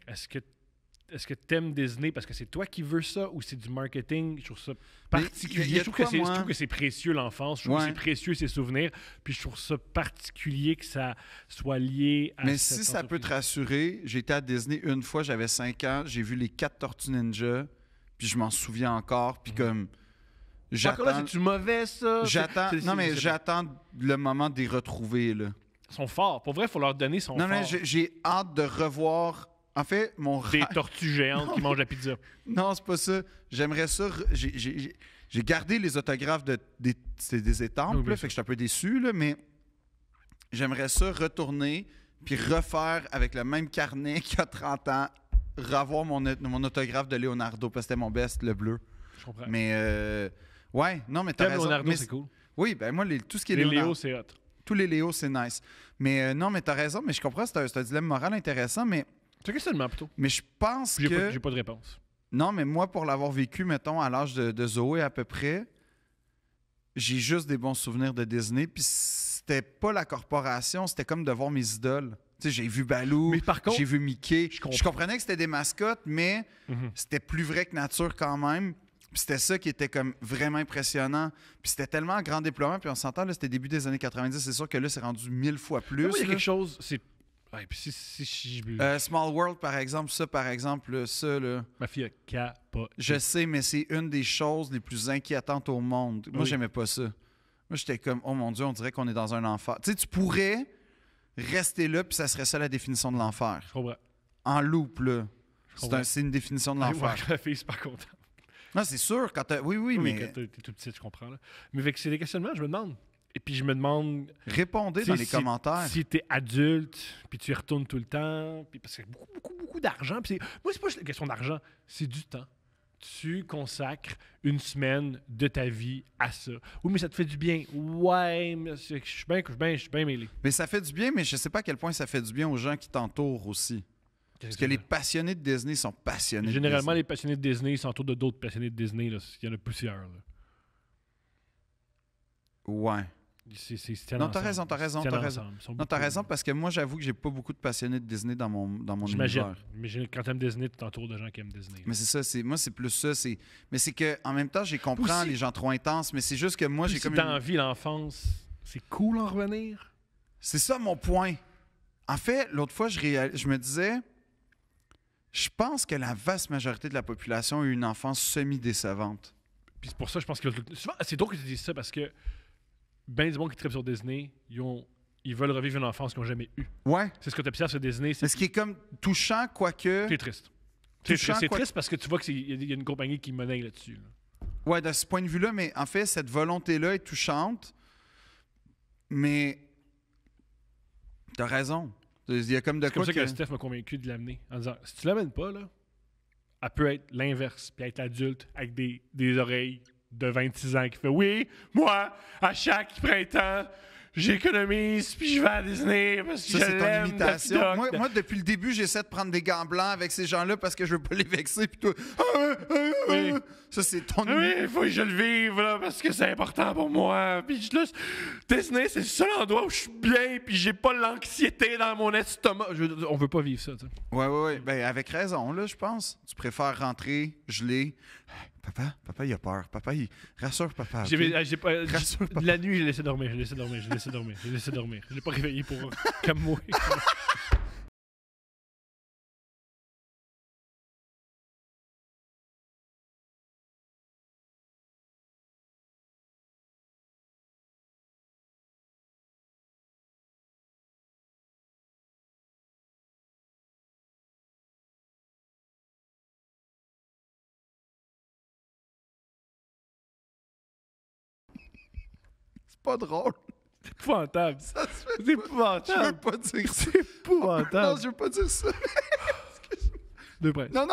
est-ce que t'aimes Disney parce que c'est toi qui veux ça ou c'est du marketing? Je trouve ça particulier. il y a Je de quoi, trouve moi? que c'est précieux l'enfance. Je trouve Ouais. que c'est précieux ses souvenirs. Puis je trouve ça particulier que ça soit lié à Mais cette si ça peut entreprise. te rassurer, j'étais à Disney une fois, j'avais 5 ans, j'ai vu les 4 Tortues Ninja, puis je m'en souviens encore, puis comme... Encore là, c'est-tu mauvais, ça? J'attends le moment de les retrouver, là. Ils sont forts. Pour vrai, il faut leur donner son Non, fort. mais j'ai hâte de revoir... En fait, mon Des rêve... tortues géantes qui mangent la pizza. Non, c'est pas ça. J'aimerais ça... J'ai gardé les autographes c'était des étampes, Oui, là, bien fait que je suis un peu déçu, là, mais j'aimerais ça retourner puis refaire avec le même carnet qu'il y a 30 ans, revoir mon autographe de Leonardo, parce que c'était mon best, le bleu. Je comprends. Mais, ouais, non, mais t'as T'aimes raison. Leonardo, Mais c'est cool. Oui, ben moi, tout ce qui est Les Leonardo, Léo, c'est hot. tous les Léo, c'est nice. Mais non, mais t'as raison, mais je comprends, c'est un dilemme moral intéressant, mais C'est un questionnement plutôt. je pense J'ai que... pas de réponse. Non, mais moi, pour l'avoir vécu, mettons, à l'âge de Zoé à peu près, j'ai juste des bons souvenirs de Disney. Puis c'était pas la corporation, c'était comme de voir mes idoles. Tu sais, j'ai vu Baloo, Mais par contre, j'ai vu Mickey. je comprends. Je comprenais que c'était des mascottes, mais Mhm. c'était plus vrai que nature quand même. Puis c'était ça qui était comme vraiment impressionnant. Puis c'était tellement en grand déploiement. Puis on s'entend, là, c'était début des années 90. C'est sûr que là, c'est rendu 1000 fois plus. Moi, il y a là. quelque chose, c'est... Ouais, puis si Small World, par exemple, ça, là. ma fille a capoté. Je sais, mais c'est une des choses les plus inquiétantes au monde. Moi, Oui. j'aimais pas ça. Moi, j'étais comme, oh mon Dieu, on dirait qu'on est dans un enfer. Tu sais, tu pourrais rester là, puis ça serait ça la définition de l'enfer. Je comprends. En loop, là. Je comprends. C'est une définition de Ouais, l'enfer. la fille est super contente. Non, c'est sûr, quand t'as... Oui, Oui, mais quand t'es tout petit, je comprends. Là. Mais fait que c'est des questionnements, je me demande. Et puis je me demande... répondez dans les commentaires. Si t'es adulte, puis tu y retournes tout le temps, puis parce que beaucoup d'argent. Puis moi, c'est pas juste une question d'argent, c'est du temps. Tu consacres une semaine de ta vie à ça. Oui, mais ça te fait du bien. Ouais, mais je suis bien mêlé. Mais ça fait du bien, mais je sais pas à quel point ça fait du bien aux gens qui t'entourent aussi. Parce que les passionnés de Disney sont passionnés Généralement, de les passionnés de Disney s'entourent de d'autres passionnés de Disney. Là. Il y en a plusieurs. Là. Disney. Ouais. Non, t'as raison. Non, t'as raison, parce que moi, j'avoue que j'ai pas beaucoup de passionnés de Disney dans mon J'imagine. univers. Mais quand t'aimes Disney, tu t'entoures de gens qui aiment Disney. Mais c'est ça, moi, c'est plus ça. Mais c'est que en même temps, j'ai comprends Aussi- les gens trop intenses, mais c'est juste que moi, j'ai Si comme t'as envie l'enfance, c'est cool en revenir. C'est ça mon point. En fait, l'autre fois, je me disais, je pense que la vaste majorité de la population a eu une enfance semi-décevante. Puis c'est pour ça, je pense que souvent, c'est drôle que tu dises ça parce que ben du monde qui tripe sur Disney, ils ont ils veulent revivre une enfance qu'ils n'ont jamais eue. Ouais. C'est ce que tu observes se Disney. Mais ce qui est comme touchant, quoique... C'est triste. Touchant, C'est triste parce que tu vois qu'il y a une compagnie qui monnaie là-dessus. Là. Ouais, de ce point de vue-là, mais en fait, cette volonté-là est touchante, mais t'as raison. Il y a comme de C'est comme quoi ça que Steph m'a convaincu de l'amener. En disant, si tu l'amènes pas, là, elle peut être l'inverse, puis être l'adulte avec des oreilles de 26 ans qui fait « Oui, moi, à chaque printemps, j'économise, puis je vais à Disney parce que ça, je c'est ton l'aime, imitation. Daffy Duck. Moi, depuis le début, j'essaie de prendre des gants blancs avec ces gens-là parce que je veux pas les vexer. Puis toi, Oui. ça, c'est ton Oui, il faut que je le vive, là, parce que c'est important pour moi. Puis là, Disney, c'est le seul endroit où je suis bien, puis j'ai pas l'anxiété dans mon estomac. On veut pas vivre ça, tu sais. Ouais. Ben, avec raison, là, je pense. Tu préfères rentrer, geler. Papa, il a peur. Rassure papa. OK? J'ai pas, Rassure papa. la nuit, j'ai laissé dormir. Je l'ai pas réveillé pour comme moi. C'est pas drôle. C'est épouvantable. Ça se fait C'est pas. Je veux épouvantable. pas dire ça. C'est épouvantable. Non, je veux pas dire ça. Deux princes. Non.